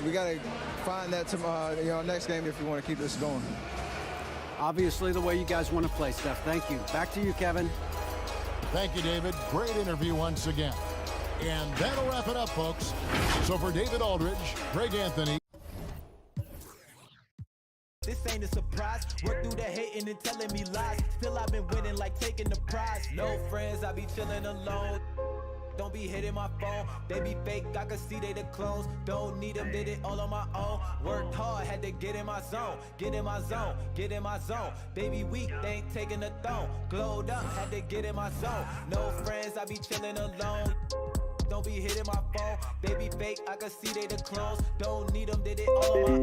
we got to find that next game if we want to keep this going. Obviously, the way you guys want to play, Steph. Thank you. Back to you, Kevin. Thank you, David. Great interview once again. And that'll wrap it up, folks. So for David Aldridge, Greg Anthony. This ain't a surprise. Work through the hating and telling me lies. Still I've been winning like taking the prize. No friends, I be chilling alone. Don't be hitting my phone. They be fake, I can see they the clones. Don't need them, did it all on my own. Worked hard, had to get in my zone. Get in my zone, get in my zone. Baby weak, they ain't taking the throne. Glowed up, had to get in my zone. No friends, I be chilling alone. Don't be hitting my phone. They be fake, I can see they the clones. Don't need them, did it all on my own.